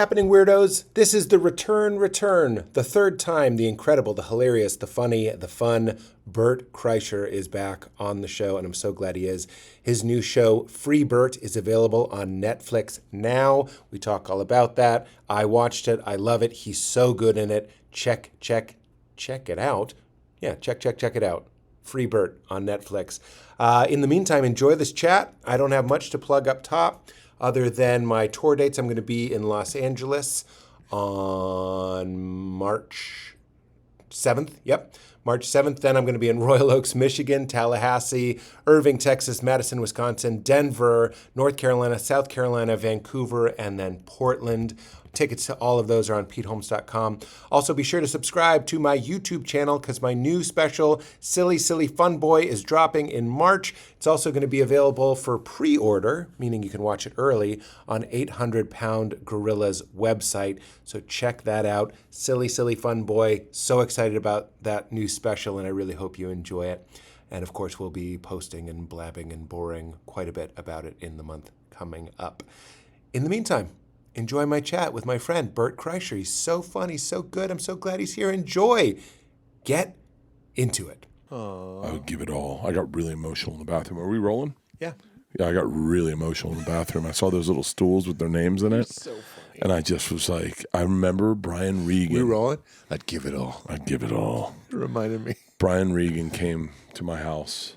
happening, weirdos? This is the return. The third time the incredible, the hilarious, the funny, the fun Bert Kreischer is back on the show, and I'm so glad he is. His new show, Free Bert, is available on Netflix now. We talk all about that. I watched it. I love it. He's so good in it. Check it out. Yeah, check it out. Free Bert on Netflix. In the meantime, enjoy this chat. I don't have much to plug up top other than my tour dates. I'm going to be in Los Angeles on March 7th. Yep, March 7th. Then I'm going to be in Royal Oaks, Michigan, Tallahassee, Irving, Texas, Madison, Wisconsin, Denver, North Carolina, South Carolina, Vancouver, and then Portland. Tickets to all of those are on PeteHolmes.com. Also, be sure to subscribe to my YouTube channel because my new special, Silly Fun Boy, is dropping in March. It's also going to be available for pre-order, meaning you can watch it early, on 800 Pound Gorilla's website. So check that out. Silly Fun Boy. So excited about that new special, and I really hope you enjoy it. And of course, we'll be posting and blabbing and boring quite a bit about it in the month coming up. In the meantime, enjoy my chat with my friend, Bert Kreischer. He's so funny, so good. I'm so glad he's here. Enjoy. Get into it. I would give it all. I got really emotional in the bathroom. Are we rolling? Yeah. Yeah, I got really emotional in the bathroom. I saw those little stools with their names in it. So funny. And I just was like, I remember Brian Regan. We rolling? I'd give it all. I'd give it all. It reminded me. Brian Regan came to my house.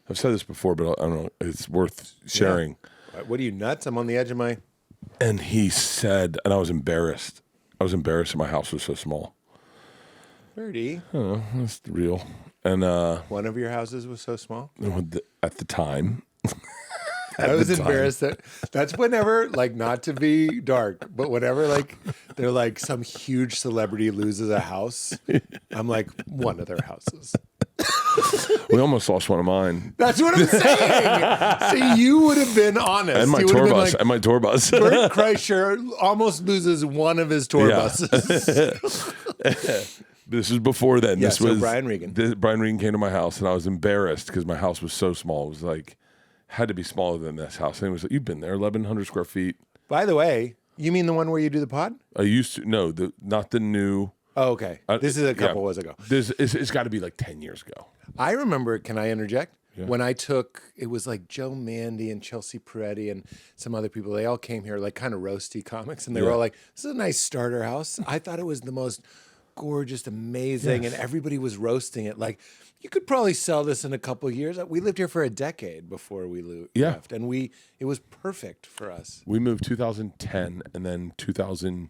I've said this before, but I don't know. It's worth sharing. Yeah. What are you, nuts? I'm on the edge of my... And he said, and I was embarrassed. I was embarrassed that my house was so small. Bertie. I don't know, that's real. And one of your houses was so small? At the time. I was embarrassed that's whenever, like, not to be dark, but whenever, like, they're like some huge celebrity loses a house, I'm like, one of their houses. We almost lost one of mine. That's what I'm saying. See, you would have been honest. And my tour bus. Like, and my tour bus. Bert Kreischer almost loses one of his tour buses. This was before then. Yeah, this was Brian Regan. Brian Regan came to my house, and I was embarrassed because my house was so small. It was like, had to be smaller than this house. And it was like, you've been there, 1,100 square feet. By the way, you mean the one where you do the pod? I used to, no, not the new. Oh, okay. This is a couple was ago. It's got to be like 10 years ago. I remember, can I interject? Yeah. When I took, it was like Joe Mandy and Chelsea Peretti and some other people, they all came here, like kind of roasty comics, and they were all like, this is a nice starter house. I thought it was the most gorgeous, amazing, and everybody was roasting it. Like, you could probably sell this in a couple of years. We lived here for a decade before we left, and it was perfect for us. We moved 2010, and then 2000.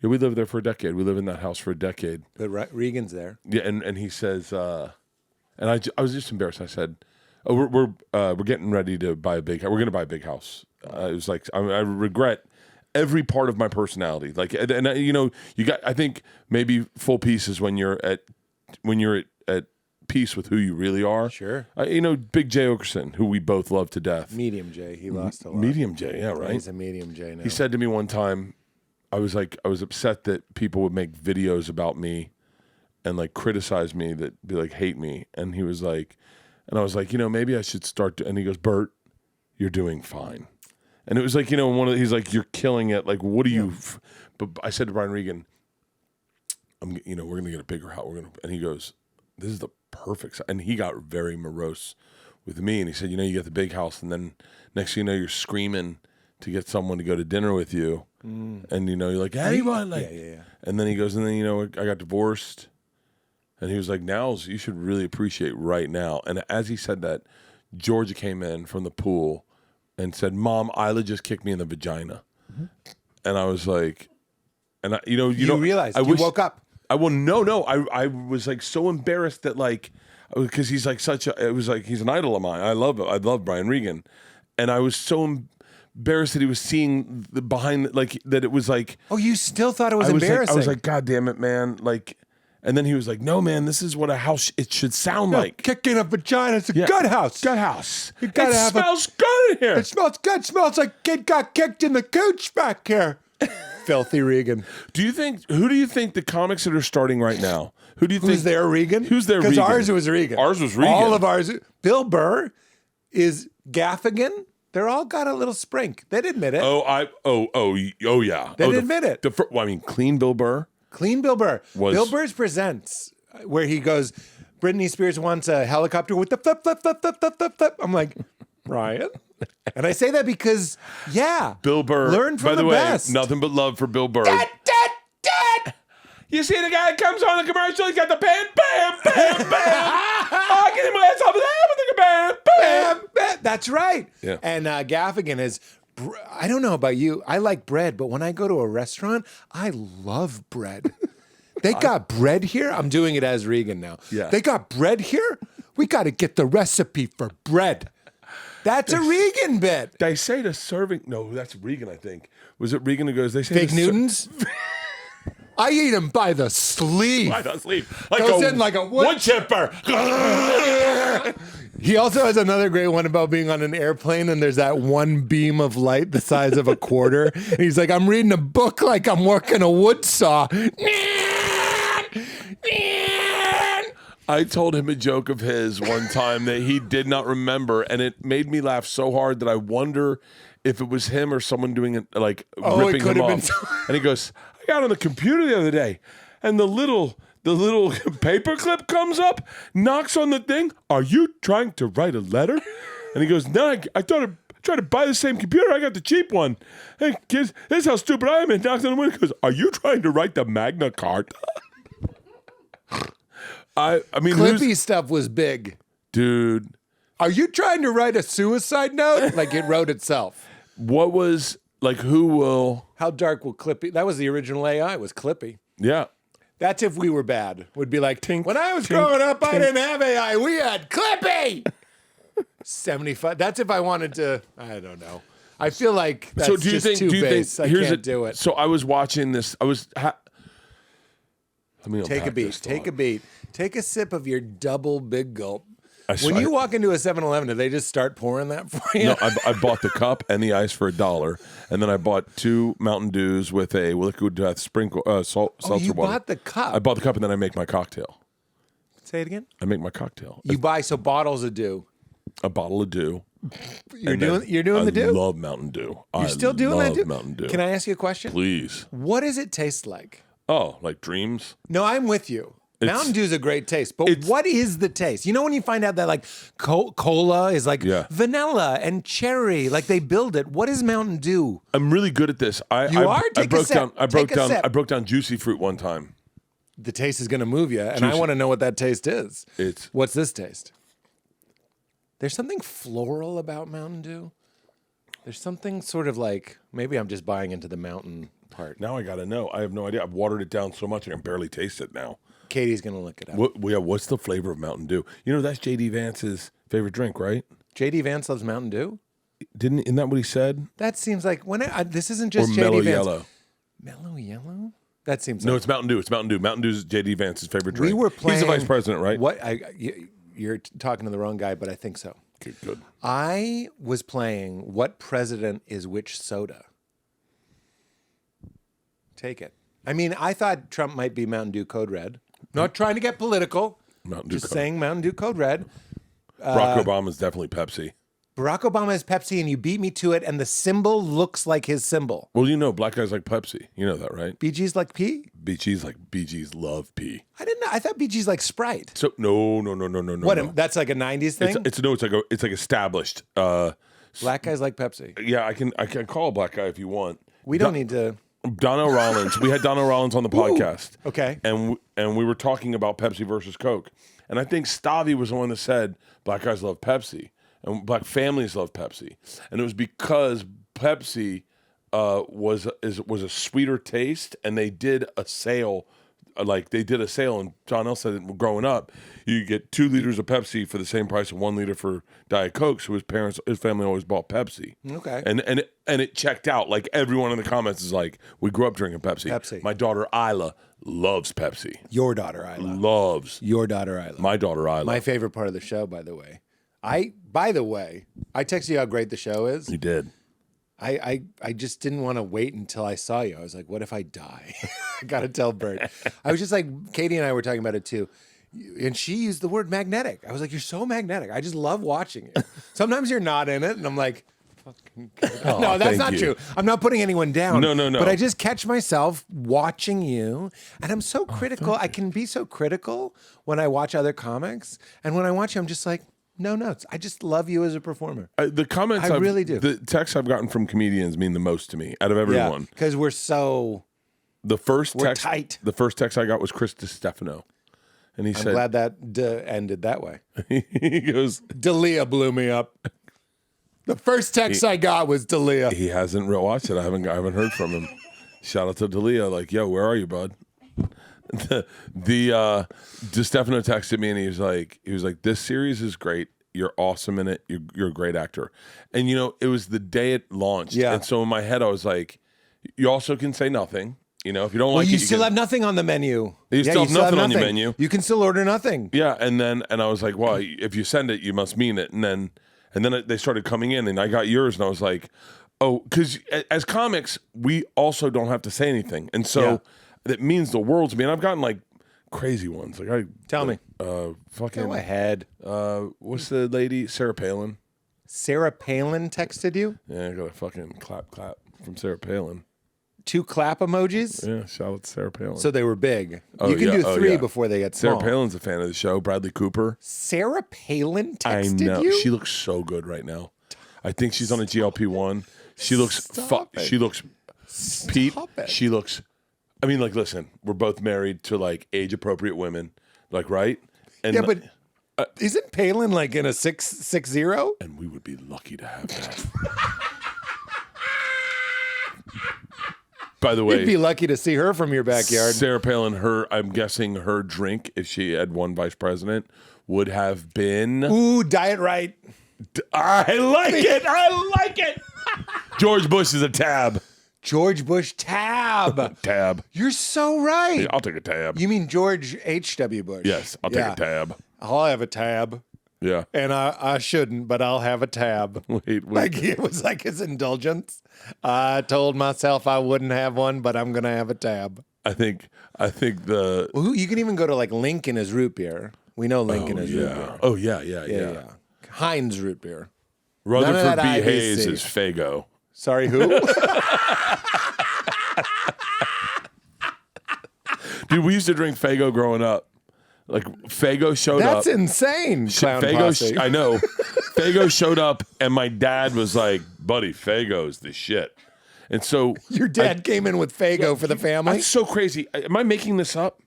Yeah, we lived there for a decade. We lived in that house for a decade. But Regan's there. Yeah, and he says, and I was just embarrassed. I said, "Oh, we're getting ready to buy a big. We're going to buy a big house." It was like I regret every part of my personality. Like, and you know, you got. I think maybe full peace is when you're at peace with who you really are. Sure. You know, Big J Okerson, who we both love to death. Medium J. He lost a lot. Medium J. Yeah, right. He's a medium J now. He said to me one time, I was upset that people would make videos about me and like criticize me, that be like hate me. And he was like, and I was like, you know, maybe I should start. And he goes, Bert, you're doing fine. And it was like, you know, he's like, you're killing it. Like, what do you? But I said to Brian Regan, we're gonna get a bigger house. And he goes, this is the perfect. And he got very morose with me. And he said, you know, you get the big house, and then next thing you know, you're screaming to get someone to go to dinner with you. And, you know, you're like, anyone? Like, yeah. And then he goes, and then, you know, I got divorced. And he was like, you should really appreciate right now. And as he said that, Georgia came in from the pool and said, Mom, Isla just kicked me in the vagina. Mm-hmm. And I was like, and I, you realized you woke up. I was like so embarrassed that, like, because he's like it was like, he's an idol of mine. I love Brian Regan. And I was so embarrassed that he was seeing the behind, like, that it was like, oh, you still thought it was embarrassing. I was like, God damn it, man. Like, and then he was like, no, man, this is what a house it should sound like. Kicking a vagina. It's a good house. Good house. You gotta it smells good in here. It smells good. It smells like kid got kicked in the cooch back here. Filthy Regan. Who do you think the comics that are starting right now? Who do you think? Who's their Regan? Who's their Regan? Because ours was Regan. Ours was Regan. All of ours. Bill Burr is Gaffigan. They're all got a little sprink. They'd admit it. Oh yeah. They'd admit it. Well, I mean, clean Bill Burr. Clean Bill Burr. Bill Burr's Presents, where he goes, Britney Spears wants a helicopter with the flip, flip, flip, flip, flip, flip, flip. I'm like, Ryan? And I say that because, Bill Burr. Learn from the best. Nothing but love for Bill Burr. Dad. You see the guy that comes on the commercial, he's got the bam, bam, bam, bam. Oh, get him my ass off of that with the bam, bam, bam. That's right. Yeah. And Gaffigan is, I don't know about you, I like bread, but when I go to a restaurant, I love bread. They got bread here? I'm doing it as Regan now. Yeah. They got bread here? We got to get the recipe for bread. That's a Regan bit. They say the serving, no, that's Regan, I think. Was it Regan who goes, they say Fake Newtons? I eat them by the sleeve. By the sleeve. Goes in like a wood chipper. He also has another great one about being on an airplane and there's that one beam of light the size of a quarter. And he's like, I'm reading a book like I'm working a wood saw. I told him a joke of his one time that he did not remember, and it made me laugh so hard that I wonder if it was him or someone doing it, like ripping him off. And he goes, I got on the computer the other day, and the little paper clip comes up, knocks on the thing. Are you trying to write a letter? And he goes, no, I thought I tried to buy the same computer. I got the cheap one. Hey, kids, this is how stupid I am. And knocks on the window. Goes, are you trying to write the Magna Carta? I mean, Clippy stuff was big. Dude. Are you trying to write a suicide note? Like it wrote itself. What was, like, who will... How dark will Clippy... That was the original AI, was Clippy. Yeah. That's if we were bad. Would be like, tink, when I was tink, growing up, tink. I didn't have AI. We had Clippy! 75. That's if I wanted to... I don't know. I feel like that's too base. I can't do it. So I was watching this... Let me Take a beat. Take a beat. Take a sip of your double big gulp. When you walk into a 7-Eleven, do they just start pouring that for you? No, I bought the cup and the ice for $1, and then I bought 2 Mountain Dews with a liquid sprinkle seltzer water. You bought the cup? I bought the cup, and then I make my cocktail. Say it again? I make my cocktail. You buy bottles of Dew. A bottle of Dew. You're doing the Dew? I love Mountain Dew. You're still doing that Dew? Mountain Dew. Can I ask you a question? Please. What does it taste like? Oh, like Dreams? No, I'm with you. Mountain Dew is a great taste, but what is the taste? You know when you find out that like cola is like vanilla and cherry, like they build it. What is Mountain Dew? I'm really good at this. I broke down juicy fruit one time. The taste is going to move you, and I want to know what that taste is. What's this taste? There's something floral about Mountain Dew. There's something sort of like, maybe I'm just buying into the mountain part. Now I got to know. I have no idea. I've watered it down so much I can barely taste it now. Katie's going to look it up. What's the flavor of Mountain Dew? You know, that's J.D. Vance's favorite drink, right? J.D. Vance loves Mountain Dew? Isn't that what he said? That seems like, this isn't just J.D. Mellow Vance. Yellow. Mellow Yellow? That seems No, it's Mountain Dew. It's Mountain Dew. Mountain Dew is J.D. Vance's favorite drink. We were playing... He's the vice president, right? You're talking to the wrong guy, but I think so. Okay, good. I was playing What President is Which Soda? Take it. I mean, I thought Trump might be Mountain Dew Code Red. Not trying to get political. Just saying Mountain Dew Code Red. Barack Obama's definitely Pepsi. Barack Obama is Pepsi, and you beat me to it, and the symbol looks like his symbol. Well, you know, black guys like Pepsi. You know that, right? BG's like P? BG's love P. I didn't know. I thought BG's like Sprite. So no. What? No. That's like a '90s thing. It's like established. Black guys like Pepsi. Yeah, I can call a black guy if you want. We don't need to. Donnell Rollins. We had Donnell Rollins on the podcast. Okay. And we were talking about Pepsi versus Coke. And I think Stavi was the one that said black guys love Pepsi and black families love Pepsi. And it was because Pepsi was a sweeter taste, and they did a sale. And Donnell said that growing up, you get 2 liters of Pepsi for the same price of 1 liter for Diet Coke. So his family always bought Pepsi. Okay. And it checked out. Like everyone in the comments is like, we grew up drinking Pepsi. My daughter Isla loves Pepsi. Your daughter Isla loves your daughter Isla. My daughter Isla. My favorite part of the show, by the way. I texted you how great the show is. You did. I just didn't want to wait until I saw you. I was like, what if I die? I got to tell Bert. I was just like, Katie and I were talking about it too. And she used the word magnetic. I was like, you're so magnetic. I just love watching it. Sometimes you're not in it. And I'm like, fucking good. Oh, No, that's thank not you. true. I'm not putting anyone down. No. But I just catch myself watching you, and I'm so critical. I can be so critical when I watch other comics, and when I watch you, I'm just like, no notes. I just love you as a performer. The comments I really do. The texts I've gotten from comedians mean the most to me out of everyone. Because we're so. The first We're text, tight. The first text I got was Chris DiStefano, and he I'm said, glad that ended that way. he goes, D'Elia blew me up. The first text I got was D'Elia. he hasn't watched it. I haven't heard from him. Shout out to D'Elia, like, yo, where are you, bud? The DiStefano texted me and he was like, this series is great. You're awesome in it. You're a great actor. And it was the day it launched. Yeah. And so in my head I was like, you also can say nothing. If you don't like You it, still have nothing on the menu. You still have nothing on your menu. You can still order nothing. Yeah, and I was like, well, if you send it, you must mean it. And then they started coming in, and I got yours, and I was like, oh, because as comics, we also don't have to say anything, and so that means the world to me. And I've gotten like crazy ones. Like Tell me. Fucking Go ahead. what's the lady? Sarah Palin. Sarah Palin texted you? Yeah, I got a fucking clap from Sarah Palin. 2 clap emojis? Yeah, shout out to Sarah Palin. So they were big. Oh, You can yeah. do Oh, 3 yeah. before they get small. Sarah Palin's a fan of the show. Bradley Cooper. Sarah Palin I texted know. you? She looks so good right now. I think she's on a GLP-1. She looks. She looks. Pete. it. She looks. I mean, like, listen, we're both married to like age-appropriate women, like, right? And Yeah, but isn't Palin like in a 6'0"? and we would be lucky to have that. By the way, You'd be lucky to see her from your backyard. Sarah Palin, I'm guessing her drink, if she had won vice president, would have been. Ooh, diet right. I like it. I like it. George Bush is a tab. George Bush tab. Tab. You're so right. Yeah, I'll take a tab. You mean George H.W. Bush? Yes, I'll take a tab. I'll have a tab. Yeah. And I shouldn't, but I'll have a tab. Wait. Like it was like his indulgence. I told myself I wouldn't have one, but I'm gonna have a tab. I think the. Well, you can even go to like Lincoln is root beer. We know Lincoln is root beer. Oh yeah. Heinz root beer. Rutherford None B. of that Hayes IBC. is Fago. Sorry, who? Dude, we used to drink Fago growing up. Like Fago showed up. That's insane. Clown posse. I know. Fago showed up, and my dad was like, "Buddy, Fago's the shit." And so Your dad came in with Fago for the family. That's so crazy. Am I making this up?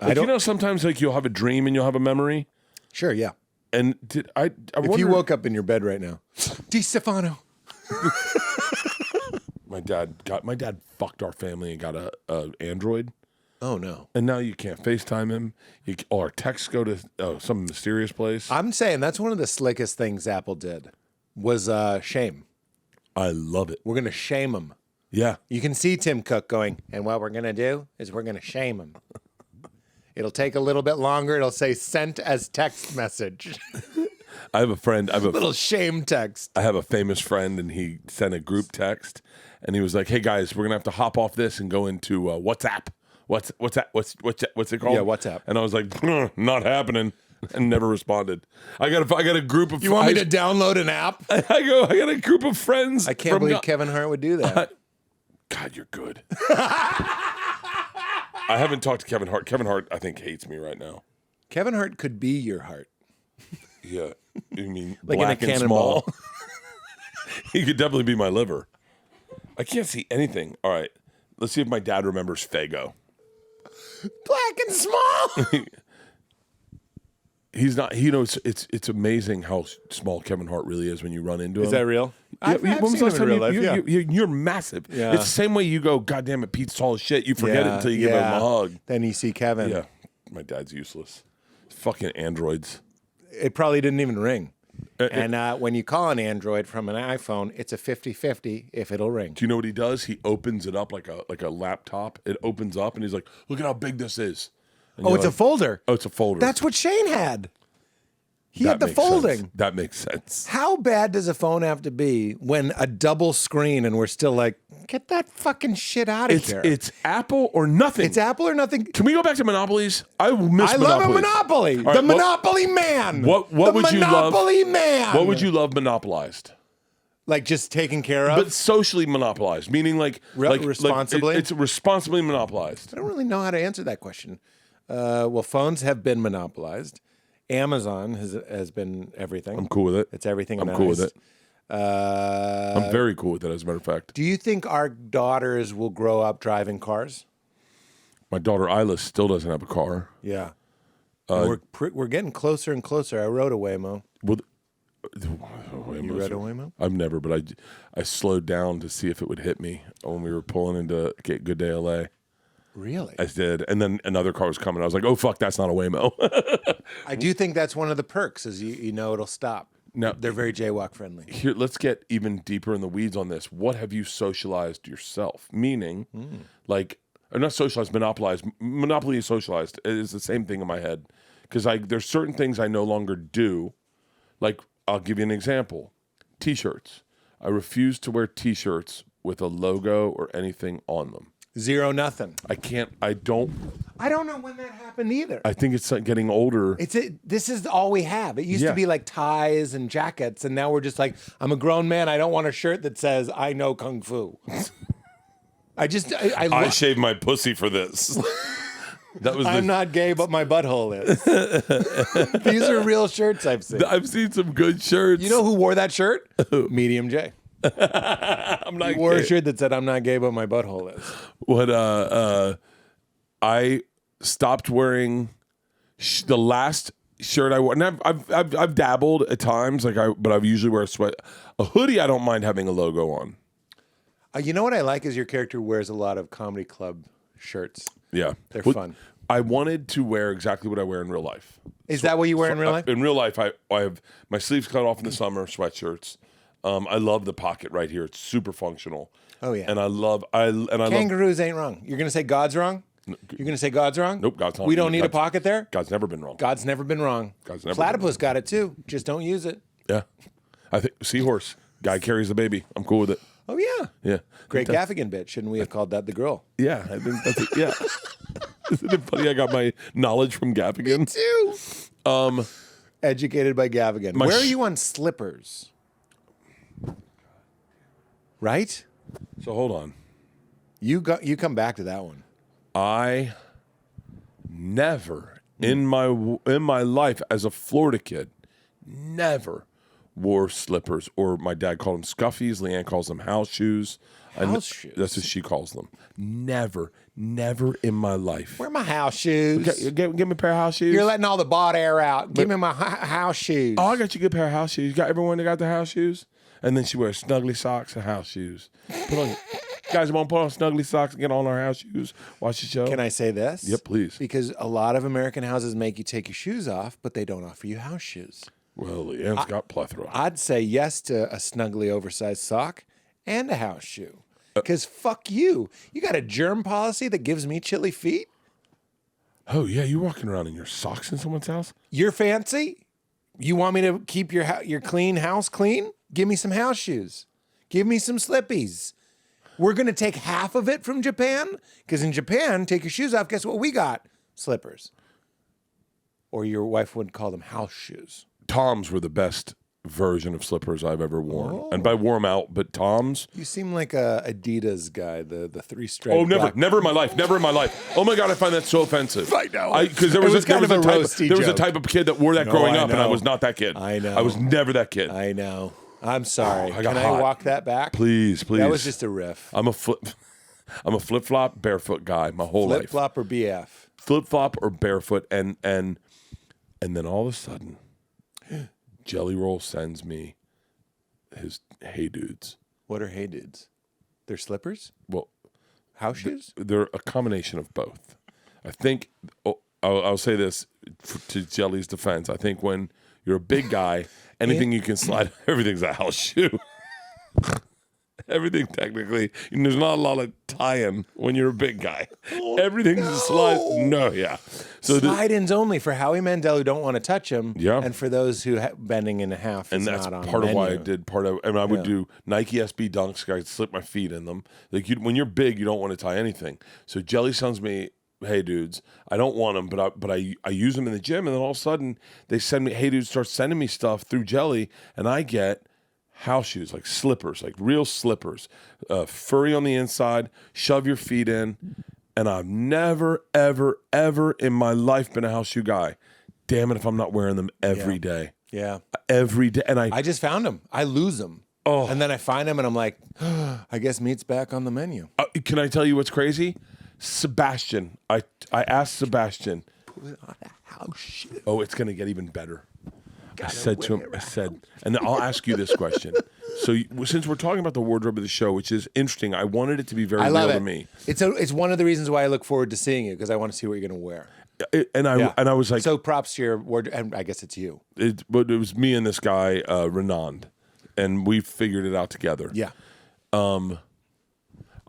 Like, sometimes like you'll have a dream and you'll have a memory. Sure, yeah. And I If wonder, you woke up in your bed right now, Di Stefano. my dad fucked our family and got a Android. Oh no. And now you can't FaceTime him. All our texts go to some mysterious place. I'm saying that's one of the slickest things Apple did was shame. I love it. We're going to shame him. Yeah. You can see Tim Cook going, and what we're going to do is we're going to shame him. It'll take a little bit longer. It'll say sent as text message. I have a friend. Little shame text. I have a famous friend, and he sent a group text, and he was like, "Hey guys, we're gonna have to hop off this and go into WhatsApp. What's that? What's it called? Yeah, WhatsApp. And I was like, not happening, and never responded. I got a group of. You want me to download an app? I got a group of friends. I can't believe Kevin Hart would do that. God, you're good. I haven't talked to Kevin Hart. Kevin Hart, I think, hates me right now. Kevin Hart could be your heart. Yeah, you mean Like black in a and small? cannonball. He could definitely be my liver. I can't see anything. All right, let's see if my dad remembers Fago. Black and small. He's not. You know, it's amazing how small Kevin Hart really is when you run into him. Is that real? Yeah, when was the last time you're massive. Yeah. It's the same way you go, God damn it, Pete's tall as shit. You forget it until you give him a hug. Then you see Kevin. Yeah, my dad's useless. Fucking androids. It probably didn't even ring. And when you call an Android from an iPhone, it's a 50-50 if it'll ring. Do you know what he does? He opens it up like a laptop. It opens up and he's like, look at how big this is. And Oh, you're it's a like, folder. Oh, it's a folder. That's what Shane had. He had the makes folding. sense. That makes sense. How bad does a phone have to be when a double screen and we're still like, get that fucking shit out of here? It's Apple or nothing. It's Apple or nothing. Can we go back to Monopolies? I miss Monopolies. love a Monopoly. All right, the Monopoly man. What would you love? Monopoly man. What would you love monopolized? Like just taken care of? but socially monopolized, meaning Responsibly? It's responsibly monopolized. I don't really know how to answer that question. Well, phones have been monopolized. Amazon has been everything. I'm cool with it. It's everything. I'm cool with it. Uh, I'm very cool with it, as a matter of fact. do you think our daughters will grow up driving cars? My daughter Isla still doesn't have a car. Yeah. We're getting closer and closer. I rode a Waymo. Well, You rode a Waymo? I've never, but I slowed down to see if it would hit me when we were pulling into Good Day LA. Really? I did, and then another car was coming. I was like, "Oh fuck, that's not a Waymo." I do think that's one of the perks is you know it'll stop. Now They're very jaywalk friendly. here, let's get even deeper in the weeds on this. What have you socialized yourself? Meaning, or not socialized, monopolized. Monopoly is socialized. It is the same thing in my head because there's certain things I no longer do. Like I'll give you an example: T-shirts. I refuse to wear T-shirts with a logo or anything on them. Zero, nothing. I can't. I don't. I don't know when that happened either. I think it's getting older. This is all we have. It used to be like ties and jackets, and now we're just like, I'm a grown man. I don't want a shirt that says I know kung fu. I shaved my pussy for this. That was. I'm not gay, but my butthole is. These are real shirts I've seen. I've seen some good shirts. You know who wore that shirt? Medium J. I'm not. He wore gay. a shirt that said, "I'm not gay, but my butthole is." What? I stopped wearing the last shirt I wore. And I've dabbled at times, but I usually wear a hoodie. I don't mind having a logo on. You know what I like is your character wears a lot of comedy club shirts. Yeah, They're fun. I wanted to wear exactly what I wear in real life. Is that what you wear in real life? In real life, I have my sleeves cut off in the summer, sweatshirts. I love the pocket right here. It's super functional. Oh yeah. And I love Kangaroos ain't wrong. You're gonna say God's wrong? You're gonna say God's wrong? Nope, God's not. We don't need a pocket there? God's never been wrong. God's never been wrong. Platypus got it too. Just don't use it. Yeah. I think seahorse. Guy carries the baby. I'm cool with it. Oh yeah. Yeah. Great Gaffigan bit. Shouldn't we have called that the girl? Yeah, I think that's it. Yeah. Isn't it funny I got my knowledge from Gaffigan? Me too. Educated by Gaffigan. Where are you on slippers? Right? So hold on. You come back to that one. I never in my life as a Florida kid never wore slippers, or my dad called them scuffies. Leanne calls them house shoes. House shoes? That's what she calls them. Never in my life. Where are my house shoes? Give me a pair of house shoes. You're letting all the bought air out. Give me my house shoes. Oh, I got you a good pair of house shoes. You got everyone that got the house shoes? And then she wears snuggly socks and house shoes. Guys, want to put on snuggly socks and get on our house shoes, watch the show? Can I say this? Yep, please. Because a lot of American houses make you take your shoes off, but they don't offer you house shoes. Well, Leanne's got plethora. I'd say yes to a snugly oversized sock and a house shoe. Because fuck you. You got a germ policy that gives me chilly feet? Oh, yeah, you walking around in your socks in someone's house? You're fancy? You want me to keep your clean house clean? Give me some house shoes. Give me some slippies. We're going to take half of it from Japan? Because in Japan, take your shoes off, guess what we got? Slippers. Or your wife would call them house shoes. Toms were the best version of slippers I've ever worn. And by wore them out, but Toms. You seem like a Adidas guy, the three-stripe. Oh, never in my life. Never in my life. Oh my God, I find that so offensive. I know. Because there was a type of kid that wore that growing up, and I was not that kid. I know. I was never that kid. I know. I'm sorry. I got Can hot. I walk that back? Please. That was just a riff. I'm a flip-flop barefoot guy my whole life. Flip-flop or BF? Flip-flop or barefoot, and then all of a sudden, Jelly Roll sends me his Hey Dudes. What are Hey Dudes? They're slippers? Well, house shoes? They're a combination of both. I think, I'll say this to Jelly's defense. I think when you're a big guy, anything you can slide, everything's a house shoe. Everything technically. There's not a lot of tie-in when you're a big guy. Everything's a slide. No, yeah. So slide-ins only for Howie Mandel who don't want to touch him. Yeah. And for those who bending in half. And that's not on part the of why I menu. did I would do Nike SB Dunks. I'd slip my feet in them. When you're big, you don't want to tie anything. So Jelly sends me Hey Dudes. I don't want them, but I use them in the gym, and then all of a sudden they send me Hey Dudes. Start sending me stuff through Jelly, and I get house shoes, like slippers, like real slippers, furry on the inside, shove your feet in. And I've never, ever, ever in my life been a house shoe guy. Damn it if I'm not wearing them every day. Yeah. Every day. And I just found them. I lose them. Oh. And then I find them and I'm like, I guess meat's back on the menu. Can I tell you what's crazy? Sebastian. I asked Sebastian. Put on a house shoe. Oh, it's going to get even better. I said to him, and I'll ask you this question. So since we're talking about the wardrobe of the show, which is interesting, I wanted it to be very real to me. It's one of the reasons why I look forward to seeing you, because I want to see what you're going to wear. And I was like, so props to your wardrobe, and I guess it's you. But it was me and this guy, Renand, and we figured it out together. Yeah.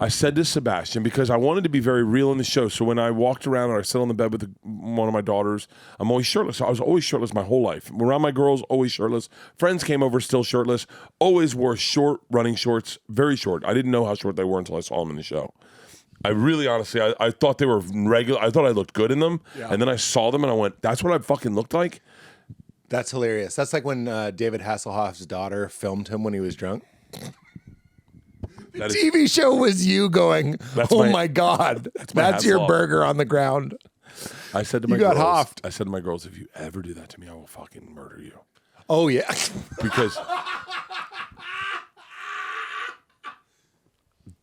I said to Sebastian, because I wanted to be very real in the show. So when I walked around and I sat on the bed with one of my daughters, I'm always shirtless. I was always shirtless my whole life. Around my girls, always shirtless. Friends came over, still shirtless. Always wore short running shorts, very short. I didn't know how short they were until I saw them in the show. I really, honestly, I thought they were regular. I thought I looked good in them. Yeah. And then I saw them and I went, that's what I fucking looked like? That's hilarious. That's like when David Hasselhoff's daughter filmed him when he was drunk. The TV show was you going, my God, that's your burger on the ground. I said to my girls, I said to my girls, if you ever do that to me, I will fucking murder you. Oh, yeah. Because,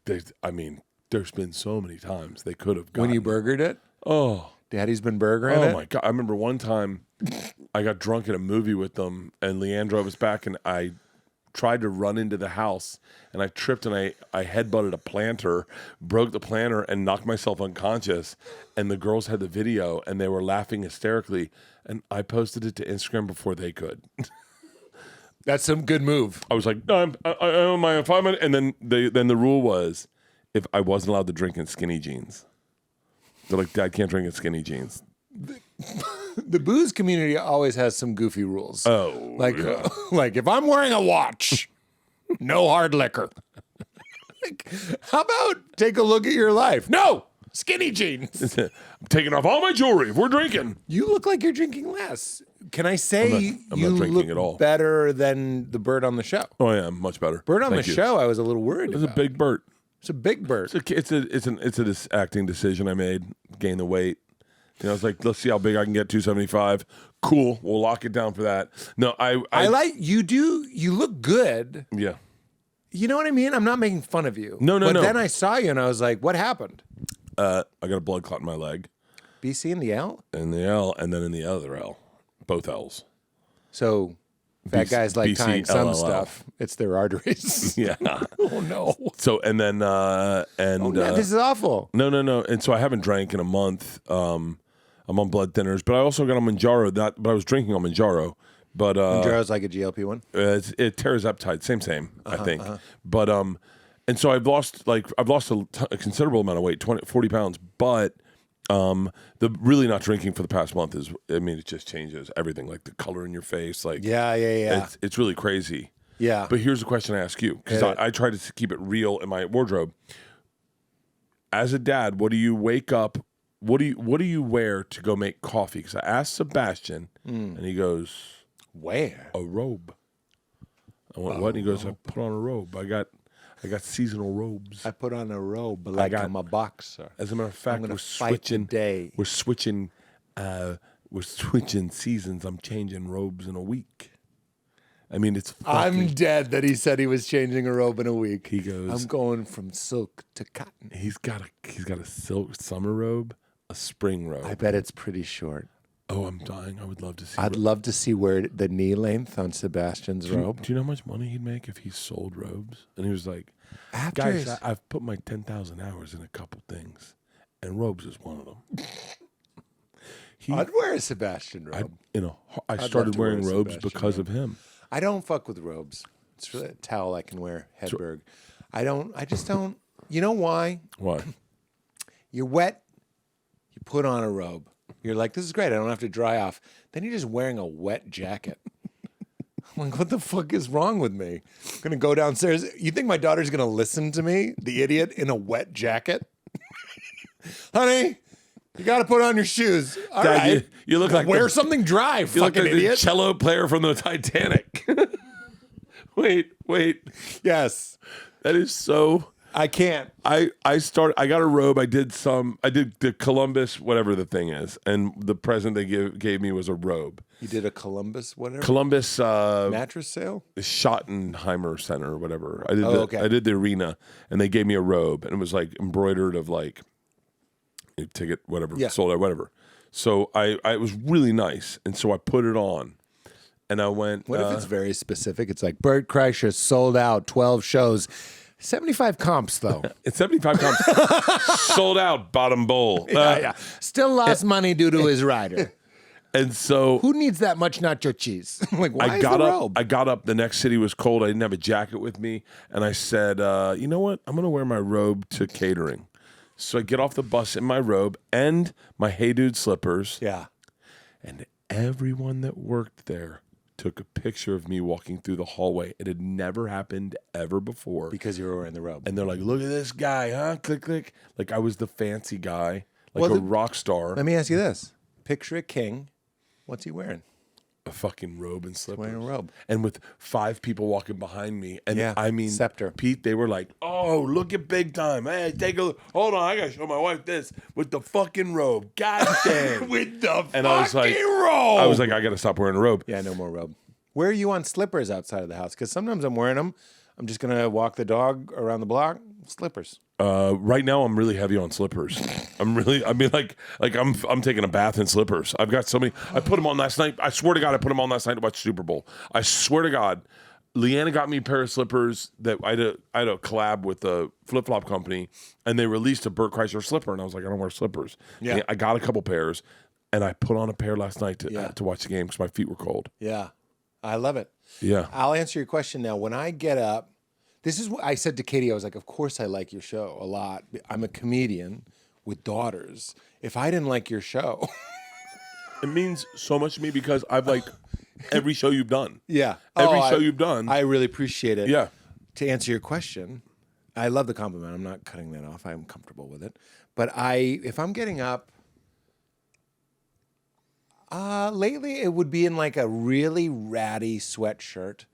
there's been so many times they could have gotten. When you burgered it? Oh. Daddy's been burgering it? Oh, my God. I remember one time I got drunk at a movie with them, and Leandro was back, and I tried to run into the house, and I tripped, and I headbutted a planter, broke the planter, and knocked myself unconscious. And the girls had the video, and they were laughing hysterically, and I posted it to Instagram before they could. That's some good move. I was like, no, I'm my 5 minutes, and then the rule was, if I wasn't allowed to drink in skinny jeans. They're like, Dad can't drink in skinny jeans. The booze community always has some goofy rules. Oh, like if I'm wearing a watch, no hard liquor. Like, how about take a look at your life? No, skinny jeans. I'm taking off all my jewelry if we're drinking. You look like you're drinking less. Can I say I'm you not drinking look at all. better than the Bert on the show? Oh, yeah, much better. Bert on the show, I was a little worried about. It's a big Bert. It's a big Bert. It's an acting decision I made. Gain the weight. I was like, let's see how big I can get. 275. Cool. We'll lock it down for that. No, I like you. You look good. Yeah. You know what I mean? I'm not making fun of you. No. But then I saw you and I was like, what happened? I got a blood clot in my leg. BC in the L? In the L, and then in the other L. Both L's. So fat guys like BC, tying some LLL. stuff. It's their arteries. Yeah. Oh, no. So, and then, this is awful. No. And so I haven't drank in a month. I'm on blood thinners, but I also got a Manjaro. But I was drinking on Manjaro. But Manjaro's like a GLP-1? It tears peptide. Same, I think. But, and so I've lost a considerable amount of weight, 40 pounds. But the really not drinking for the past month it just changes everything, like the color in your face. Like yeah. It's really crazy. Yeah. But here's the question I ask you, because I try to keep it real in my wardrobe. As a dad, what do you wake up? What do you wear to go make coffee? Because I asked Sebastian, and he goes, "Wear a robe." I went, "What?" And he goes, "I put on a robe. I got seasonal robes. I put on a robe like I'm a boxer." As a matter of fact, we're switching seasons. I'm changing robes in a week. I mean, it's fucking... I'm dead that he said he was changing a robe in a week. He goes, I'm going from silk to cotton. He's got a silk summer robe, a spring robe. I bet it's pretty short. Oh, I'm dying. I would love to see. I'd love to see where the knee length on Sebastian's robe. Do you know how much money he'd make if he sold robes? And he was like, guys, I've put my 10,000 hours in a couple things, and robes is one of them. I'd wear a Sebastian robe. I started wearing robes because of him. I don't fuck with robes. It's really a towel I can wear, Hedberg. I just don't. You know why? Why? You're wet. You put on a robe. You're like, this is great. I don't have to dry off. Then you're just wearing a wet jacket. I'm like, what the fuck is wrong with me? I'm going to go downstairs. You think my daughter's going to listen to me, the idiot, in a wet jacket? Honey, you got to put on your shoes. All Dad, right. You look like wear something dry, you fucking look like idiot. the cello player from the Titanic. Wait. Yes. That is so. I can't. I got a robe. I did the Columbus, whatever the thing is, and the present they gave me was a robe. You did a Columbus, whatever? Columbus mattress sale? Schottenheimer Center or whatever. I did the arena, and they gave me a robe, and it was like embroidered of like a ticket, whatever, sold out, whatever. So I was really nice, and so I put it on, and I went. What if it's very specific? It's like Bert Kreischer sold out 12 shows. 75 comps, though. It's 75 comps. Sold out, bottom bowl. Still lost money due to his rider. And so... Who needs that much nacho cheese? Like, why I got up. The next city was cold. I didn't have a jacket with me. And I said, you know what? I'm going to wear my robe to catering. So I get off the bus in my robe and my Hey Dude slippers. Yeah. And everyone that worked there took a picture of me walking through the hallway. It had never happened ever before. Because you were wearing the robe. And they're like, look at this guy, huh? Click, click. Like I was the fancy guy, like a rock star. Let me ask you this. Picture a king. What's he wearing? A fucking robe and slippers. Wearing a robe. And with 5 people walking behind me. And I mean, scepter. Pete, they were like, oh, look at big time. Hey, take a look. Hold on, I got to show my wife this. With the fucking robe. God damn. With the and fucking I was like, robe. I was like, I got to stop wearing a robe. Yeah, no more robe. Where are you on slippers outside of the house? Because sometimes I'm wearing them. I'm just going to walk the dog around the block. Slippers. Right now, I'm really heavy on slippers. I'm taking a bath in slippers. I've got so many. I put them on last night. I swear to God, I put them on last night to watch Super Bowl. I swear to God, Leanna got me a pair of slippers that I had a collab with a flip-flop company, and they released a Bert Kreischer slipper, and I was like, I don't wear slippers. Yeah. And I got a couple pairs, and I put on a pair last night to watch the game because my feet were cold. Yeah. I love it. Yeah. I'll answer your question now. When I get up, this is what I said to Katie. I was like, of course I like your show a lot. I'm a comedian with daughters. If I didn't like your show... It means so much to me because I've liked every show you've done. Yeah. Every show you've done. I really appreciate it. Yeah. To answer your question, I love the compliment. I'm not cutting that off. I'm comfortable with it. But if I'm getting up... lately, it would be in like a really ratty sweatshirt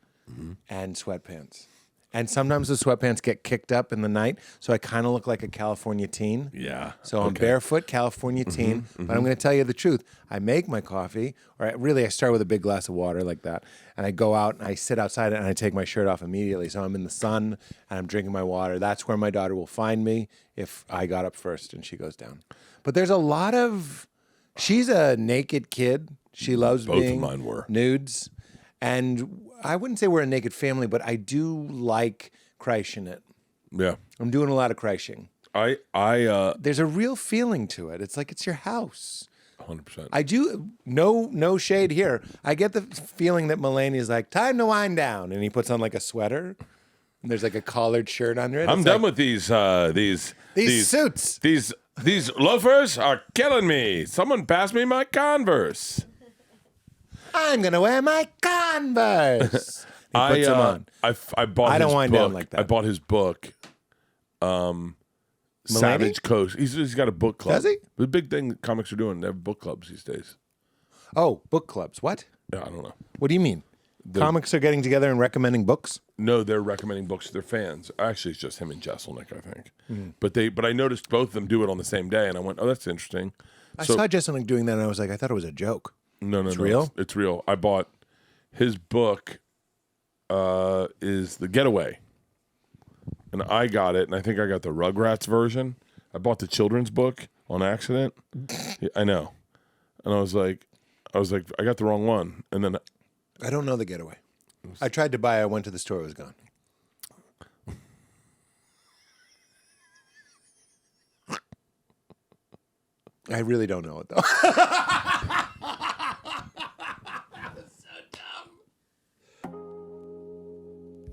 and sweatpants. And sometimes the sweatpants get kicked up in the night, so I kind of look like a California teen. Yeah. So I'm barefoot, California teen. But I'm going to tell you the truth. I make my coffee, or I start with a big glass of water like that, and I go out and I sit outside and I take my shirt off immediately. So I'm in the sun and I'm drinking my water. That's where my daughter will find me if I got up first and she goes down. But there's a lot of... She's a naked kid. She loves being Both of mine were. Nudes. And I wouldn't say we're a naked family, but I do like Kreishing it. Yeah. I'm doing a lot of Kreishing. There's a real feeling to it. It's like it's your house. 100%. I do, no shade here. I get the feeling that Mulaney's like, time to wind down. And he puts on like a sweater. And there's like a collared shirt under it. I'm done with these suits. These loafers are killing me. Someone pass me my Converse. I'm going to wear my Converse. He puts them on. I bought I don't his wind book. down like that. I bought his book, Savage Coast. He's got a book club. Does he? The big thing that comics are doing, they have book clubs these days. Oh, book clubs. What? Yeah, I don't know. What do you mean? Comics are getting together and recommending books? No, they're recommending books to their fans. Actually, it's just him and Jesselnick, I think. But I noticed both of them do it on the same day, and I went, oh, that's interesting. I saw Jesselnick doing that, and I was like, I thought it was a joke. No, it's real? It's real. I bought his book is The Getaway. And I got it, and I think I got the Rugrats version. I bought the children's book on accident. Yeah, I know. And I was like, I got the wrong one. And then I don't know The Getaway. I tried to buy it. I went to the store. It was gone. I really don't know it, though.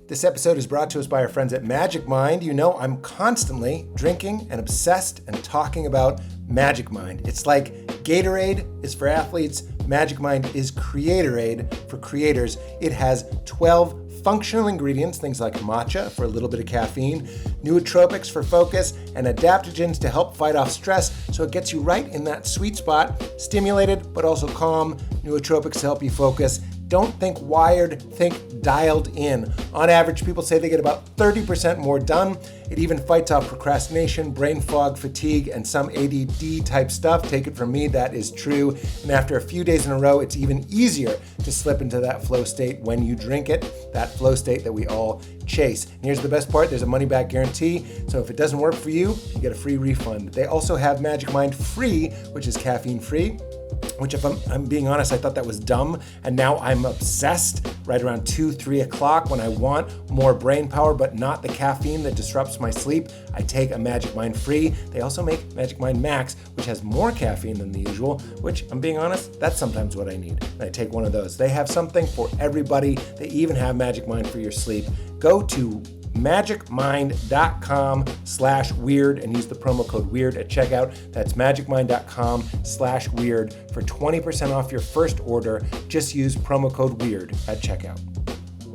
This episode is brought to us by our friends at Magic Mind. You know, I'm constantly drinking and obsessed and talking about Magic Mind. It's like Gatorade is for athletes. Magic Mind is Creatorade for creators. It has 12 functional ingredients, things like matcha for a little bit of caffeine, nootropics for focus, and adaptogens to help fight off stress, so it gets you right in that sweet spot, stimulated but also calm, nootropics to help you focus, Don't think wired, think dialed in. On average, people say they get about 30% more done. It even fights off procrastination, brain fog, fatigue, and some ADD type stuff. Take it from me, that is true. And after a few days in a row, it's even easier to slip into that flow state when you drink it, that flow state that we all chase. And here's the best part, there's a money back guarantee. So if it doesn't work for you, you get a free refund. They also have Magic Mind Free, which is caffeine free. Which, if I'm being honest, I thought that was dumb, and now I'm obsessed right around 2, 3 o'clock when I want more brain power, but not the caffeine that disrupts my sleep. I take a Magic Mind Free. They also make Magic Mind Max, which has more caffeine than the usual, which, I'm being honest, that's sometimes what I need. And I take one of those. They have something for everybody. They even have Magic Mind for your sleep. Go to magicmind.com/weird and use the promo code weird at checkout. That's magicmind.com/weird for 20% off your first order. Just use promo code weird at checkout.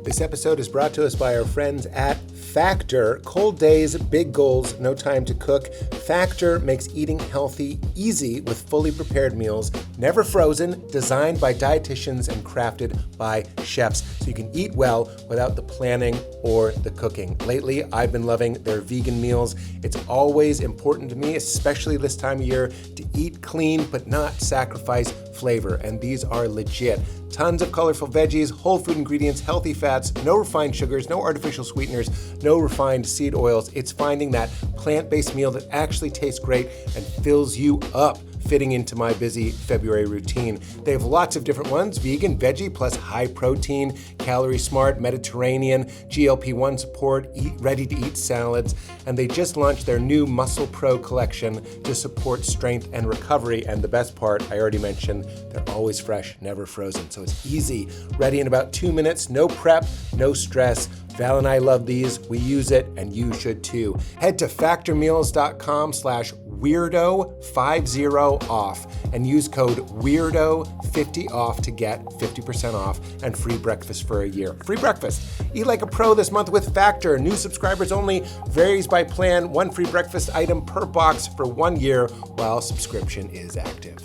This episode is brought to us by our friends at Factor. Cold days, big goals, no time to cook. Factor makes eating healthy easy with fully prepared meals, never frozen, designed by dietitians and crafted by chefs, so you can eat well without the planning or the cooking. Lately, I've been loving their vegan meals. It's always important to me, especially this time of year, to eat clean but not sacrifice flavor, and these are legit. Tons of colorful veggies, whole food ingredients, healthy fats, no refined sugars, no artificial sweeteners, no refined seed oils. It's finding that plant-based meal that actually tastes great and fills you up, fitting into my busy February routine. They have lots of different ones, vegan, veggie, plus high protein, calorie smart, Mediterranean, GLP-1 support, ready-to-eat salads, and they just launched their new Muscle Pro collection to support strength and recovery. And the best part, I already mentioned, they're always fresh, never frozen. So it's easy, ready in about 2 minutes, no prep, no stress. Val and I love these, we use it, and you should too. Head to factormeals.com/weirdo50 off and use code weirdo50 off to get 50% off and free breakfast for a year. Free breakfast. Eat like a pro this month with Factor. New subscribers only, varies by plan, one free breakfast item per box for 1 year while subscription is active.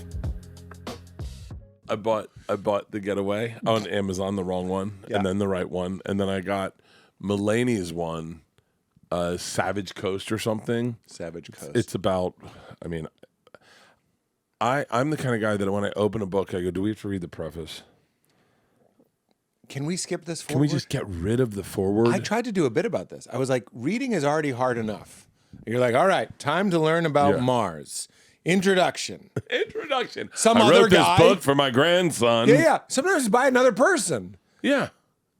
I bought the Getaway on Amazon, the wrong one, and then the right one, and then I got Mulaney's one, Savage Coast or something. Savage Coast. It's about, I mean, I'm the kind of guy that when I open a book, I go, do we have to read the preface? Can we skip this forward? Can we just get rid of the forward? I tried to do a bit about this. I was like, reading is already hard enough. You're like, all right, time to learn about Mars. Introduction. Some I other wrote guy. this book for my grandson. Yeah. Sometimes it's by another person. Yeah.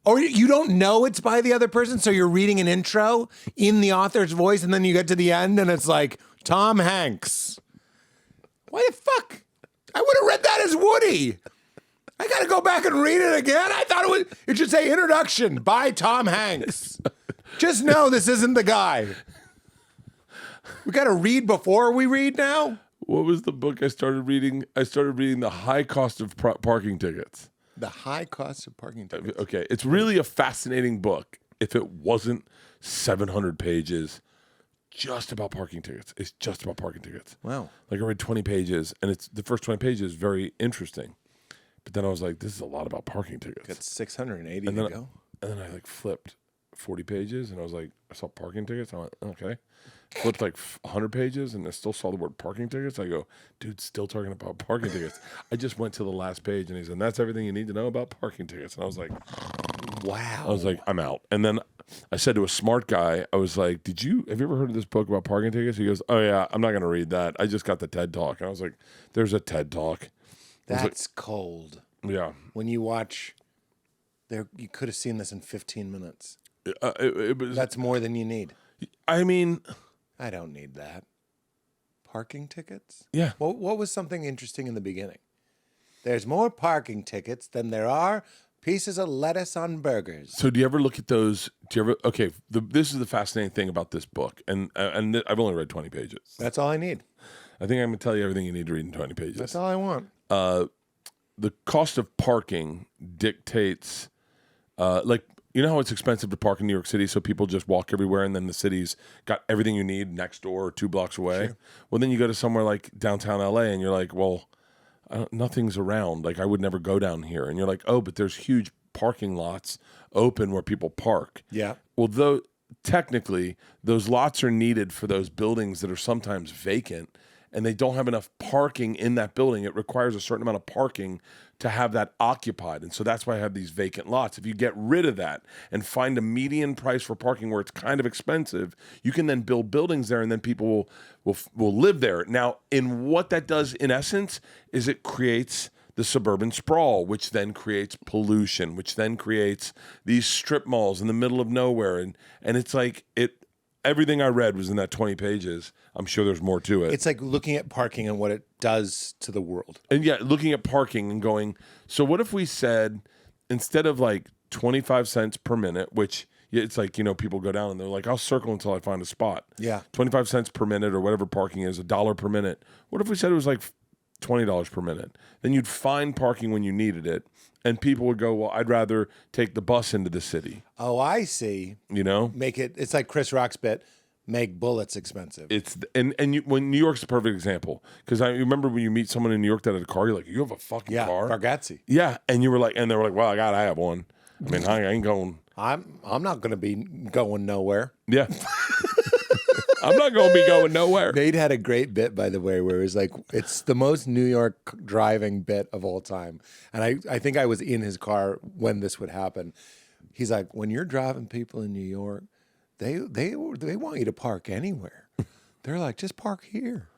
Or you don't know it's by the other person, so you're reading an intro in the author's voice, and then you get to the end, and it's like, Tom Hanks. Why the fuck? I would have read that as Woody. I got to go back and read it again. I thought it should say introduction by Tom Hanks. Just know this isn't the guy. We got to read before we read now? What was the book I started reading? I started reading The High Cost of Parking Tickets. The High Cost of Parking Tickets. Okay, it's really a fascinating book if it wasn't 700 pages just about parking tickets. It's just about parking tickets. Wow. Like I read 20 pages, and it's the first 20 pages very interesting. But then I was like, this is a lot about parking tickets. Got 680 and to then, go. And then I like flipped 40 pages, and I was like, I saw parking tickets. I went, okay. Flipped like 100 pages, and I still saw the word parking tickets. I go, dude, still talking about parking tickets. I just went to the last page, and he said, that's everything you need to know about parking tickets. And I was like, wow. I was like, I'm out. And then I said to a smart guy, I was like, have you ever heard of this book about parking tickets? He goes, oh yeah, I'm not going to read that. I just got the TED Talk. And I was like, there's a TED Talk. That's cold. Yeah. When you watch, you could have seen this in 15 minutes. That's more than you need. I mean, I don't need that. Parking tickets? Yeah. What was something interesting in the beginning? There's more parking tickets than there are pieces of lettuce on burgers. So do you ever look at those? Okay, this is the fascinating thing about this book, and I've only read 20 pages. That's all I need. I think I'm going to tell you everything you need to read in 20 pages. That's all I want. The cost of parking dictates, you know how it's expensive to park in New York City, so people just walk everywhere, and then the city's got everything you need next door or 2 blocks away? Sure. Well, then you go to somewhere like downtown LA, and you're like, well, nothing's around. Like I would never go down here. And you're like, oh, but there's huge parking lots open where people park. Yeah. Well, though technically those lots are needed for those buildings that are sometimes vacant and they don't have enough parking in that building. It requires a certain amount of parking to have that occupied. And so that's why I have these vacant lots. If you get rid of that and find a median price for parking where it's kind of expensive, you can then build buildings there and then people will live there. Now, in what that does in essence is it creates the suburban sprawl, which then creates pollution, which then creates these strip malls in the middle of nowhere. And it's like everything I read was in that 20 pages. I'm sure there's more to it. It's like looking at parking and what it does to the world. And yeah, looking at parking and going, so what if we said, instead of like 25 cents per minute, which it's like, people go down and they're like, I'll circle until I find a spot. Yeah. 25 cents per minute or whatever parking is, $1 per minute. What if we said it was like $20 per minute? Then you'd find parking when you needed it. And people would go, well, I'd rather take the bus into the city. Oh, I see. It's like Chris Rock's bit, make bullets expensive. When New York's the perfect example, because I remember when you meet someone in New York that had a car, you're like, you have a fucking car? Bargatze. Yeah, and you were like, and they were like, well, I gotta have one. I mean, I ain't going. I'm not going to be going nowhere. Yeah. I'm not going to be going nowhere. Nate had a great bit, by the way, where it was like, it's the most New York driving bit of all time. And I think I was in his car when this would happen. He's like, when you're driving people in New York, they want you to park anywhere. They're like, just park here.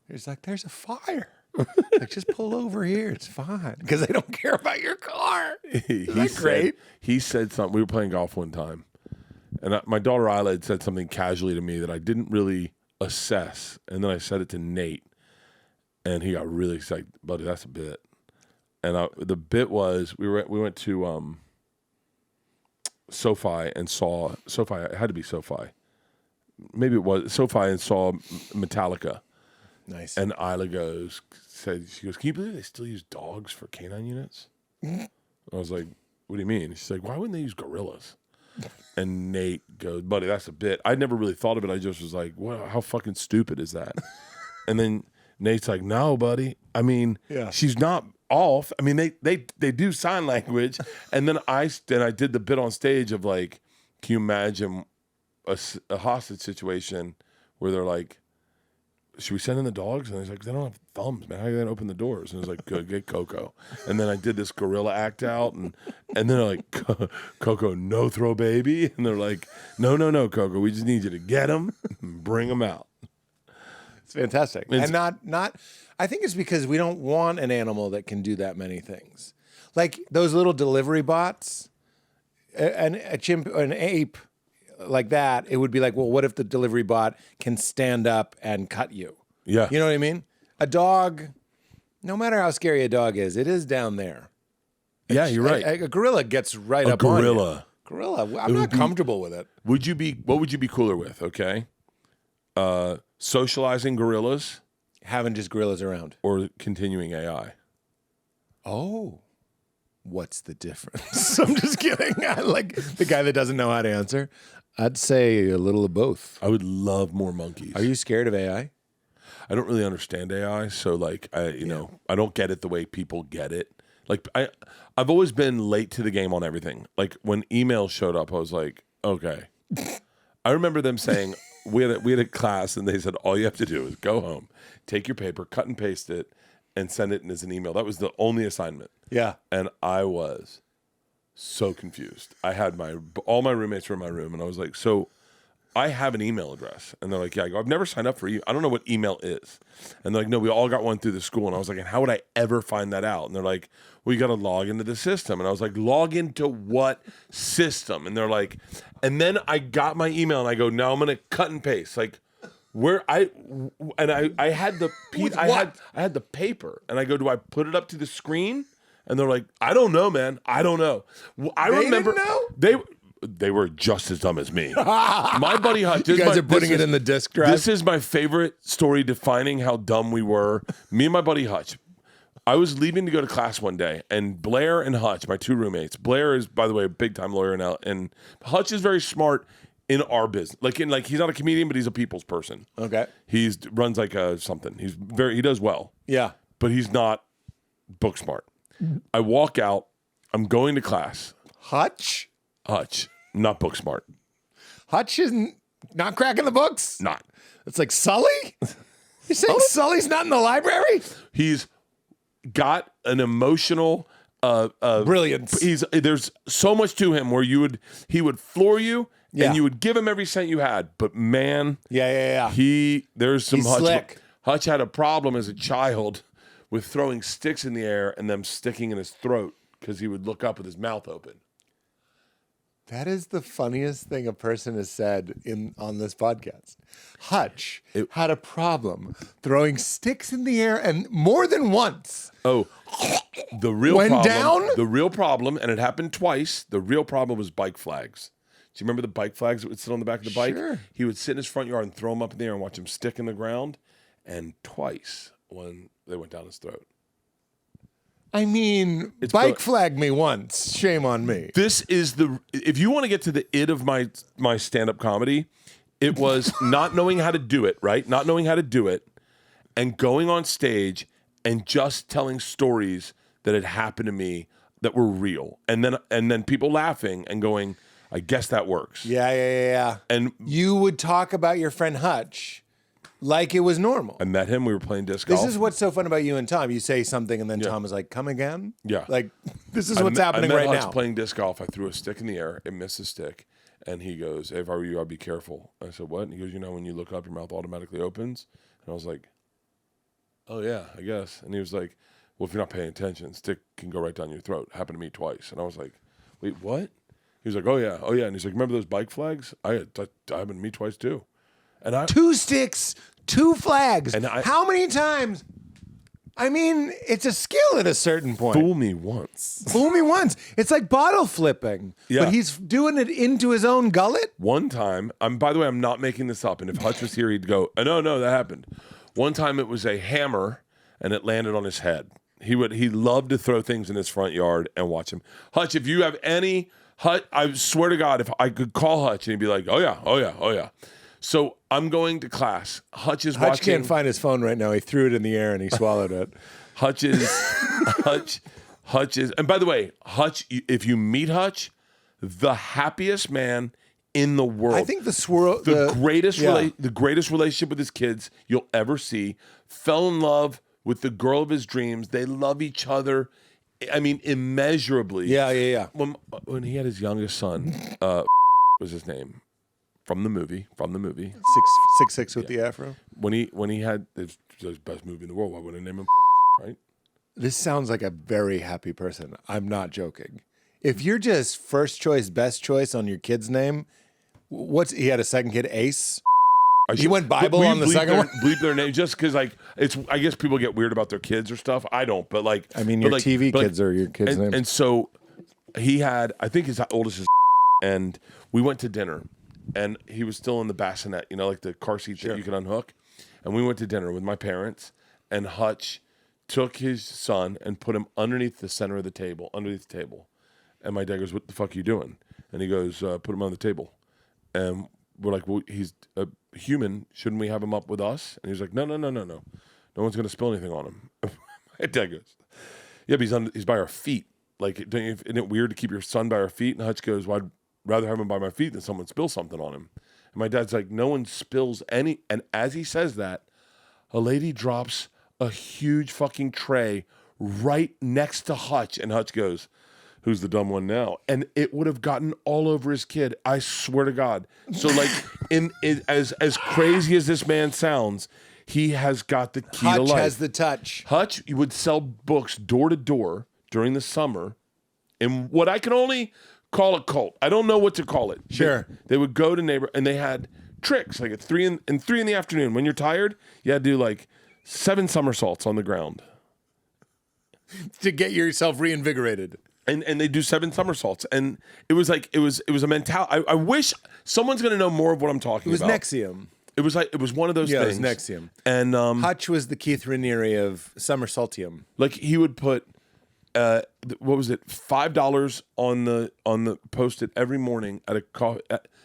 It's like, there's a fire. Like, just pull over here. It's fine. Because they don't care about your car. Isn't that great? He said something. We were playing golf one time. And my daughter Isla had said something casually to me that I didn't really assess. And then I said it to Nate. And he got really excited. Buddy, that's a bit. And the bit was, we went to SoFi and saw, SoFi, it had to be SoFi. Maybe it was SoFi and saw Metallica. Nice. And Isla she goes, can you believe they still use dogs for canine units? I was like, what do you mean? She's like, why wouldn't they use gorillas? And Nate goes, buddy, that's a bit. I'd never really thought of it. I just was like, what? How fucking stupid is that? And then Nate's like, no, buddy. I mean, she's not off. I mean, they do sign language. And then I did the bit on stage of like, can you imagine a hostage situation where they're like, should we send in the dogs? And he's like, they don't have thumbs, man. How are you going to open the doors? And I was like, good, get Coco. And then I did this gorilla act out. And then they're like, Coco, no throw, baby. And they're like, no, Coco. We just need you to get him and bring him out. It's fantastic. And not. I think it's because we don't want an animal that can do that many things. Like those little delivery bots, an ape like that, it would be like, well, what if the delivery bot can stand up and cut you? Yeah. You know what I mean? A dog, no matter how scary a dog is, it is down there. Yeah, you're right. A gorilla gets right up on you. Gorilla. I'm not comfortable with it. What would you be cooler with, okay? Socializing gorillas? Having just gorillas around. Or continuing AI? Oh. What's the difference? I'm just kidding. I like the guy that doesn't know how to answer. I'd say a little of both. I would love more monkeys. Are you scared of AI? I don't really understand AI, so like I don't get it the way people get it. Like I've always been late to the game on everything. Like when email showed up, I was like, okay. I remember them saying we had a class and they said all you have to do is go home, take your paper, cut and paste it, and send it in as an email. That was the only assignment. Yeah. And I was so confused. I had all my roommates were in my room, and I was like, so I have an email address. And they're like, yeah. I go, I've never signed up for you. I don't know what email is. And they're like, no, we all got one through the school. And I was like, and how would I ever find that out? And they're like, well, you got to log into the system. And I was like, log into what system? And they're like, and then I got my email, and I go, now I'm going to cut and paste. Like, I had the paper, and I go, do I put it up to the screen? And they're like, I don't know, man. I don't know. I remember didn't know? They were just as dumb as me. My buddy Hutch. You guys are putting it in the disk drive. This is my favorite story defining how dumb we were. Me and my buddy Hutch. I was leaving to go to class one day, and Blair and Hutch, my two roommates. Blair is, by the way, a big time lawyer now, and Hutch is very smart in our business. Like he's not a comedian, but he's a people's person. Okay. Runs like a something. He does well. Yeah. But he's not book smart. I walk out. I'm going to class. Hutch? Hutch, not book smart. Hutch isn't not cracking the books? Not. It's like Sully? You're saying Sully's not in the library? He's got an emotional brilliance. There's so much to him where he would floor you and you would give him every cent you had. But man, yeah. There's some He's Hutch. slick. Hutch had a problem as a child with throwing sticks in the air and them sticking in his throat because he would look up with his mouth open. That is the funniest thing a person has said on this podcast. Hutch had a problem throwing sticks in the air and more than once. Oh, the real Went problem. down? The real problem, and it happened twice. The real problem was bike flags. Do you remember the bike flags that would sit on the back of the bike? Sure. He would sit in his front yard and throw them up in the air and watch them stick in the ground. And twice when they went down his throat. I mean, bike flag me once. Shame on me. This is if you want to get to the id of my stand-up comedy, it was not knowing how to do it, right? Not knowing how to do it and going on stage and just telling stories that had happened to me that were real. And then people laughing and going, I guess that works. Yeah. And you would talk about your friend Hutch like it was normal. I met him. We were playing disc golf. This is what's so fun about you and Tom. You say something and then Tom is like, come again? Yeah. Like, this is what's happening right Hutch now. playing disc golf. I threw a stick in the air. It missed the stick. And he goes, hey, if I were you, I'd be careful. I said, what? And he goes, when you look up, your mouth automatically opens. And I was like, oh, yeah, I guess. And he was like, well, if you're not paying attention, stick can go right down your throat. Happened to me twice. And I was like, wait, what? He was like, oh, yeah. And he's like, remember those bike flags? That happened to me twice, too. And 2 sticks, 2 flags. And how many times? I mean, it's a skill at a certain point. Fool me once. Fool me once. It's like bottle flipping. Yeah. But he's doing it into his own gullet. One time, by the way, I'm not making this up. And if Hutch was here, he'd go, no, that happened. One time it was a hammer and it landed on his head. He loved to throw things in his front yard and watch him. Hutch, if you have any, I swear to God, if I could call Hutch and he'd be like, oh yeah. So I'm going to class. Hutch is watching. Hutch can't find his phone right now. He threw it in the air and he swallowed it. Hutch is, and by the way, Hutch, if you meet Hutch, the happiest man in the world. I think the greatest relationship with his kids you'll ever see. Fell in love with the girl of his dreams. They love each other. I mean, immeasurably. Yeah. When he had his youngest son, was his name. From the movie. 6'6" with the afro. When he had the best movie in the world, why wouldn't I name him? Right? This sounds like a very happy person. I'm not joking. If you're just first choice, best choice on your kid's name, he had a second kid, Ace. He went Bible on the second one. Bleep their name just because I guess people get weird about their kids or stuff. I don't, but your TV kids are your kids' names. And so he had, I think his oldest is, and we went to dinner. And he was still in the bassinet, like the car seat that you can unhook. And we went to dinner with my parents. And Hutch took his son and put him underneath the table. And my dad goes, what the fuck are you doing? And he goes, put him on the table. And we're like, well, he's a human. Shouldn't we have him up with us? And he's like, no. No one's going to spill anything on him. My dad goes, yeah, but he's by our feet. Like, isn't it weird to keep your son by our feet? And Hutch goes, well, I'd rather have him by my feet than someone spill something on him. And my dad's like, no one spills any. And as he says that, a lady drops a huge fucking tray right next to Hutch. And Hutch goes, who's the dumb one now? And it would have gotten all over his kid. I swear to God. So as crazy as this man sounds, he has got the key to life. Hutch has the touch. Hutch would sell books door to door during the summer in what I can only call a cult. I don't know what to call it. Sure. They would go to and they had tricks like at 3 in the afternoon. When you're tired, you had to do 7 somersaults on the ground to get yourself reinvigorated. And they do 7 somersaults. And it was a mentality. I wish someone's going to know more of what I'm talking about. It was NXIVM. It was one of those things. Yeah, it was NXIVM. And Hutch was the Keith Raniere of somersaultium. He would put what was it? $5 on the Post-it every morning at a coffee.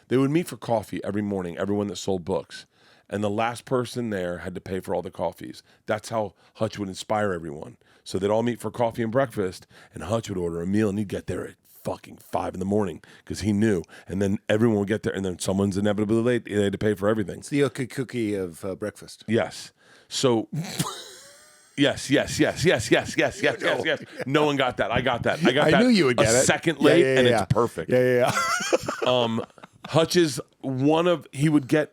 They would meet for coffee every morning. Everyone that sold books, and the last person there had to pay for all the coffees. That's how Hutch would inspire everyone. So they'd all meet for coffee and breakfast, and Hutch would order a meal, and he'd get there at fucking 5 a.m. because he knew. And then everyone would get there, and then someone's inevitably late. They had to pay for everything. It's the Yoki cookie of breakfast. Yes. So, yes. No one got that. I got that. I knew you would get a it. second late, Yeah. it's perfect. Yeah. Hutch is he would get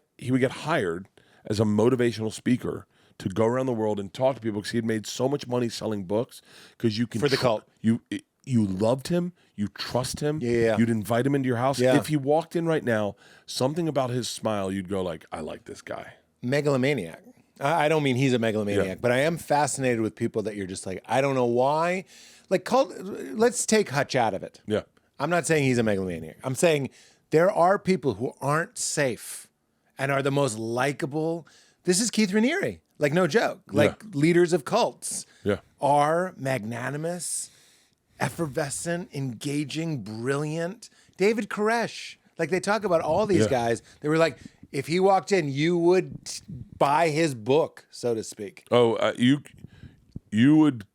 hired as a motivational speaker to go around the world and talk to people because he had made so much money selling books because you can For the cult. You loved him, you trust him, Yeah. you'd invite him into your house. Yeah. If he walked in right now, something about his smile, you'd go like, I like this guy. Megalomaniac. I don't mean he's a megalomaniac, Yeah. but I am fascinated with people that you're just like, I don't know why. Like, let's take Hutch out of it. Yeah. I'm not saying he's a megalomaniac. I'm saying there are people who aren't safe and are the most likable. This is Keith Raniere. Like, no joke. Like, leaders of cults are magnanimous, effervescent, engaging, brilliant. David Koresh. Like, they talk about all these guys. They were like, if he walked in, you would buy his book, so to speak. Oh, you would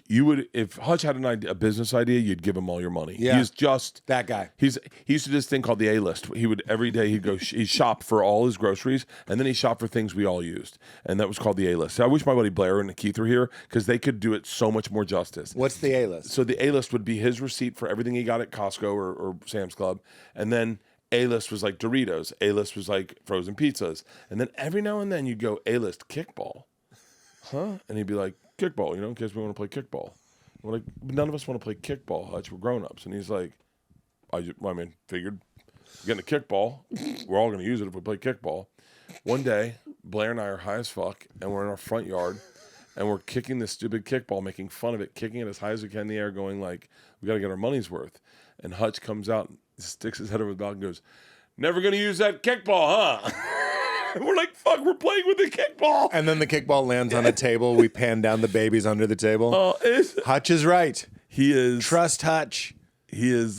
if Hutch had an idea, a business idea, you'd give him all your money. Yeah. He's just That guy. He used to do this thing called the A-list. He would every day he'd shop for all his groceries, and then he shopped for things we all used, and that was called the A-list. So I wish my buddy Blair and Keith were here because they could do it so much more justice. What's the A-list? So the A-list would be his receipt for everything he got at Costco or Sam's Club, and then A-list was like Doritos. A-list was like frozen pizzas, and then every now and then you'd go A-list kickball, huh? And he'd be like, kickball, in case we want to play kickball. We're like, none of us want to play kickball, Hutch. We're grown-ups. And he's like, figured getting a kickball, we're all going to use it if we play kickball. One day, Blair and I are high as fuck, and we're in our front yard, and we're kicking this stupid kickball, making fun of it, kicking it as high as we can in the air, going like, we got to get our money's worth. And Hutch comes out, and sticks his head over the back and goes, never going to use that kickball, huh? We're like, fuck, we're playing with the kickball. And then the kickball lands on a table. We pan down the babies under the table. Hutch is right. He is. Trust Hutch. He is.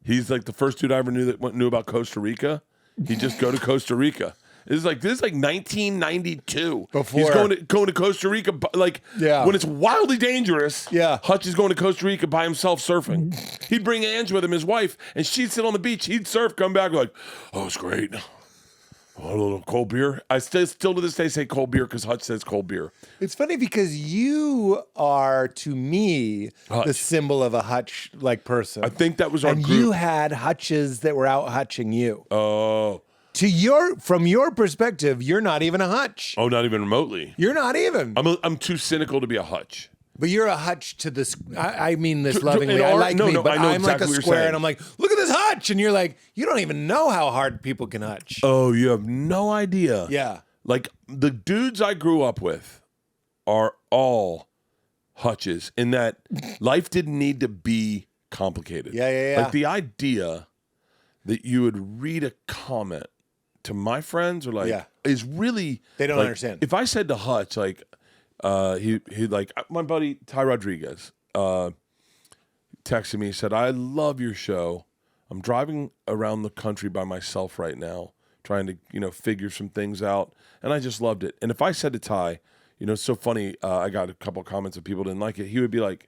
He's like the first dude I ever knew about Costa Rica. He'd just go to Costa Rica. This is like 1992. Before he's going to Costa Rica, when it's wildly dangerous. Yeah, Hutch is going to Costa Rica by himself surfing. He'd bring Ange with him, his wife, and she'd sit on the beach. He'd surf, come back like, oh, it's great. Oh, a little cold beer. I still to this day say cold beer because Hutch says cold beer. It's funny because you are, to me, Hutch. the symbol of a Hutch-like person. I think that was our and group. you had Hutches that were out Hutching you. Oh. From your perspective, you're not even a Hutch. Oh, not even remotely. You're not even. I'm too cynical to be a Hutch. But you're a Hutch to this. I mean this lovingly. but I'm I know like exactly a what you're square, saying. and I'm like, look at this Hutch, and you're like, you don't even know how hard people can Hutch. Oh, you have no idea. Yeah. Like the dudes I grew up with are all Hutches in that life didn't need to be complicated. Yeah. Like the idea that you would read a comment to my friends or is really They don't like, understand. If I said to Hutch like he like my buddy Ty Rodriguez texted me, he said, I love your show. I'm driving around the country by myself right now, trying to, figure some things out. And I just loved it. And if I said to Ty, it's so funny, I got a couple of comments of people didn't like it. He would be like,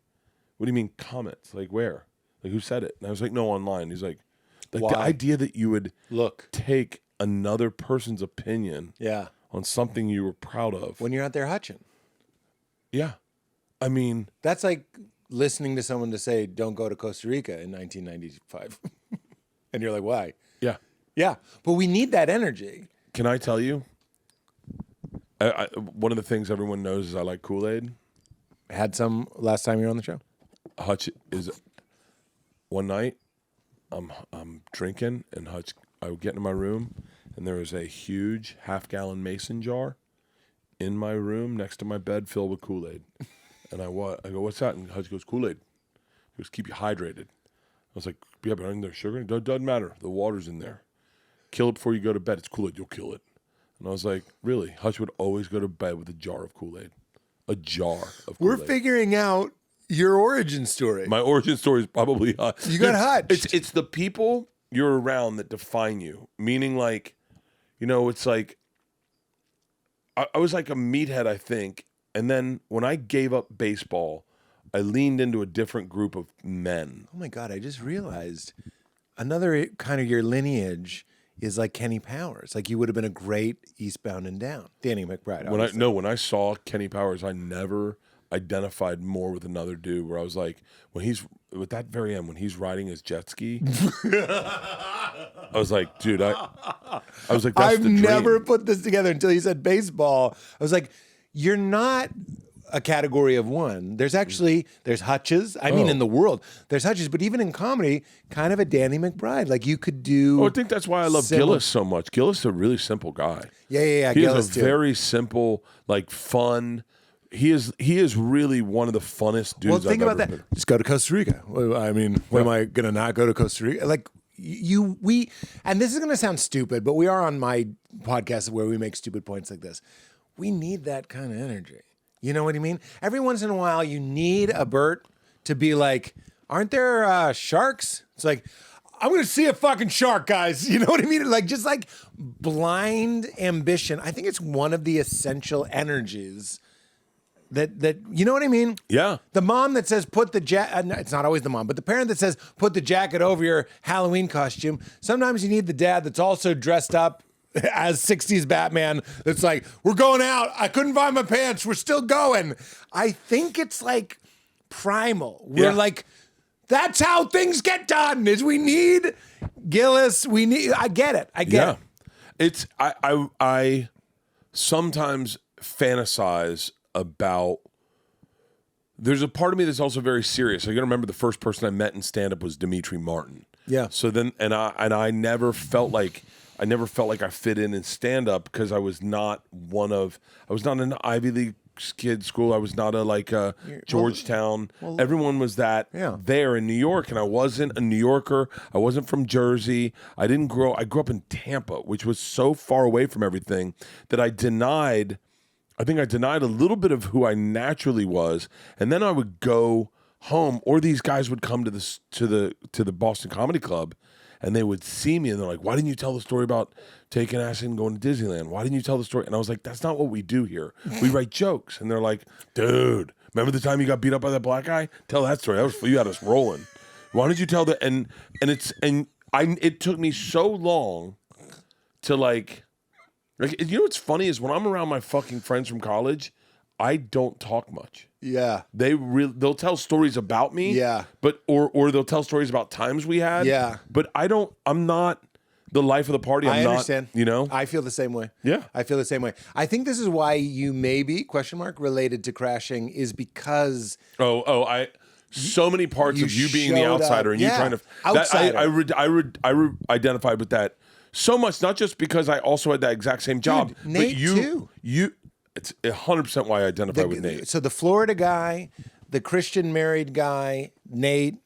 what do you mean comments? Like where? Like who said it? And I was like, no, online. He's like the idea that you would take another person's opinion on something you were proud of. When you're out there Hutching. Yeah. I mean, that's like listening to someone to say, don't go to Costa Rica in 1995. And you're like, why? Yeah. Yeah. But we need that energy. Can I tell you? One of the things everyone knows is I like Kool-Aid. Had some last time you were on the show. Hutch is one night I'm drinking and Hutch, I would get into my room and there was a huge half-gallon mason jar in my room next to my bed filled with Kool-Aid. And I go, what's that? And Hutch goes, Kool-Aid. He goes, keep you hydrated. I was like, yeah, but isn't there sugar? It doesn't matter. The water's in there. Kill it before you go to bed. It's Kool-Aid. You'll kill it. And I was like, really? Hutch would always go to bed with a jar of Kool-Aid. A jar of Kool-Aid. We're figuring out your origin story. My origin story is probably Hutch. You got Hutch. It's the people you're around that define you. Meaning like, it's like I was like a meathead, I think. And then when I gave up baseball, I leaned into a different group of men. Oh my God, I just realized another kind of your lineage is like Kenny Powers. Like you would have been a great Eastbound and Down. Danny McBride. When I saw Kenny Powers, I never identified more with another dude where I was like, when he's with that very end, when he's riding his jet ski, I was like, dude, I was like, that's I've the dream. never put this together until you said baseball. I was like, you're not a category of one. There's Hutches. I mean, in the world, there's Hutches, but even in comedy, kind of a Danny McBride. Like you could do. Oh, I think that's why I love Gillis so much. Gillis is a really simple guy. Yeah. He Gillis is a very simple, like fun. He is really one of the funnest dudes. Well, think I've about ever that. been. Just go to Costa Rica. I mean, when am I going to not go to Costa Rica? Like we, and this is going to sound stupid, but we are on my podcast where we make stupid points like this. We need that kind of energy. You know what I mean? Every once in a while, you need a Bert to be like, aren't there sharks? It's like, I'm going to see a fucking shark, guys. You know what I mean? Like, just like blind ambition. I think it's one of the essential energies that you know what I mean? Yeah. The mom that says put the jacket, it's not always the mom, but the parent that says put the jacket over your Halloween costume. Sometimes you need the dad that's also dressed up as 60s Batman that's like, we're going out. I couldn't find my pants. We're still going. I think it's like primal. We're like, that's how things get done is we need Gillis. I get it. I get it. It's, I sometimes fantasize about, there's a part of me that's also very serious. I gotta remember the first person I met in stand-up was Dimitri Martin. Yeah. So then, I never felt like I fit in stand-up because I was not an Ivy League kid school. I was not a Georgetown. Everyone was there in New York, and I wasn't a New Yorker. I wasn't from Jersey. I grew up in Tampa, which was so far away from everything that I denied a little bit of who I naturally was, and then I would go home, or these guys would come to the Boston Comedy Club, and they would see me, and they're like, "Why didn't you tell the story about taking acid and going to Disneyland? Why didn't you tell the story?" And I was like, "That's not what we do here. We write jokes." And they're like, "Dude, remember the time you got beat up by that black guy? Tell that story. You had us rolling. Why did you tell that?" And it took me so long to like, you know what's funny is when I'm around my fucking friends from college, I don't talk much. Yeah. They'll tell stories about me. Yeah. But or they'll tell stories about times we had. Yeah. But I'm not the life of the party. I understand. You know? I feel the same way. Yeah. I feel the same way. I think this is why you may be, related to crashing is because so many parts of you being the outsider and you trying to outsider. I identified with that so much, not just because I also had that exact same job. Dude, Nate but too. It's 100% why I identify with Nate. So the Florida guy, the Christian married guy, Nate,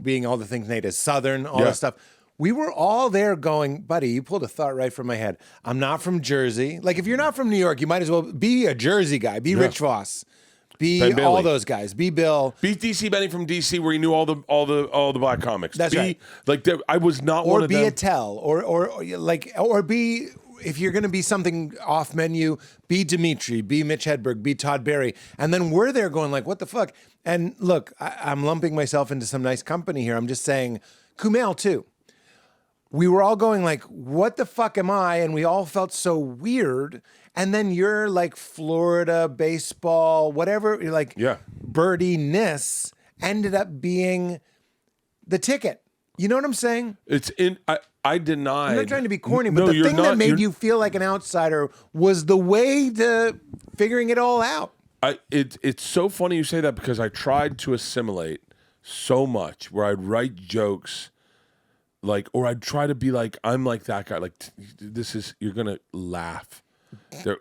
being all the things Nate is, Southern, all that stuff. We were all there going, buddy, you pulled a thought right from my head. I'm not from Jersey. Like, if you're not from New York, you might as well be a Jersey guy. Be Rich Voss. Be all those guys. Be Bill. Be DC Benny from DC, where he knew all the black comics. That's right. Like, I was not one of them. Or be a Tell. Or be... If you're going to be something off menu, be Dimitri, be Mitch Hedberg, be Todd Barry. And then we're there going like, what the fuck? And look, I'm lumping myself into some nice company here. I'm just saying, Kumail too. We were all going like, what the fuck am I? And we all felt so weird. And then you're like Florida baseball, whatever, you're like birdie-ness ended up being the ticket. You know what I'm saying? I denied. I'm not trying to be corny, but the thing that made you feel like an outsider was the way to figuring it all out. It's so funny you say that because I tried to assimilate so much where I'd write jokes or I'd try to be like, I'm like that guy. Like, you're going to laugh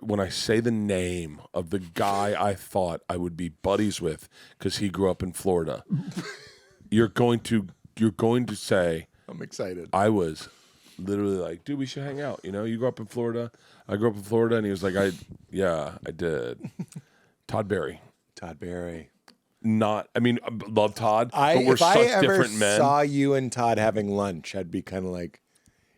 when I say the name of the guy I thought I would be buddies with because he grew up in Florida. You're going to say, I'm excited. I was literally like, dude, we should hang out. You know, you grew up in Florida. I grew up in Florida. And he was like, I did. Todd Barry. I love Todd, but we're such different men. If I ever saw you and Todd having lunch, I'd be kind of like,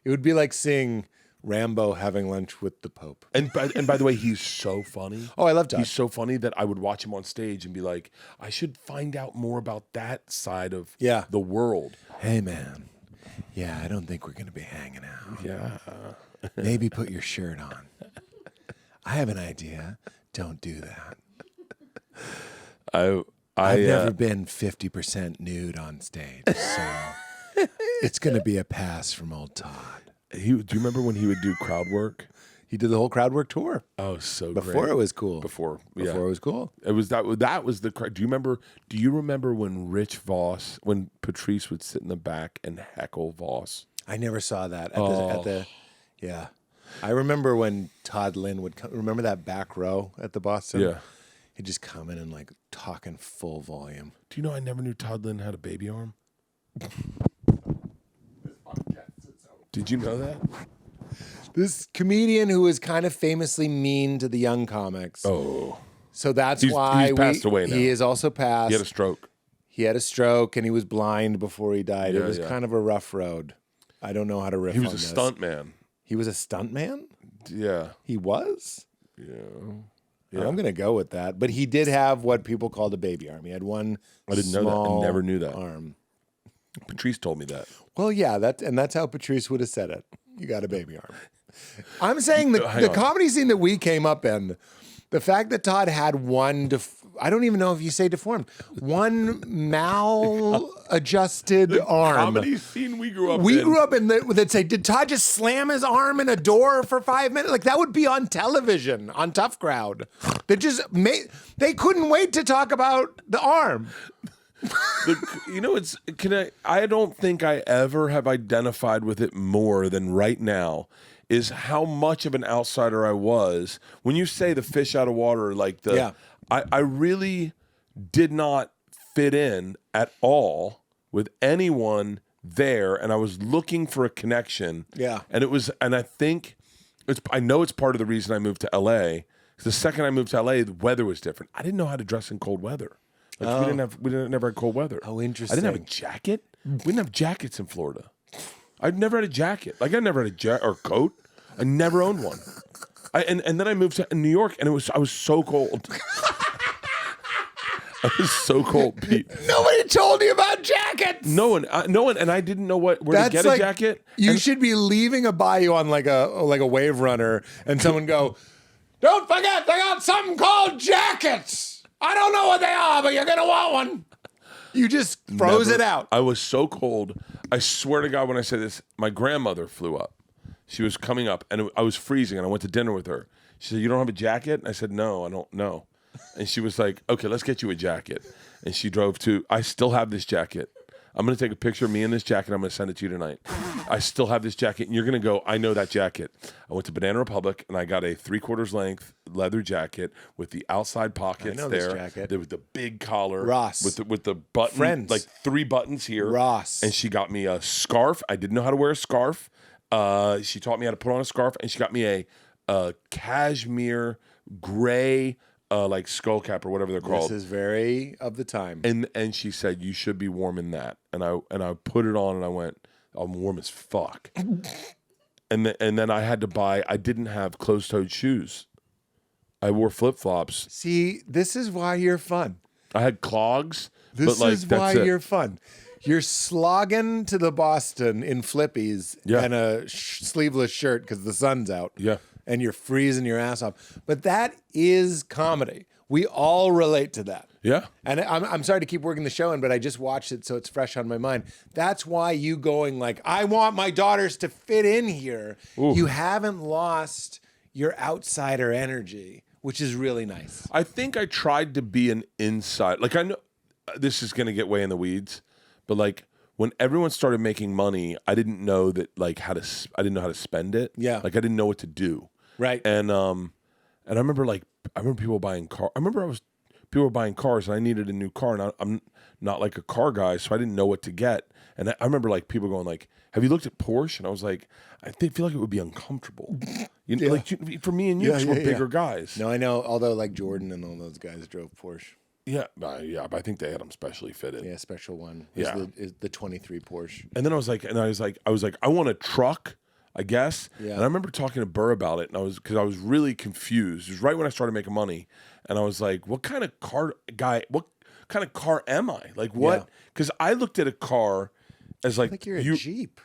it would be like seeing Rambo having lunch with the Pope. And by the way, he's so funny. Oh, I love Todd. He's so funny that I would watch him on stage and be like, I should find out more about that side of the world. Hey, man. Yeah, I don't think we're going to be hanging out. Yeah. Maybe put your shirt on. I have an idea. Don't do that. I've never been 50% nude on stage, so it's going to be a pass from old Todd. Do you remember when he would do crowd work? He did the whole crowd work tour. Oh, so Before great. it was cool. Before it was cool. It was that was the. Do you remember when when Patrice would sit in the back and heckle Voss? I never saw that at the yeah. I remember when Todd Lynn would come. Remember that back row at the Boston? Yeah. He'd just come in and like talking full volume. Do you know I never knew Todd Lynn had a baby arm? Did you know that? This comedian who was kind of famously mean to the young comics. Oh. So that's why he's passed away now. He is also passed. He had a stroke. He had a stroke and he was blind before he died. Yeah, it was kind of a rough road. I don't know how to riff He was on a this. stunt man. He was a stunt man? Yeah. He was? Yeah. I'm going to go with that. But he did have what people called a baby arm. He had one I didn't know that. I never knew that. Arm. Patrice told me that. Well, yeah, that's how Patrice would have said it. You got a baby arm. I'm saying the comedy scene that we came up in, the fact that Todd had one, I don't even know if you say deformed, one maladjusted arm. Comedy scene we grew up in. We grew up in that say, did Todd just slam his arm in a door for 5 minutes? Like that would be on television on Tough Crowd. They couldn't wait to talk about the arm. I don't think I ever have identified with it more than right now is how much of an outsider I was. When you say the fish out of water, I really did not fit in at all with anyone there, and I was looking for a connection. Yeah. And I know it's part of the reason I moved to LA. Because the second I moved to LA, the weather was different. I didn't know how to dress in cold weather. We never had cold weather. Oh, interesting. I didn't have a jacket. We didn't have jackets in Florida. I'd never had a jacket. I never had a jacket or coat. I never owned one. And then I moved to New York, and I was so cold. I was so cold, Pete. Nobody told you about jackets. No one, and I didn't know where to get a jacket. You should be leaving a bayou on like a wave runner, and someone go, "Don't forget, they got something called jackets. I don't know what they are, but you're gonna want one." You just froze it out. I was so cold. I swear to God, when I say this, my grandmother flew up. She was coming up, and I was freezing, and I went to dinner with her. She said, "You don't have a jacket?" I said, "No, I don't know." And she was like, "Okay, let's get you a jacket." And she drove I still have this jacket. I'm going to take a picture of me in this jacket. I'm going to send it to you tonight. I still have this jacket. And you're going to go, I know that jacket. I went to Banana Republic, and I got a 3/4 length leather jacket with the outside pockets there. This jacket. With the big collar. Ross. With the button. Friends. Like 3 buttons here. Ross. And she got me a scarf. I didn't know how to wear a scarf. She taught me how to put on a scarf. And she got me a cashmere gray like skull cap or whatever they're called. This is very of the time. And she said, "You should be warm in that." And I put it on and I went, "I'm warm as fuck." and then I had to buy. I didn't have closed-toed shoes. I wore flip-flops. See, this is why you're fun. I had clogs. This is why you're fun. You're slogging to the Boston in flippies and a sleeveless shirt because the sun's out. Yeah. And you're freezing your ass off. But that is comedy. We all relate to that. Yeah. And I'm sorry to keep working the show in, but I just watched it, so it's fresh on my mind. That's why you going like, I want my daughters to fit in here. Ooh. You haven't lost your outsider energy, which is really nice. I think I tried to be an inside. Like, I know this is going to get way in the weeds, but like when everyone started making money, I didn't know that I didn't know how to spend it. Yeah. Like I didn't know what to do. Right. And I remember people buying cars. People were buying cars, and I needed a new car, and I'm not like a car guy, so I didn't know what to get. And I remember like people going like, "Have you looked at Porsche?" And I was like, "I feel like it would be uncomfortable." Like for me and you, 'cause we're bigger guys. No, I know. Although like Jordan and all those guys drove Porsche. Yeah, but I think they had them specially fitted. Yeah, special one. Yeah, the 23 Porsche. And then I was like, I want a truck. I guess. Yeah. And I remember talking to Burr about it, and I was really confused. It was right when I started making money, and I was like, what kind of car am I? Like what? Because I looked at a car as like you're a Jeep.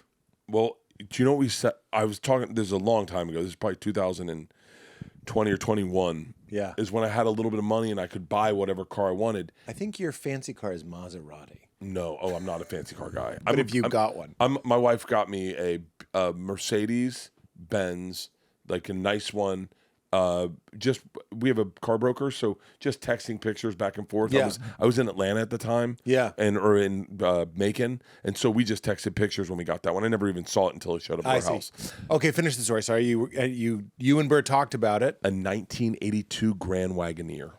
Well, do you know what we said? I was talking. This is a long time ago. This is probably 2020 or 21. Yeah. Is when I had a little bit of money and I could buy whatever car I wanted. I think your fancy car is Maserati. No, I'm not a fancy car guy. But if you got one. My wife got me a Mercedes Benz, like a nice one. We have a car broker, so just texting pictures back and forth. Yeah. I was in Atlanta at the time. Yeah. Or in Macon, and so we just texted pictures when we got that one. I never even saw it until it showed up at our house. Okay, finish the story. Sorry, you and Bert talked about it. A 1982 Grand Wagoneer.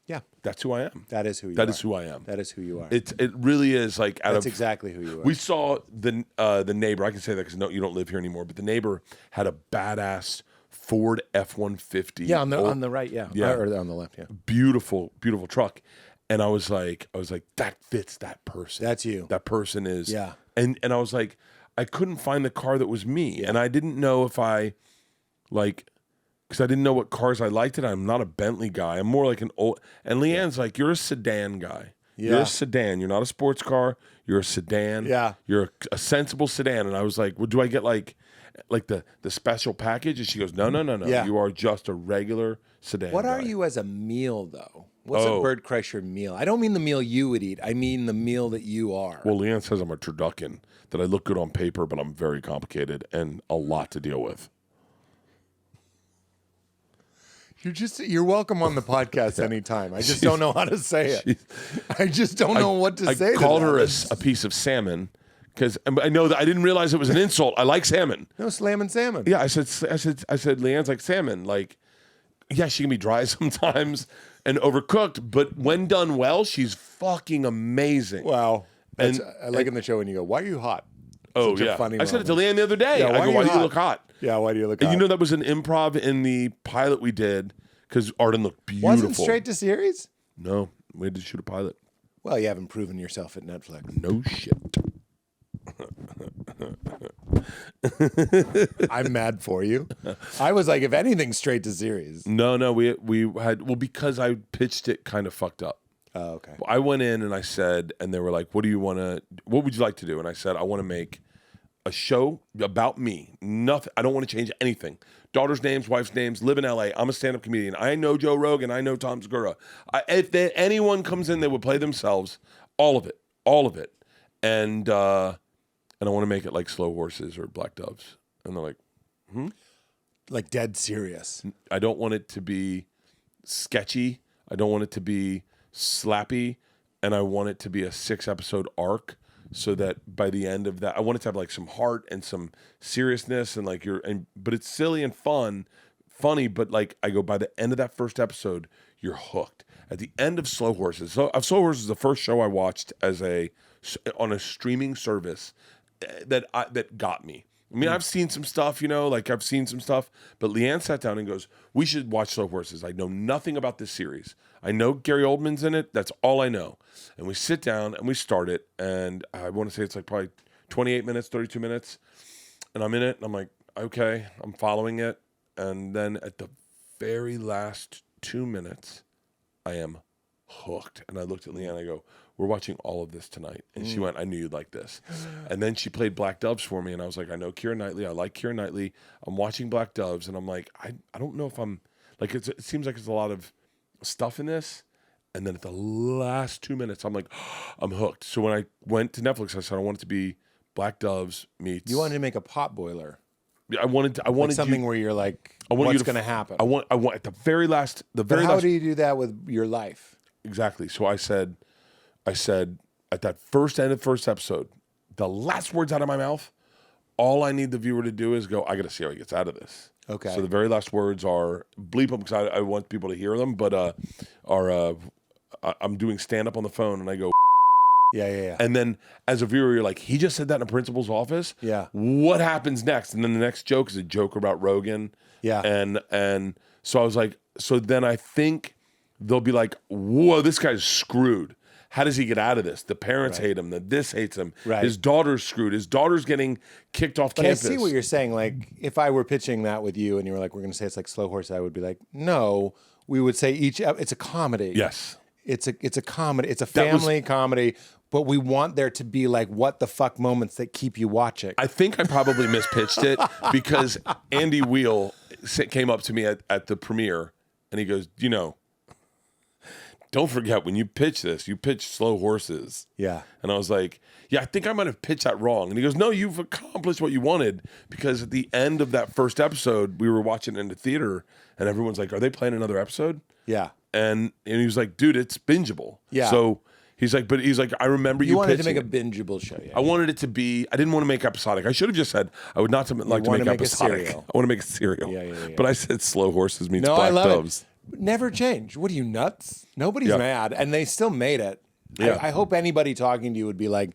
Yeah. That's who I am. That is who you are. That is who I am. That is who you are. It really is like That's exactly who you are. We saw the neighbor. I can say that because you don't live here anymore. But the neighbor had a badass Ford F-150. Yeah, on the right. Yeah, or on the left. Yeah, beautiful truck. And I was like, that fits that person. That's you. That person is. Yeah. And I was like, I couldn't find the car that was me, and I didn't know if I like. Because I didn't know what cars I liked. And I'm not a Bentley guy. I'm more like an old. And Leanne's like, you're a sedan guy. Yeah. You're a sedan. You're not a sports car. You're a sedan. Yeah. You're a sensible sedan. And I was like, well, do I get like the special package? And she goes, no. Yeah. You are just a regular sedan. What guy. are you as a meal though? What's a Bert Kreischer meal? I don't mean the meal you would eat. I mean the meal that you are. Well, Leanne says I'm a turducken. That I look good on paper, but I'm very complicated and a lot to deal with. You're welcome on the podcast anytime. I just don't know how to say it. I just don't know what to say. I called her a piece of salmon because I know that I didn't realize it was an insult. I like salmon. No, slamming salmon. Yeah, I said, Leanne's like salmon. Like, yeah, she can be dry sometimes and overcooked, but when done well, she's fucking amazing. Wow. I like in the show when you go, "Why are you hot?" Oh, Such a yeah. funny I said it to moment. Leanne the other day. Yeah, I go, why do you look hot? Yeah, why do you look hot? And you know that was an improv in the pilot we did because Arden looked beautiful. Wasn't straight to series? No, we had to shoot a pilot. Well, you haven't proven yourself at Netflix. No shit. I'm mad for you. I was like, if anything, straight to series. No, we had, well, because I pitched it kind of fucked up. Oh, okay. I went in and I said, and they were like, what would you like to do? And I said, I want to make a show about me. Nothing. I don't want to change anything. Daughter's names, wife's names, live in LA. I'm a stand-up comedian. I know Joe Rogan. I know Tom Segura. If anyone comes in, they would play themselves. All of it. And I want to make it like Slow Horses or Black Doves. And they're like, Like dead serious. I don't want it to be sketchy. I don't want it to be slappy. And I want it to be a 6-episode arc so that by the end of that, I want it to have like some heart and some seriousness and like but it's silly and funny, but like I go, by the end of that first episode, you're hooked. At the end of Slow Horses, Slow Horses is the first show I watched on a streaming service that got me. I mean, I've seen some stuff, but Leanne sat down and goes, we should watch Slow Horses. I know nothing about this series. I know Gary Oldman's in it. That's all I know. And we sit down and we start it. And I want to say it's like probably 28 minutes, 32 minutes. And I'm in it. And I'm like, okay, I'm following it. And then at the very last 2 minutes, I am hooked. And I looked at Leanne and I go, we're watching all of this tonight. And she went, I knew you'd like this. And then she played Black Doves for me. And I was like, I know Keira Knightley. I like Keira Knightley. I'm watching Black Doves. And I'm like, I don't know if I'm, like, it seems like there's a lot of stuff in this. And then at the last 2 minutes, I'm like, I'm hooked. So when I went to Netflix, I said, I want it to be Black Doves meets. You wanted to make a pot boiler. I wanted something where you're like, what's going to happen? I want at the very last, how do you do that with your life? Exactly. So I said at that end of first episode, the last words out of my mouth, all I need the viewer to do is go, I got to see how he gets out of this. Okay. So the very last words are, bleep them because I want people to hear them, but I'm doing stand-up on the phone and I go, yeah. And then as a viewer, you're like, he just said that in a principal's office? Yeah. What happens next? And then the next joke is a joke about Rogan. Yeah. And so I was like, so then I think they'll be like, whoa, this guy's screwed. how does he get out of this? The parents hate him. This hates him. Right. His daughter's screwed. His daughter's getting kicked off But campus. I see what you're saying. Like, if I were pitching that with you and you were like, we're going to say it's like Slow Horse, I would be like, no, we would say it's a comedy. Yes. It's a comedy. It's a family comedy, but we want there to be like what the fuck moments that keep you watching. I think I probably mispitched it because Andy Wheel came up to me at the premiere and he goes, don't forget when you pitch this, you pitch Slow Horses. Yeah. And I was like, yeah, I think I might have pitched that wrong. And he goes, no, you've accomplished what you wanted, because at the end of that first episode, we were watching it in the theater and everyone's like, are they playing another episode? Yeah. And he was like, dude, it's bingeable. Yeah. So he's like, I remember you wanted to pitching make a it. bingeable show. Yeah. I wanted it to be, I didn't want to make episodic. I should have just said, I would not like to make episodic. A serial. I want to make a serial. Yeah. But I said Slow Horses meets No, Black I love Doves. it. Never change. What are you, nuts? Nobody's mad. And they still made it. Yeah. I hope anybody talking to you would be like,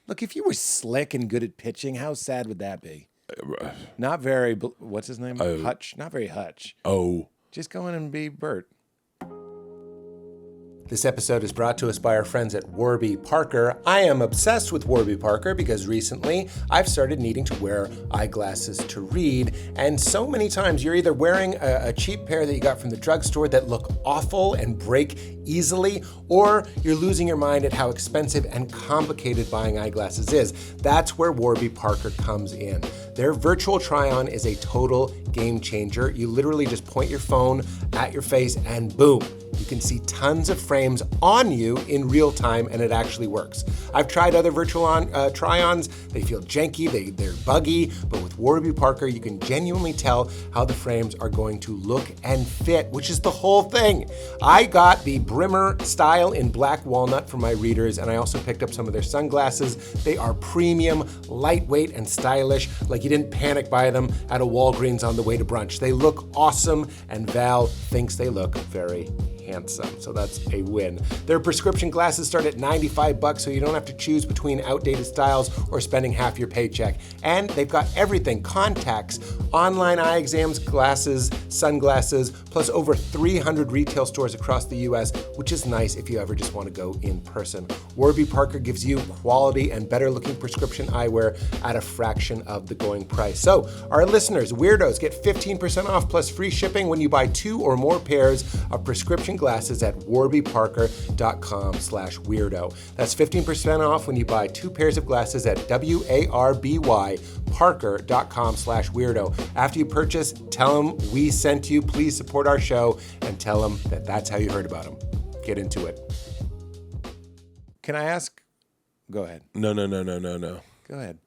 look, if you were slick and good at pitching, how sad would that be? Not very, what's his name? Hutch. Not very Hutch. Oh. Just go in and be Bert. This episode is brought to us by our friends at Warby Parker. I am obsessed with Warby Parker because recently I've started needing to wear eyeglasses to read, and so many times you're either wearing a cheap pair that you got from the drugstore that look awful and break easily, or you're losing your mind at how expensive and complicated buying eyeglasses is. That's where Warby Parker comes in. Their virtual try-on is a total game changer. You literally just point your phone at your face and boom, you can see tons of frames on you in real time, and it actually works. I've tried other virtual try-ons. They feel janky, they're buggy, but with Warby Parker, you can genuinely tell how the frames are going to look and fit, which is the whole thing. I got the Brimmer style in black walnut for my readers, and I also picked up some of their sunglasses. They are premium, lightweight, and stylish, like you didn't panic buy them at a Walgreens on the way to brunch. They look awesome, and Val thinks they look very handsome, so that's a win. Their prescription glasses start at $95, so you don't have to choose between outdated styles or spending half your paycheck. And they've got everything: contacts, online eye exams, glasses, sunglasses, plus over 300 retail stores across the US, which is nice if you ever just want to go in person. Warby Parker gives you quality and better looking prescription eyewear at a fraction of the going price. So our listeners, weirdos, get 15% off plus free shipping when you buy 2 or more pairs of prescription glasses at warbyparker.com/weirdo. That's 15% off when you buy 2 pairs of glasses at warbyparker.com/weirdo. After you purchase, tell them we sent you. Please support our show and tell them that that's how you heard about them. Get into it. Can I ask? Go ahead. No. Go ahead.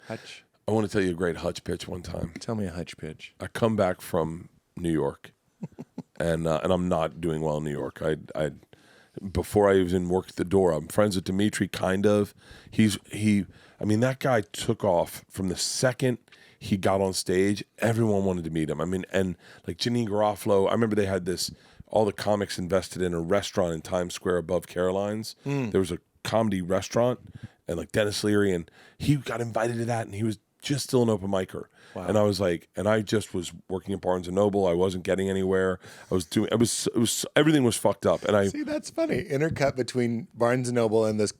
Hutch. I want to tell you a great Hutch pitch one time. Tell me a Hutch pitch. I come back from New York, and I'm not doing well in New York. I before I even worked the door, I'm friends with Dimitri, kind of. That guy took off from the second he got on stage. Everyone wanted to meet him. And like Janine Garofalo, I remember they had all the comics invested in a restaurant in Times Square above Caroline's. There was a comedy restaurant, and like Dennis Leary, and he got invited to that, and he was just still an open micer. Wow. And I was like, and I just was working at Barnes & Noble. I wasn't getting anywhere. Everything was fucked up. And See, that's funny. Intercut between Barnes & Noble and this,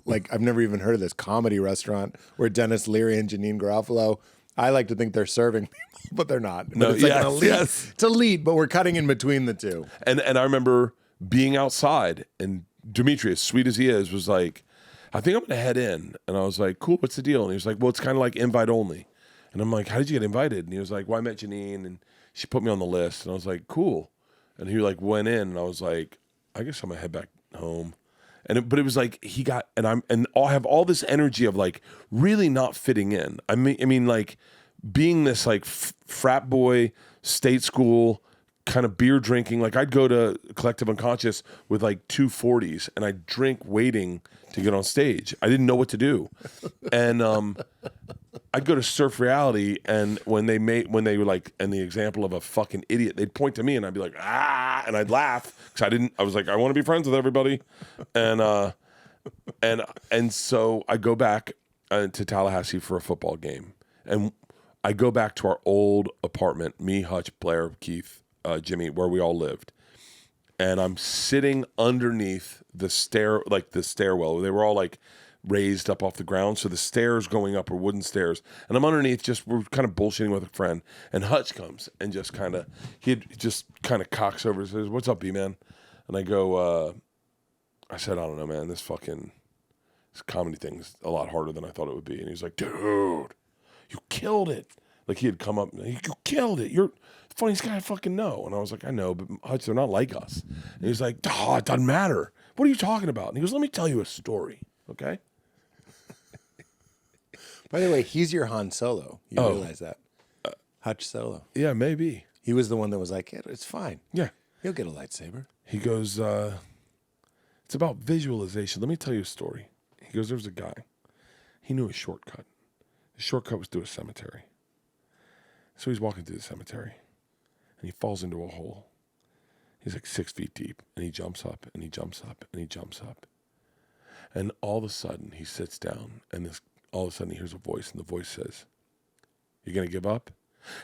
like, I've never even heard of this comedy restaurant where Dennis Leary and Janine Garofalo, I like to think they're serving people, but they're not. No, but it's like yes, an elite. yes. It's elite, but we're cutting in between the two. And I remember being outside, and Dimitri, as sweet as he is, was like, I think I'm going to head in. And I was like, cool, what's the deal? And he was like, well, it's kind of like invite only. And I'm like, how did you get invited? And he was like, well, I met Janine, and she put me on the list. And I was like, cool. And he like went in, and I was like, I guess I'm going to head back home. But it was like he got, and I have all this energy of like really not fitting in. I mean like being this like frat boy, state school, kind of beer drinking. Like I'd go to Collective Unconscious with like 2 40s, and I'd drink waiting to get on stage. I didn't know what to do. And I'd go to Surf Reality, and when they were like, and the example of a fucking idiot, they'd point to me, and I'd be like, ah, and I'd laugh because I was like, I want to be friends with everybody. And so I go back to Tallahassee for a football game, and I go back to our old apartment, me, Hutch, Blair, Keith, Jimmy, where we all lived. and I'm sitting underneath the stairwell. They were all like raised up off the ground, so the stairs going up are wooden stairs, and I'm underneath. We're kind of bullshitting with a friend, and Hutch comes and he just kind of cocks over and says, "What's up, B-man?" And I go, I said, "I don't know, man. This comedy thing's a lot harder than I thought it would be." And he's like, "Dude, you killed it." Like he had come up, "You killed it. You're the funniest guy I fucking know." And I was like, "I know, but Hutch, they're not like us." And he's like, "Oh, it doesn't matter. What are you talking about?" And he goes, "Let me tell you a story, okay?" By the way, he's your Han Solo. You realize that? Hutch Solo. Yeah, maybe. He was the one that was like, "It's fine. Yeah. You'll get a lightsaber." He goes, "It's about visualization. Let me tell you a story." He goes, "There was a guy. He knew a shortcut. The shortcut was through a cemetery. So he's walking through the cemetery, and he falls into a hole. He's like 6 feet deep, and he jumps up, and he jumps up, and he jumps up. And all of a sudden, he sits down, and all of a sudden, he hears a voice, and the voice says, 'You going to give up?'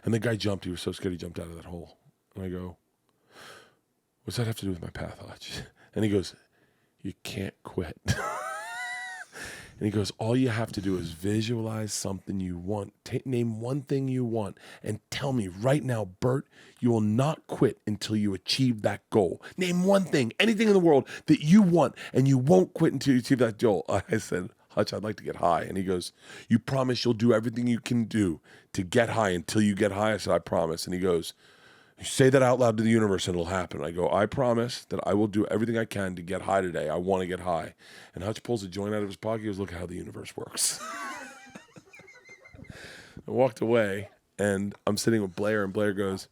And the guy jumped. He was so scared he jumped out of that hole. And I go, 'What's that have to do with my path, Hutch?' And he goes, 'You can't quit.' And he goes, 'All you have to do is visualize something you want. Name one thing you want and tell me right now, Bert, you will not quit until you achieve that goal. Name one thing, anything in the world that you want, and you won't quit until you achieve that goal.' I said, 'Hutch, I'd like to get high.' And he goes, 'You promise you'll do everything you can do to get high until you get high?' I said, 'I promise.' And he goes, 'You say that out loud to the universe and it'll happen.' I go, 'I promise that I will do everything I can to get high today. I want to get high.' And Hutch pulls a joint out of his pocket. He goes, 'Look how the universe works.' I walked away, and I'm sitting with Blair, and Blair goes,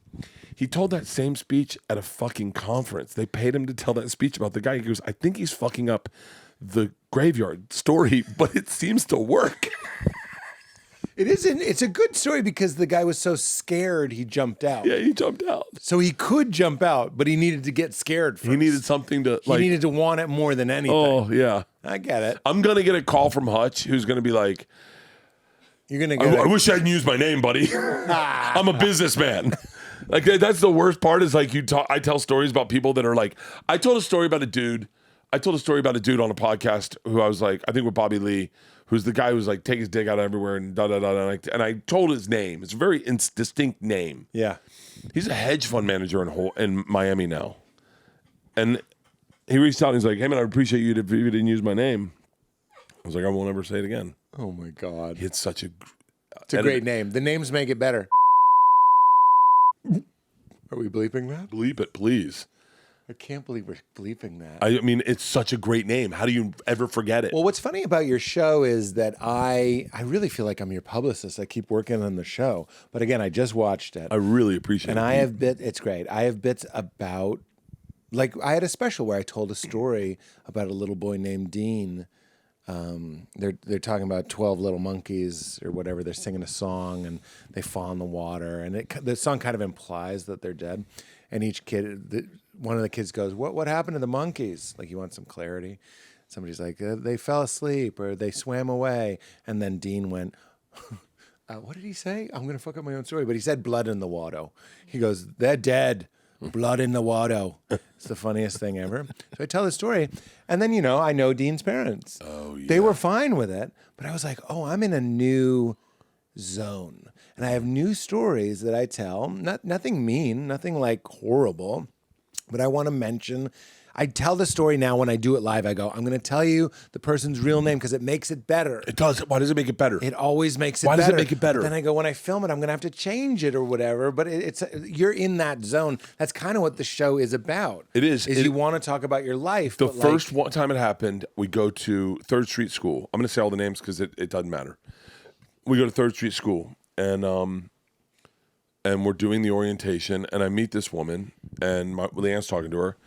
'He told that same speech at a fucking conference. They paid him to tell that speech about the guy.' He goes, 'I think he's fucking up the graveyard story, but it seems to work.' It isn't. It's a good story because the guy was so scared he jumped out. Yeah, he jumped out. So he could jump out, but he needed to get scared first. He needed something to He needed to want it more than anything. Oh, yeah. I get it. I'm going to get a call from Hutch who's going to be like, You're gonna get. I wish I hadn't used my name, buddy. I'm a businessman. Like that's the worst part is like I tell stories about people that are like, I told a story about a dude on a podcast who I was like, I think with Bobby Lee, who's the guy who's like, take his dick out everywhere and da-da-da-da. And I told his name. It's a very distinct name. Yeah. He's a hedge fund manager in Miami now. And he reached out and he's like, "Hey, man, I'd appreciate you if you didn't use my name." I was like, "I won't ever say it again." Oh, my God. He had such a... It's a great name. The names make it better. Are we bleeping that? Bleep it, please. I can't believe we're bleeping that. I mean, it's such a great name. How do you ever forget it? Well, what's funny about your show is that I really feel like I'm your publicist. I keep working on the show. But again, I just watched it. I really appreciate it. And I have it's great. I have bits about, like I had a special where I told a story about a little boy named Dean. They're talking about 12 little monkeys or whatever. They're singing a song and they fall in the water. And the song kind of implies that they're dead. And each kid... one of the kids goes, what happened to the monkeys? Like, you want some clarity. Somebody's like, they fell asleep or they swam away. And then Dean went, what did he say? I'm going to fuck up my own story. But he said blood in the water. He goes, they're dead. Blood in the water. It's the funniest thing ever. So I tell the story. And then, I know Dean's parents. Oh, yeah. They were fine with it. But I was like, I'm in a new zone. And I have new stories that I tell. Nothing mean, nothing like horrible. But I want to mention, I tell the story now when I do it live. I go, I'm going to tell you the person's real name because it makes it better. It does. Why does it make it better? It always makes it better. Why does it make it better? But then I go, when I film it, I'm going to have to change it or whatever. But you're in that zone. That's kind of what the show is about. It is. You want to talk about your life. The first time it happened, we go to 3rd Street School. I'm going to say all the names because it doesn't matter. We go to 3rd Street School, and we're doing the orientation, and I meet this woman, and Leanne's talking to her,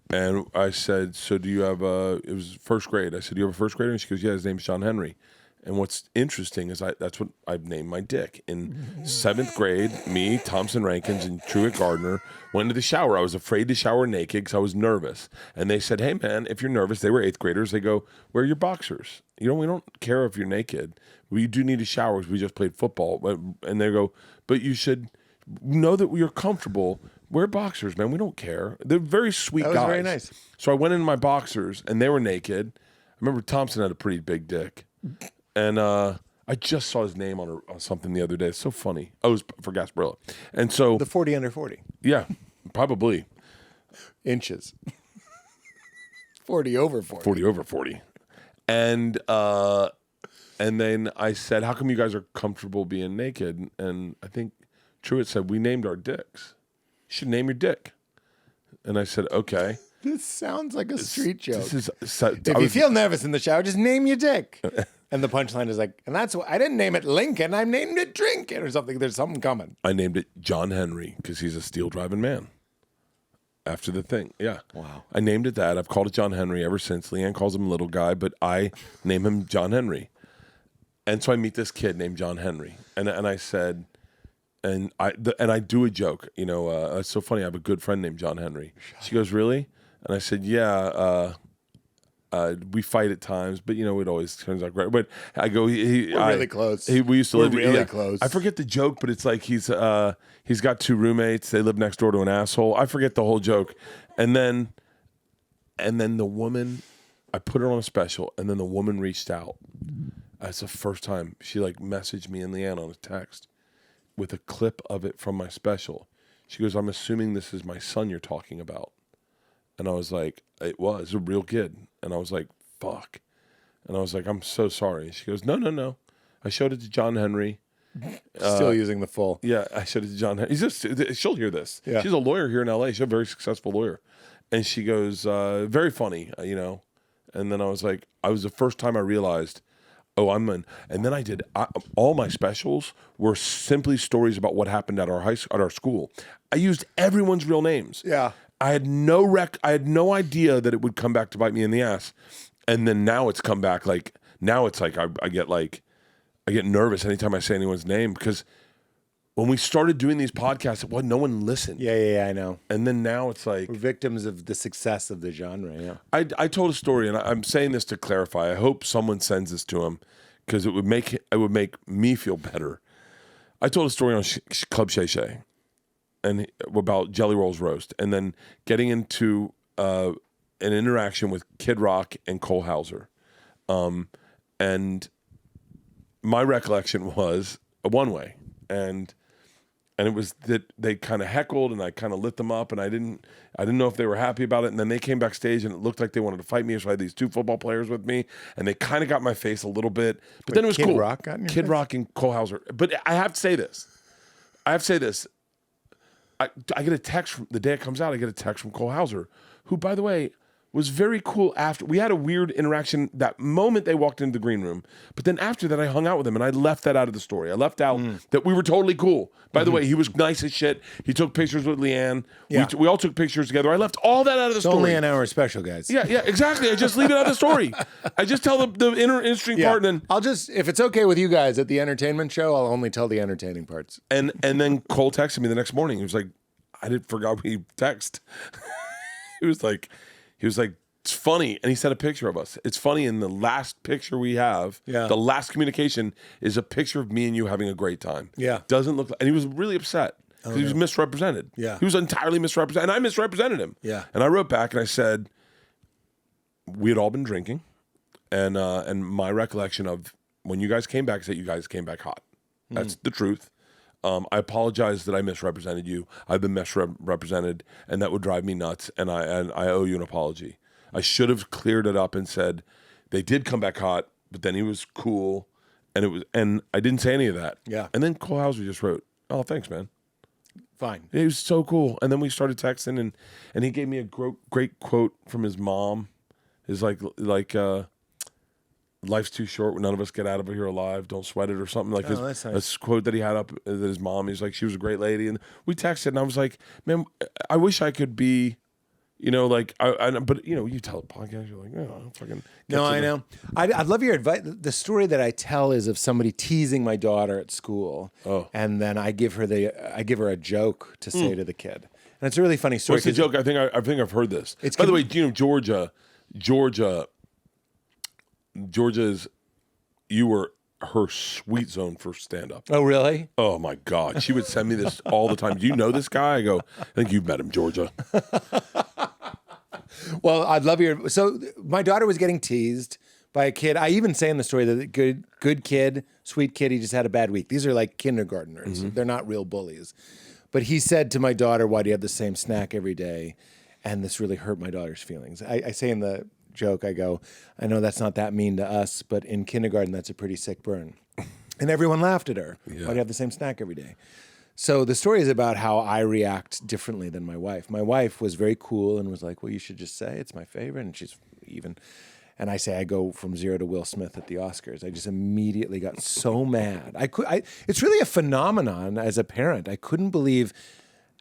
and I said, "So do you have it was 1st grade. I said, "Do you have a 1st grader?" And she goes, "Yeah, his name's John Henry." And what's interesting is that's what I've named my dick. In 7th grade, me, Thompson Rankins, and Truett Gardner went into the shower. I was afraid to shower naked because I was nervous. And they said, "Hey, man, if you're nervous," they were 8th graders, they go, "Wear your boxers. We don't care if you're naked. We do need a shower because we just played football." And they go, "But you should know that you're comfortable wear boxers, man. We don't care. They're very sweet That was guys. very nice. So I went in my boxers, and they were naked. I remember Thompson had a pretty big dick. And I just saw his name on something the other day. It's so funny. Oh, it was for Gasparilla. And so... The 40 under 40. Yeah, probably. Inches. 40 over 40. 40 over 40. And then I said, how come you guys are comfortable being naked? And I think Truett said, we named our dicks. You should name your dick. And I said, okay. This sounds like a street joke. If you feel nervous in the shower, just name your dick. And the punchline is like, and that's why I didn't name it Lincoln, I named it Drinking or something. There's something coming. I named it John Henry because he's a steel driving man. After the thing, yeah. Wow. I named it that. I've called it John Henry ever since. Leanne calls him little guy, but I name him John Henry. And so I meet this kid named John Henry, and I said, and I do a joke. You know, it's so funny. I have a good friend named John Henry. She goes, really? And I said, yeah. We fight at times, but you know it always turns out great. But I go, We're really close. We used to live really close. I forget the joke, but it's like he's got 2 roommates. They live next door to an asshole. I forget the whole joke, and then the woman, I put her on a special, and then the woman reached out. That's the first time she like messaged me and Leanne on a text with a clip of it from my special. She goes, I'm assuming this is my son you're talking about. And I was like, it was a real kid. And I was like, fuck. And I was like, I'm so sorry. She goes, no. I showed it to John Henry. Still using the full. Yeah, I showed it to John Henry. She'll hear this. Yeah. She's a lawyer here in LA. She's a very successful lawyer. And she goes, very funny, you know. And then I was like, I was the first time I realized, and then I did, all my specials were simply stories about what happened at our school. I used everyone's real names. Yeah. I had no idea that it would come back to bite me in the ass. And then now it's come back now it's like I get nervous anytime I say anyone's name because when we started doing these podcasts, no one listened. Yeah, I know. And then now it's like we're victims of the success of the genre, yeah. I told a story, and I'm saying this to clarify. I hope someone sends this to him because it would make me feel better. I told a story on Club Shay Shay and about Jelly Roll's roast, and then getting into an interaction with Kid Rock and Cole Hauser. And my recollection was a one-way, and it was that they kind of heckled, and I kind of lit them up, and I didn't know if they were happy about it. And then they came backstage, and it looked like they wanted to fight me. So I had these 2 football players with me, and they kind of got my face a little bit. But then it was Kid cool. Rock got in your Kid face? Rock and Cole Hauser. But I have to say this. I get a text from the day it comes out. I get a text from Cole Hauser, who, by the way, was very cool after. We had a weird interaction that moment they walked into the green room. But then after that, I hung out with him, and I left that out of the story. I left out that we were totally cool. By the way, he was nice as shit. He took pictures with Leanne. Yeah. We all took pictures together. I left all that out of the It's story. only an hour special, guys. Yeah, exactly. I just leave it out of the story. I just tell the interesting part, and I'll just, if it's okay with you guys at the entertainment show, I'll only tell the entertaining parts. then Cole texted me the next morning. He was like, I forgot we text. he was like, it's funny. And he sent a picture of us. It's funny. In the last picture we have, the last communication is a picture of me and you having a great time. Yeah. Doesn't look like, and he was really upset because he was misrepresented. Yeah. He was entirely misrepresented. And I misrepresented him. Yeah. And I wrote back and I said, we had all been drinking. And my recollection of when you guys came back is that you guys came back hot. That's the truth. I apologize that I misrepresented you. I've been misrepresented, and that would drive me nuts. And I owe you an apology. I should have cleared it up and said they did come back hot, but then he was cool, and I didn't say any of that. Yeah. And then Cole Hauser just wrote, "Oh, thanks, man." Fine. He was so cool. And then we started texting, and he gave me a great quote from his mom. It's like life's too short. None of us get out of here alive. Don't sweat it, or something like this. That's nice. This quote that he had up that his mom. He's like, she was a great lady, and we texted, and I was like, man, I wish I could be, but you tell a podcast, you're like, oh, fucking. No, I know. I'd love your advice. The story that I tell is of somebody teasing my daughter at school, and then I give her a joke to say to the kid, and it's a really funny story. What's the joke? I think I've heard this. It's By the way, Georgia is, you were her sweet zone for stand-up. Oh, really? Oh, my God. She would send me this all the time. Do you know this guy? I go, I think you've met him, Georgia. Well, I'd love your... So my daughter was getting teased by a kid. I even say in the story that good kid, sweet kid, he just had a bad week. These are like kindergartners. Mm-hmm. They're not real bullies. But he said to my daughter, why do you have the same snack every day? And this really hurt my daughter's feelings. I say in the joke, I go, I know that's not that mean to us, but in kindergarten, that's a pretty sick burn. And everyone laughed at her. Yeah. Why do you have the same snack every day? So the story is about how I react differently than my wife. My wife was very cool and was like, well, you should just say it's my favorite. And she's even. And I say I go from 0 to Will Smith at the Oscars. I just immediately got so mad. It's really a phenomenon as a parent. I couldn't believe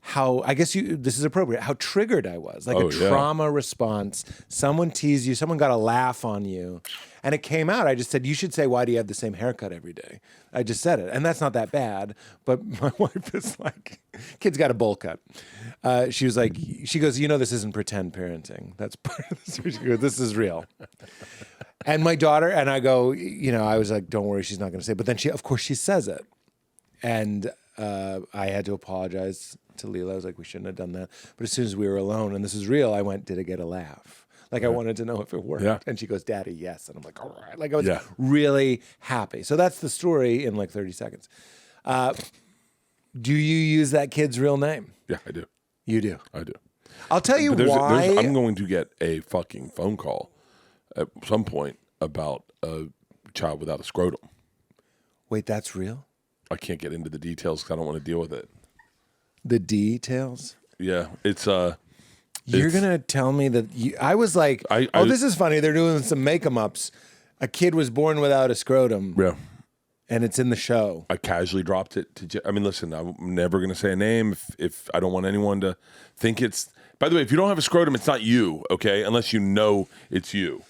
how, I guess this is appropriate, how triggered I was. Like trauma response. Someone teased you, someone got a laugh on you. And it came out. I just said, you should say, why do you have the same haircut every day? I just said it. And that's not that bad. But my wife is like, kid's got a bowl cut. She was like, she goes, this isn't pretend parenting. That's part of this. She goes, this is real. And my daughter, and I go, I was like, don't worry, she's not going to say it. But then of course, she says it. And I had to apologize to Leela. I was like, we shouldn't have done that. But as soon as we were alone, and this is real, I went, did it get a laugh? Like I wanted to know if it worked. Yeah. And she goes, Daddy, yes. And I'm like, all right. Like I was really happy. So that's the story in like 30 seconds. Do you use that kid's real name? Yeah, I do. You do? I do. I'll tell you why. I'm going to get a fucking phone call at some point about a child without a scrotum. Wait, that's real? I can't get into the details because I don't want to deal with it. The details? Yeah, it's You're going to tell me that I was like, this is funny. They're doing some make-em-ups. A kid was born without a scrotum. Yeah. And it's in the show. I casually dropped it to, listen, I'm never going to say a name if I don't want anyone to think it's, by the way, if you don't have a scrotum, it's not you, okay? Unless you know it's you.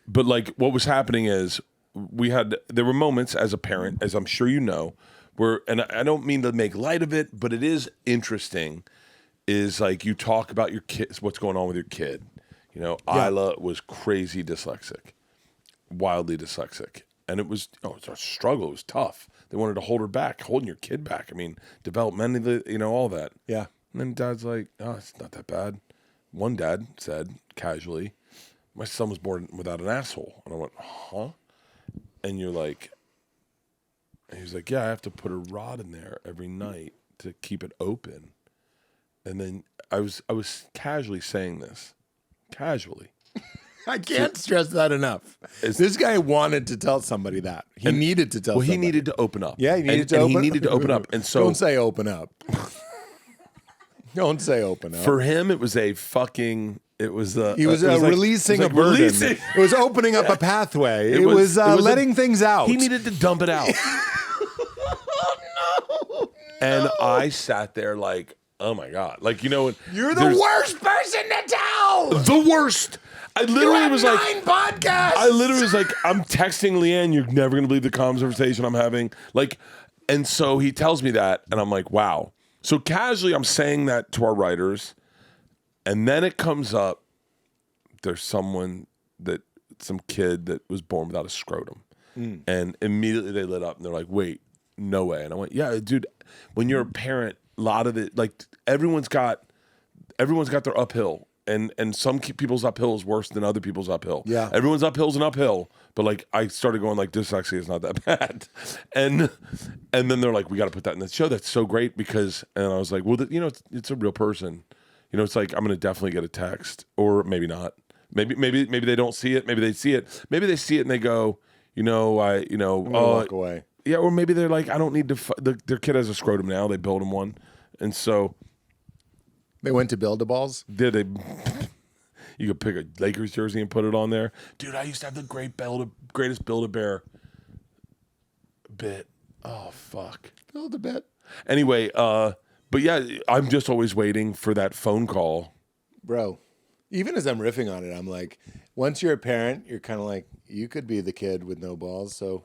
But like what was happening is there were moments as a parent, as I'm sure you know, where, and I don't mean to make light of it, but it is interesting, is like you talk about your kids, what's going on with your kid. Isla was crazy dyslexic, wildly dyslexic. And it was a struggle. It was tough. They wanted to hold her back, holding your kid back. Developmentally, all that. Yeah. And then Dad's like, oh, it's not that bad. One dad said casually, my son was born without an asshole. And I went, huh? And you're like, and he was like, yeah, I have to put a rod in there every night to keep it open. And then I was casually saying this. Casually. I can't stress that enough. This guy wanted to tell somebody that. He needed to tell somebody. He needed to open up. Yeah, he needed to open up. And so don't say open up. Don't say open up. For him, it was a fucking... He was releasing a burden. It was opening up a pathway. It was letting things out. He needed to dump it out. No. And I sat there like, oh my God. Like, you're the worst person to tell. The worst. I literally was like, 9 podcasts. I literally was like, I'm texting Leanne, you're never going to believe the conversation I'm having. Like, and so he tells me that, and I'm like, wow. So casually, I'm saying that to our writers, and then it comes up, there's some kid that was born without a scrotum. And immediately they lit up, and they're like, wait, no way. And I went, yeah, dude, when you're a parent, a lot of it, like, everyone's got their uphill. And some people's uphill is worse than other people's uphill. Yeah. Everyone's uphill's an uphill. But like I started going like dyslexia is not that bad. And then they're like, we got to put that in the show. That's so great because, and I was like, well, it's a real person. It's like, I'm going to definitely get a text or maybe not. Maybe they don't see it. Maybe they see it. Maybe they see it and they go, walk away. Yeah. Or maybe they're like, I don't need to, their kid has a scrotum now. They build him one. And so. They went to Build-A-Balls? Did they? You could pick a Lakers jersey and put it on there. Dude, I used to have the greatest Build-A-Bear bit. Oh, fuck. Build-A-Bit. Anyway, but yeah, I'm just always waiting for that phone call. Bro, even as I'm riffing on it, I'm like, once you're a parent, you're kind of like, you could be the kid with no balls, so.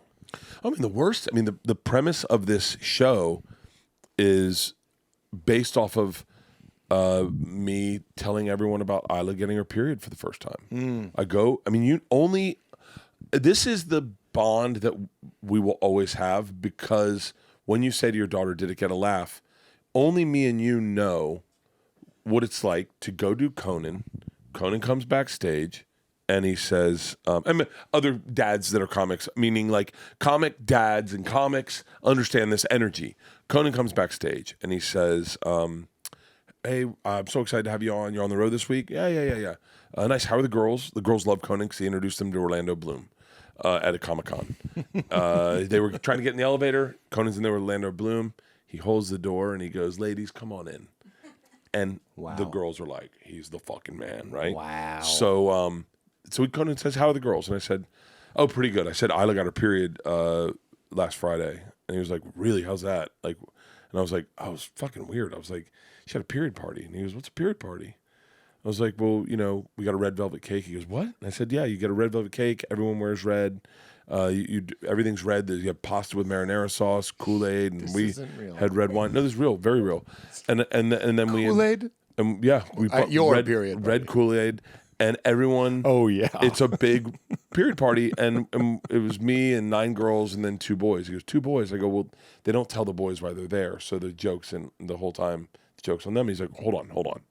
The premise of this show is based off of me telling everyone about Isla getting her period for the first time. This is the bond that we will always have, because when you say to your daughter, did it get a laugh? Only me and you know what it's like to go do Conan. Conan comes backstage and he says, and other dads that are comics, meaning like comic dads and comics understand this energy. Conan comes backstage and he says, hey, I'm so excited to have you on. You're on the road this week? Yeah. Nice. How are the girls? The girls love Conan because he introduced them to Orlando Bloom at a Comic-Con. They were trying to get in the elevator. Conan's in there with Orlando Bloom. He holds the door and he goes, ladies, come on in. And the girls are like, he's the fucking man, right? Wow. So Conan says, how are the girls? And I said, oh, pretty good. I said, Isla got her period last Friday. And he was like, really? How's that? Like, and I was like, I was fucking weird. I was like, she had a period party. And he goes, what's a period party? I was like, well, we got a red velvet cake. He goes, what? And I said, yeah, you get a red velvet cake. Everyone wears red. Everything's red. You have pasta with marinara sauce, Kool-Aid, and we had red wine. No, this is real, very real. And then Kool-Aid? We put your red, period red Kool-Aid, and everyone. Oh yeah, it's a big period party, and it was me and 9 girls and then 2 boys. He goes, 2 boys. I go, well, they don't tell the boys why they're there, so the jokes and the whole time the jokes on them. He's like, hold on.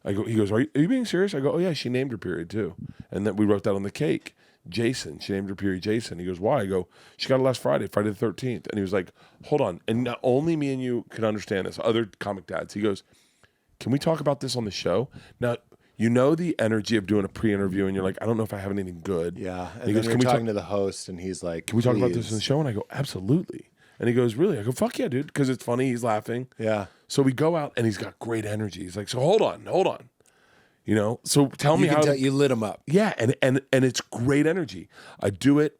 He goes, are you being serious? I go, oh yeah, she named her period too, and then we wrote that on the cake. Jason, she named her period Jason. He goes, why? I go, she got it last Friday the 13th. And he was like, hold on. And not only me and you could understand this, other comic dads. He goes, can we talk about this on the show? Now, you know the energy of doing a pre-interview and you're like, I don't know if I have anything good. Yeah. And he then goes, you're talking to the host and he's like, can we talk about this on the show? And I go, absolutely. And he goes, really? I go, fuck yeah, dude, because it's funny. He's laughing. Yeah. So we go out and he's got great energy. He's like, so hold on. So tell me how you lit him up. Yeah, and it's great energy. I do it.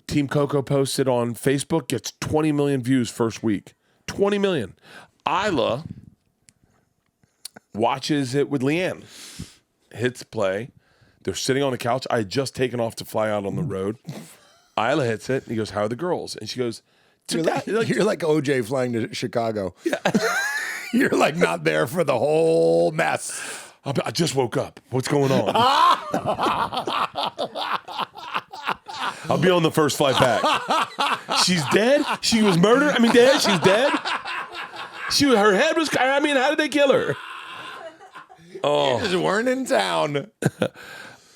Team Coco posted on Facebook, gets 20 million views first week. 20 million. Isla watches it with Leanne. Hits play. They're sitting on the couch. I had just taken off to fly out on the road. Isla hits it. And he goes, how are the girls? And she goes, you're like OJ flying to Chicago. Yeah. You're like not there for the whole mess. I just woke up. What's going on? I'll be on the first flight back. She's dead? She was murdered? Dead? She's dead? Her head was, how did they kill her? Oh. You just weren't in town.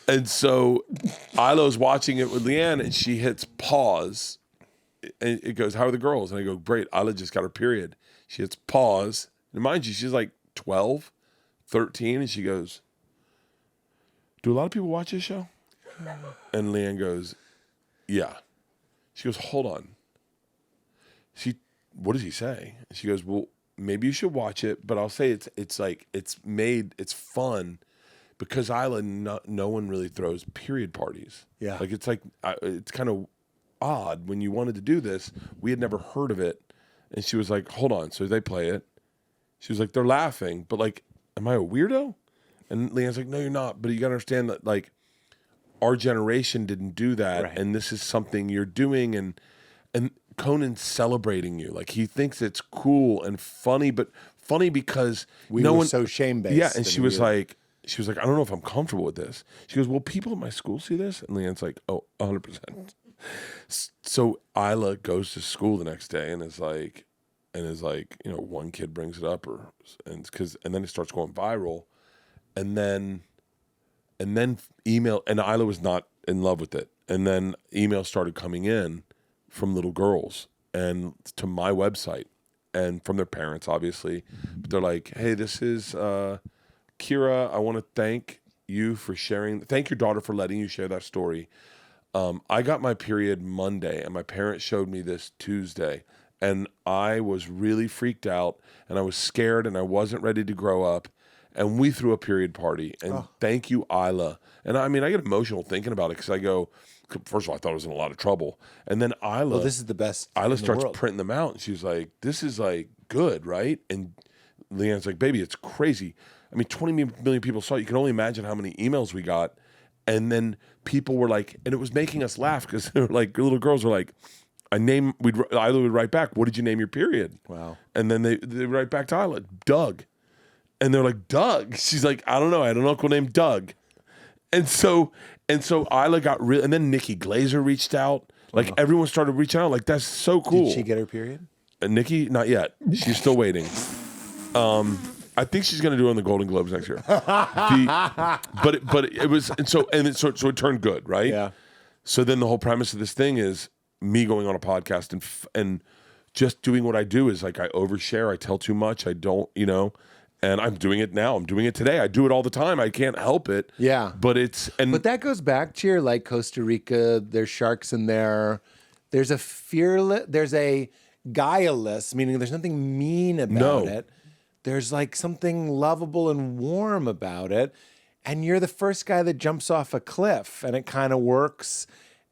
And so Ilo's watching it with Leanne and she hits pause. And it goes, how are the girls? And I go, great. Isla just got her period. She hits pause. And mind you, she's like 12, 13. And she goes, do a lot of people watch this show? And Leanne goes, yeah. She goes, hold on. What does he say? And she goes, well, maybe you should watch it. But I'll say it's fun because Isla, no one really throws period parties. Yeah. It's kind of odd when you wanted to do this. We had never heard of it. And she was like, hold on. So they play it. She was like, they're laughing, but like, am I a weirdo? And Leanne's like, no, you're not. But you got to understand that like our generation didn't do that. Right. And this is something you're doing. And Conan's celebrating you. Like he thinks it's cool and funny, but funny because we were so shame-based. Yeah. And she was like, I don't know if I'm comfortable with this. She goes, will people at my school see this? And Leanne's like, oh, 100%. So Isla goes to school the next day and is like, one kid brings it up and then it starts going viral, and then email, and Isla was not in love with it, and then emails started coming in from little girls and to my website and from their parents, obviously, but they're like, hey, this is Kira. I want to thank you for sharing. Thank your daughter for letting you share that story. I got my period Monday, and my parents showed me this Tuesday, and I was really freaked out, and I was scared, and I wasn't ready to grow up, and we threw a period party, and thank you, Isla. And I get emotional thinking about it, because I go, first of all, I thought I was in a lot of trouble, and then Isla... Well, this is the best Isla in starts the world. Printing them out, and she was like, this is, like, good, right? And Leanne's like, baby, it's crazy. 20 million people saw it. You can only imagine how many emails we got. And then people were like, and it was making us laugh because they were like, little girls were like, Isla would write back, what did you name your period? Wow. And then they write back to Isla, Doug. And they're like, Doug? She's like, I don't know. I had an uncle named Doug. And so I like got real, and then Nikki Glazer reached out. Like everyone started reaching out. Like that's so cool. Did she get her period? Nikki, not yet. She's still waiting. I think she's going to do it on the Golden Globes next year. But it was, so it turned good, right? Yeah. So then the whole premise of this thing is me going on a podcast and just doing what I do is like I overshare, I tell too much, I don't, and I'm doing it now. I'm doing it today. I do it all the time. I can't help it. Yeah. But that goes back to your like Costa Rica, there's sharks in there. There's a guileless, meaning there's nothing mean about it. There's like something lovable and warm about it. And you're the first guy that jumps off a cliff and it kind of works.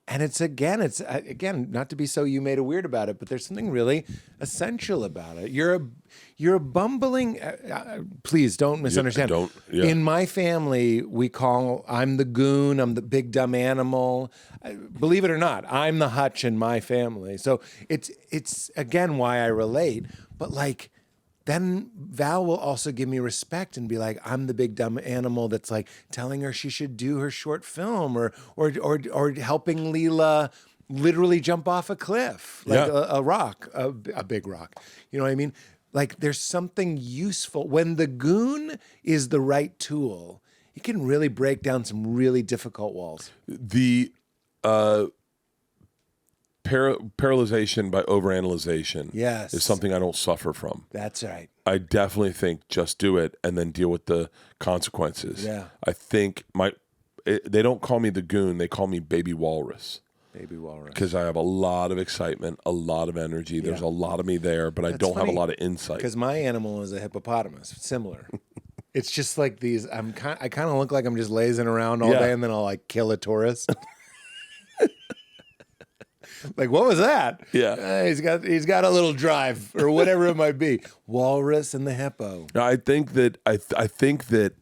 And it's again, not to be so you made a weird about it, but there's something really essential about it. You're a bumbling, please don't misunderstand. In my family, I'm the goon, I'm the big dumb animal. Believe it or not, I'm the hutch in my family. So it's again why I relate, but like, then Val will also give me respect and be like, I'm the big dumb animal that's like telling her she should do her short film or helping Leela literally jump off a cliff, like a rock, a big rock. You know what I mean? Like there's something useful. When the goon is the right tool, it can really break down some really difficult walls. The paralyzation by overanalyzation is something I don't suffer from. That's right. I definitely think just do it and then deal with the consequences. Yeah. I think they don't call me the goon, they call me baby walrus. Baby walrus. Because I have a lot of excitement, a lot of energy. There's a lot of me there, but I don't have a lot of insight. Because my animal is a hippopotamus. Similar. It's just like these. I kind of look like I'm just lazing around all day, and then I'll like kill a tourist. Like, what was that? Yeah, he's got a little drive or whatever it might be. Walrus and the hippo. I think that I think that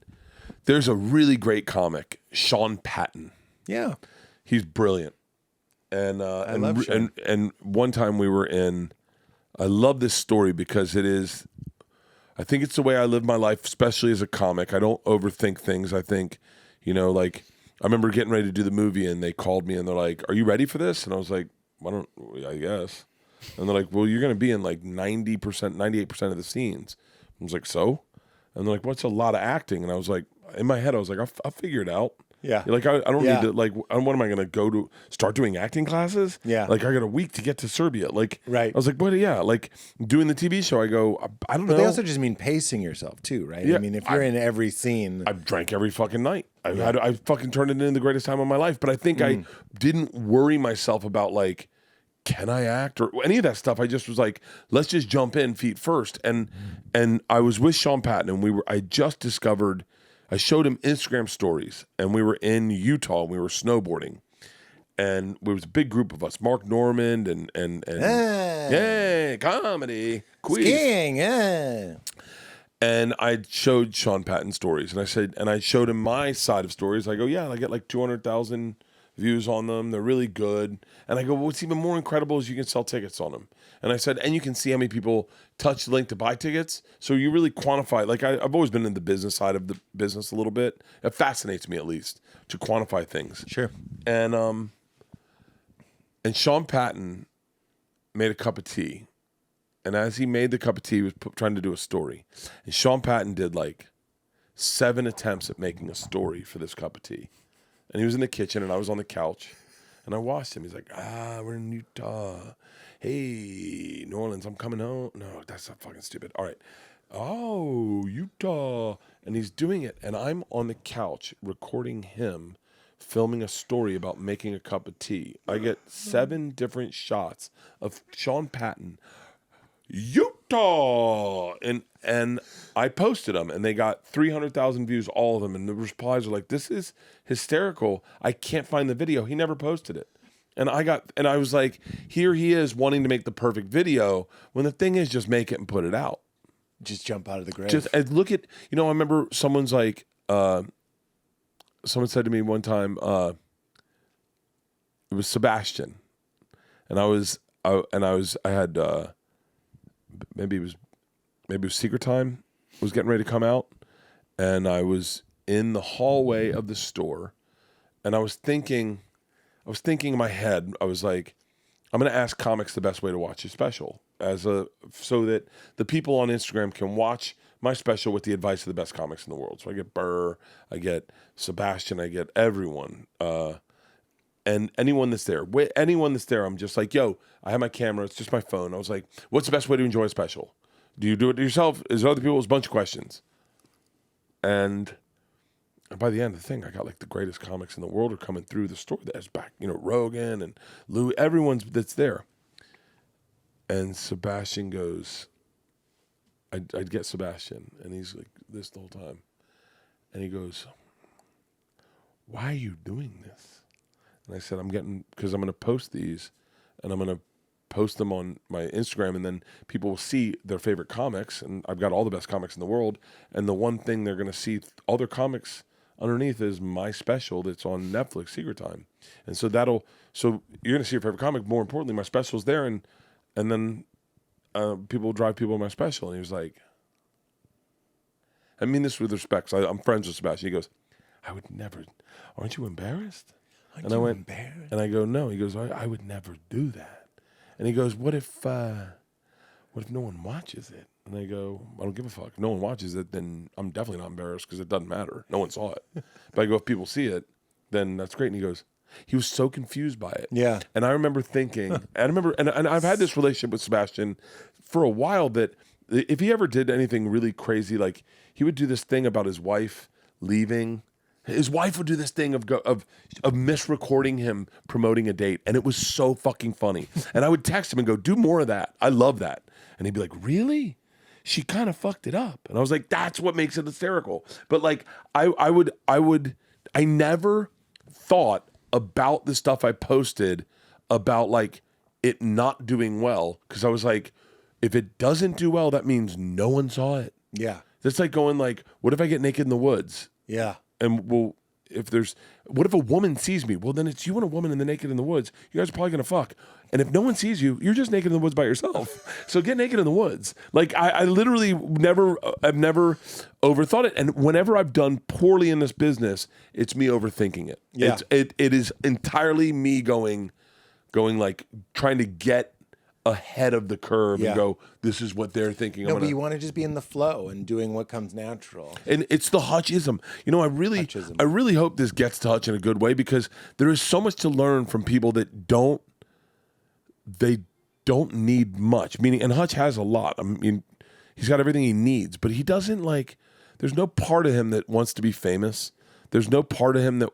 there's a really great comic, Sean Patton. Yeah, he's brilliant. And I love Sean. And one time we were in. I love this story because it is. I think it's the way I live my life, especially as a comic. I don't overthink things. I think, like I remember getting ready to do the movie, and they called me, and they're like, "Are you ready for this?" And I was like, I guess. And they're like, "Well, you're going to be in like 90%, 98% of the scenes." I was like, "So?" And they're like, "What's a lot of acting?" And I was like, in my head, I was like, I'll figure it out. Yeah. Like, I don't need to, like, what am I going to go to start doing acting classes? Yeah. Like, I got a week to get to Serbia. Like, right. I was like, what? Yeah. Like, doing the TV show, I go, I don't know. But they also just mean pacing yourself, too, right? Yeah, I mean, if you're in every scene. I drank every fucking night. I fucking turned it into the greatest time of my life. But I think I didn't worry myself about, like, can I act or any of that stuff? I just was like, let's just jump in feet first. And I was with Sean Patton, and I just discovered. I showed him Instagram stories, and we were in Utah, and we were snowboarding, and there was a big group of us, Mark Normand and comedy, quiz. Skiing, And I showed Sean Patton stories, and I showed him my side of stories. I go, I get like 200,000 views on them. They're really good. And I go, what's even more incredible is you can sell tickets on them. And I said, and you can see how many people touch the link to buy tickets. So you really quantify, like I've always been in the business side of the business a little bit. It fascinates me at least to quantify things. Sure. And Sean Patton made a cup of tea. And as he made the cup of tea, he was trying to do a story. And Sean Patton did like 7 attempts at making a story for this cup of tea. And he was in the kitchen, and I was on the couch. And I watched him. He's like, we're in Utah. Hey, New Orleans, I'm coming home. No, that's not fucking stupid. All right. Oh, Utah. And he's doing it. And I'm on the couch recording him filming a story about making a cup of tea. I get 7 different shots of Sean Patton, Utah. And I posted them, and they got 300,000 views, all of them. And the replies are like, this is hysterical. I can't find the video. He never posted it. And I was like, here he is wanting to make the perfect video when the thing is just make it and put it out. Just jump out of the grave. Just and look at, I remember someone's like, someone said to me one time, it was Sebastian. And I had maybe it was Secret Time was getting ready to come out. And I was in the hallway of the store And I was thinking in my head, I was like, I'm going to ask comics the best way to watch a special so that the people on Instagram can watch my special with the advice of the best comics in the world. So I get Burr, I get Sebastian, I get everyone. And anyone that's there, I'm just like, yo, I have my camera. It's just my phone. I was like, what's the best way to enjoy a special? Do you do it yourself? Is there other people? It was a bunch of questions. And by the end of the thing, I got like the greatest comics in the world are coming through the store. That's back, Rogan and Lou, everyone's that's there. And Sebastian goes, I'd get Sebastian, and he's like this the whole time. And he goes, why are you doing this? And I said, because I'm going to post these, and I'm going to post them on my Instagram, and then people will see their favorite comics, and I've got all the best comics in the world, and the one thing they're going to see other comics underneath is my special that's on Netflix, Secret Time. And so you're going to see your favorite comic. More importantly, my special's there, and then people will drive people to my special. And he was like, I mean this with respect, so I'm friends with Sebastian. He goes, I would never, aren't you embarrassed? And I went, embarrassed? And I go, no. He goes, I would never do that. And he goes, what if no one watches it? And I go, I don't give a fuck. If no one watches it, then I'm definitely not embarrassed because it doesn't matter. No one saw it. But I go, if people see it, then that's great. And he goes, he was so confused by it. Yeah. And I remember thinking, and I've had this relationship with Sebastian for a while that if he ever did anything really crazy, like he would do this thing about his wife leaving. His wife would do this thing of misrecording him promoting a date, and it was so fucking funny. And I would text him and go, do more of that. I love that. And he'd be like, really? She kind of fucked it up. And I was like, that's what makes it hysterical. But like, I never thought about the stuff I posted about like it not doing well, because I was like, if it doesn't do well, that means no one saw it. Yeah. That's like going like, what if I get naked in the woods? Yeah. And what if a woman sees me? Well, then it's you and a woman in the naked in the woods. You guys are probably going to fuck. And if no one sees you, you're just naked in the woods by yourself. So get naked in the woods. Like I literally I've never overthought it. And whenever I've done poorly in this business, it's me overthinking it. Yeah. It is entirely me going like trying to get ahead of the curve and go, this is what they're thinking. No, but you want to just be in the flow and doing what comes natural. And it's the Hutchism. I really hope this gets to Hutch in a good way, because there is so much to learn from people that don't need much. Meaning, and Hutch has a lot. I mean, he's got everything he needs, but he doesn't there's no part of him that wants to be famous. There's no part of him that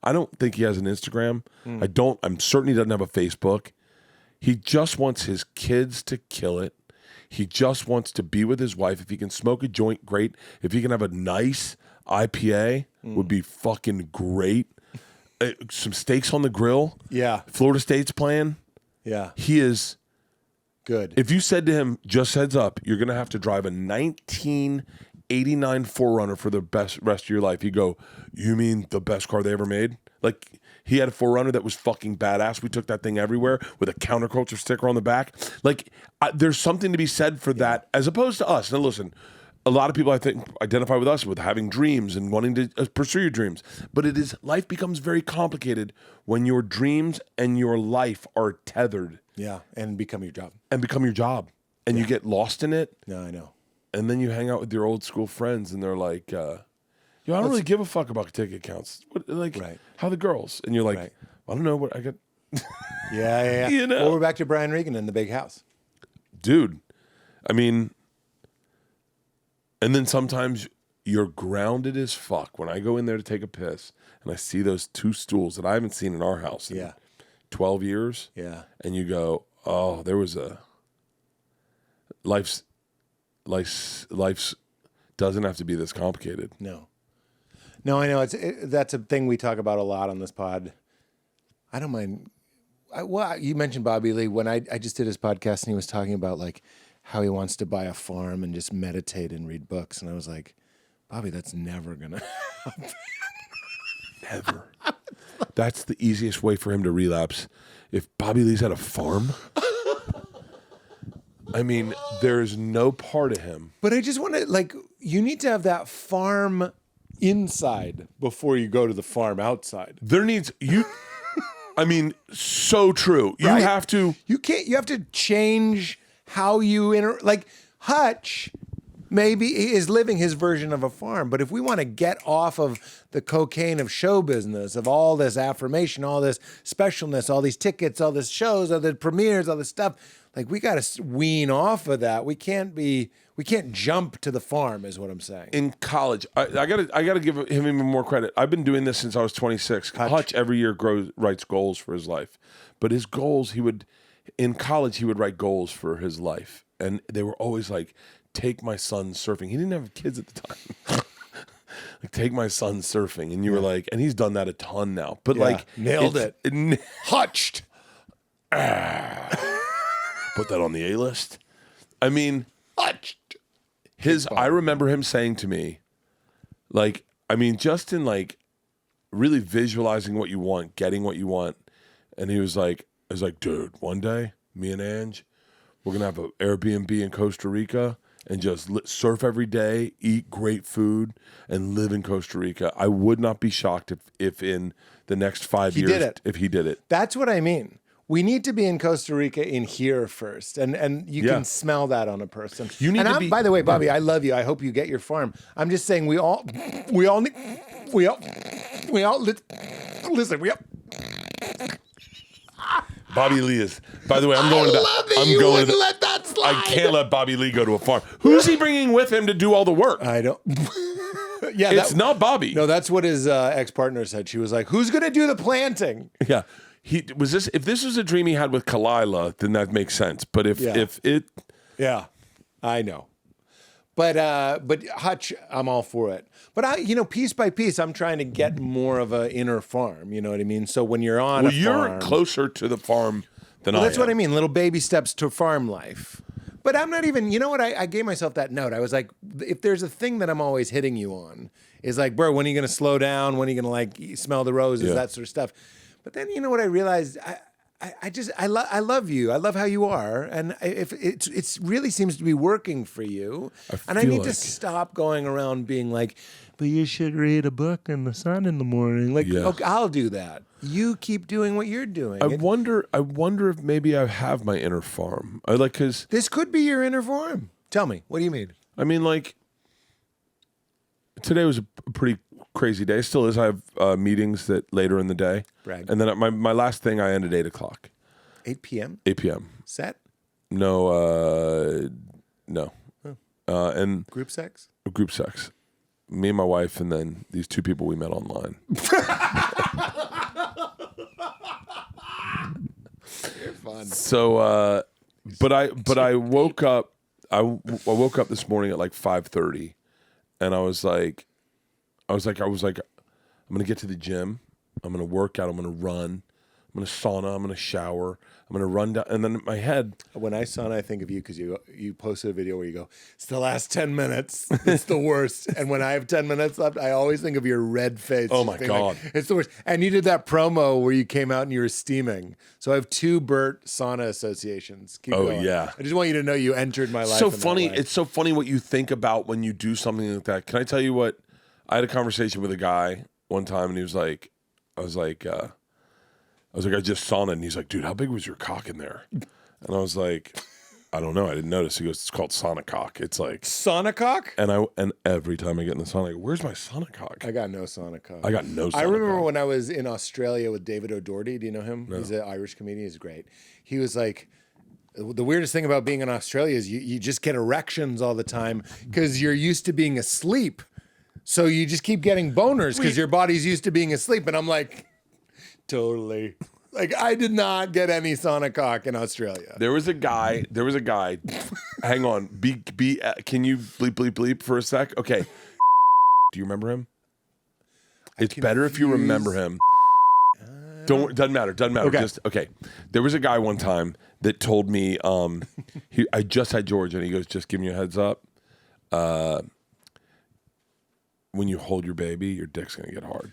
I don't think he has an Instagram. I'm certain he doesn't have a Facebook. He just wants his kids to kill it. He just wants to be with his wife. If he can smoke a joint, great. If he can have a nice IPA, would be fucking great. Some steaks on the grill. Yeah. Florida State's playing. Yeah. He is good. If you said to him, just heads up, you're going to have to drive a 1989 4Runner for the rest of your life. He'd go, you mean the best car they ever made? Like, he had a 4Runner that was fucking badass. We took that thing everywhere with a counterculture sticker on the back. Like, there's something to be said for that, as opposed to us. Now, listen, a lot of people, I think, identify with us with having dreams and wanting to pursue your dreams. But life becomes very complicated when your dreams and your life are tethered. Yeah, and become your job. And you get lost in it. No, I know. And then you hang out with your old school friends, and they're like, I don't really give a fuck about ticket counts. How are the girls? And you're like, I don't know what I got. Yeah. You know? Well, we're back to Brian Regan in the big house. Dude, I mean, and then sometimes you're grounded as fuck. When I go in there to take a piss, and I see those two stools that I haven't seen in our house in 12 years. Yeah. And you go, oh, there was life's doesn't have to be this complicated. No, I know. That's a thing we talk about a lot on this pod. I don't mind. You mentioned Bobby Lee. When I just did his podcast, and he was talking about like how he wants to buy a farm and just meditate and read books. And I was like, Bobby, that's never going to happen. Never. That's the easiest way for him to relapse. If Bobby Lee's at a farm, I mean, there's no part of him. But I just want to, you need to have that farm inside before you go to the farm outside. There needs you. I mean, so true. You Right? have to. You have to change how you like Hutch. Maybe he is living his version of a farm, but if we want to get off of the cocaine of show business, of all this affirmation, all this specialness, all these tickets, all this shows, all the premieres, all this stuff, like we got to wean off of that. We can't jump to the farm, is what I'm saying. In college, I gotta give him even more credit. I've been doing this since I was 26. Hutch every year writes goals for his life, but his goals in college he would write goals for his life, and they were always like, take my son surfing. He didn't have kids at the time. Like, take my son surfing, and you were like, and he's done that a ton now. But like, nailed it. Hutched. Put that on the A list. I mean, Hutched. I remember him saying to me, like, I mean, just in like really visualizing what you want, getting what you want. And he was like, I was like, dude, one day, me and Ange, we're going to have an Airbnb in Costa Rica and just surf every day, eat great food, and live in Costa Rica. I would not be shocked if in the next 5 years, if he did it. That's what I mean. We need to be in Costa Rica in here first, and you can smell that on a person. You need to be. By the way, Bobby, I love you. I hope you get your farm. I'm just saying we all listen. Bobby Lee is. By the way, I'm going to that. I'm going to let that slide. I can't let Bobby Lee go to a farm. Who's he bringing with him to do all the work? I don't. Yeah, it's not Bobby. No, that's what his ex-partner said. She was like, "Who's going to do the planting?" Yeah. If this was a dream he had with Kalila, then that makes sense. But if it, yeah, I know. But Hutch, I'm all for it. But piece by piece, I'm trying to get more of an inner farm. You know what I mean? So when you're on, you're closer to the farm than I am. That's what I mean. Little baby steps to farm life. But I'm not even. You know what? I gave myself that note. I was like, if there's a thing that I'm always hitting you on, is like, bro, when are you going to slow down? When are you going to like smell the roses? That sort of stuff. But then you know what I realized? I love you. I love how you are, and if it really seems to be working for you, and I need to stop going around being like, but you should read a book in the sun in the morning. Like, okay, I'll do that. You keep doing what you're doing. I wonder if maybe I have my inner farm. Because this could be your inner farm. Tell me, what do you mean? I mean, like, today was a pretty crazy day. Still is. I have meetings that later in the day. Brag. And then my last thing I end at 8 o'clock. 8 p.m. 8 p.m. Set? No. No. Oh. And group sex? Group sex. Me and my wife, and then these two people we met online. You're fun. So, but I woke up. I woke up this morning at like 5:30, and I was like, I'm gonna get to the gym. I'm gonna work out. I'm gonna run. I'm gonna sauna. I'm gonna shower. I'm gonna run down. And then in my head, when I sauna, I think of you because you posted a video where you go, "It's the last 10 minutes. It's the worst." And when I have 10 minutes left, I always think of your red face. Oh my God, like, it's the worst. And you did that promo where you came out and you were steaming. So I have two Bert sauna associations. Keep going. Yeah. I just want you to know you entered my life. So funny. It's so funny what you think about when you do something like that. Can I tell you what? I had a conversation with a guy one time, and he was like, I just sauna, and he's like, dude, how big was your cock in there? And I was like, I don't know, I didn't notice. He goes, it's called sauna cock. It's like sauna cock. And every time I get in the sauna, I go, where's my sauna cock? I got no sauna cock. I remember when I was in Australia with David O'Doherty. Do you know him? No. He's an Irish comedian. He's great. He was like, the weirdest thing about being in Australia is you just get erections all the time because you're used to being asleep. So you just keep getting boners because your body's used to being asleep. And I'm like, totally. Like, I did not get any sauna cock in Australia. There was a guy. Hang on. Can you bleep for a sec? Okay. Do you remember him? It's better if you remember him. Doesn't matter. Okay. Okay. There was a guy one time that told me, I just had George, and he goes, just giving you a heads up. When you hold your baby, your dick's going to get hard.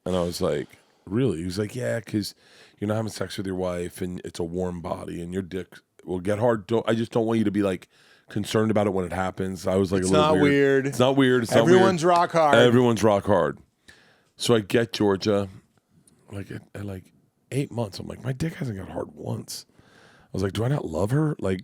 And I was like, really? He was like, yeah, because you're not having sex with your wife, and it's a warm body, and your dick will get hard. I just don't want you to be like concerned about it when it happens. I was like, It's a little not weird. It's not weird. It's Everyone's not weird. rock hard. Everyone's rock hard. So I get Georgia, like at like 8 months. I'm like, my dick hasn't got hard once. I was like, do I not love her? Like,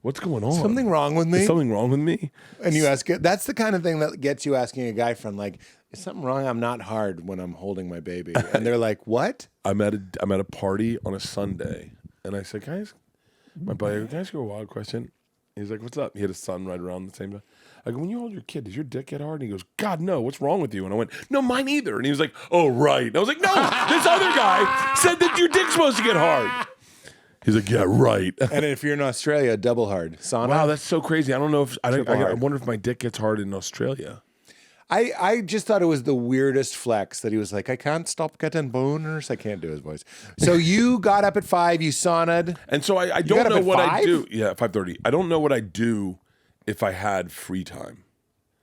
what's going on? Something wrong with me? Is something wrong with me? And you ask it. That's the kind of thing that gets you asking a guy friend, like, is something wrong? I'm not hard when I'm holding my baby. And they're like, what? I'm at a party on a Sunday, and I said, my buddy, can I ask you a wild question? He's like, what's up? He had a son right around the same time. I go, when you hold your kid, does your dick get hard? And he goes, God, no. What's wrong with you? And I went, no, mine either. And he was like, oh, right. And I was like, no, this other guy said that your dick's supposed to get hard. He's like, yeah, right. And if you're in Australia, double hard. Sauna? Wow, that's so crazy. I don't know if I hard. wonder if my dick gets hard in Australia. I just thought it was the weirdest flex that he was like, I can't stop getting boners. I can't do his voice. So you got up at 5, you saunaed. And so I got don't up know at what 5? I do. Yeah, 5:30. I don't know what I do if I had free time.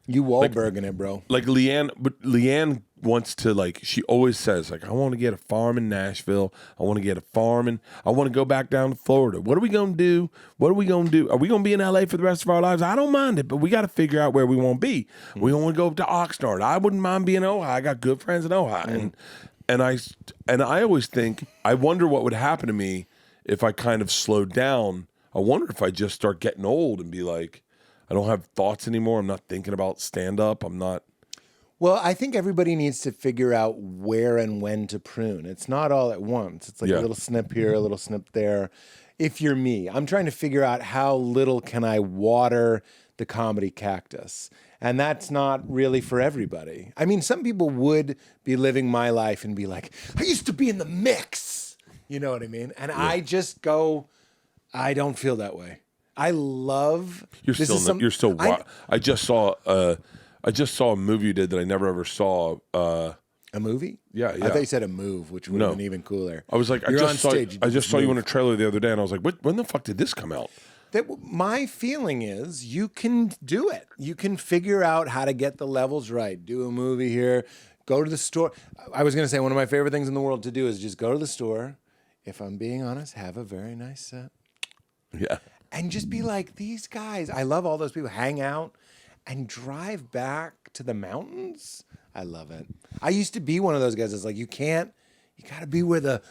You Wahlberging it, bro. Like Leanne wants to, like, she always says, like, I want to get a farm in Nashville. I want to get a farm and I want to go back down to Florida. What are we going to do? What are we going to do? Are we going to be in LA for the rest of our lives? I don't mind it, but we got to figure out where we want to be. We want to go to Oxnard. I wouldn't mind being in Ojai. I got good friends in Ojai. And I always think, I wonder what would happen to me if I kind of slowed down. I wonder if I just start getting old and be like, I don't have thoughts anymore. I'm not thinking about stand-up. I'm not. Well, I think everybody needs to figure out where and when to prune. It's not all at once. It's like a little snip here, a little snip there. If you're me, I'm trying to figure out how little can I water the comedy cactus. And that's not really for everybody. I mean, some people would be living my life and be like, I used to be in the mix. You know what I mean? And I just go, I don't feel that way. I love. You're still. I just saw a movie you did that I never ever saw. A movie? Yeah. I thought you said a move, which would have been even cooler. I was like, I just saw you in a trailer the other day, and I was like, when the fuck did this come out? My feeling is you can do it. You can figure out how to get the levels right. Do a movie here. Go to the store. I was going to say one of my favorite things in the world to do is just go to the store. If I'm being honest, have a very nice set. Yeah. And just be like, these guys, I love all those people, hang out and drive back to the mountains. I love it. I used to be one of those guys that's like, you got to be where the,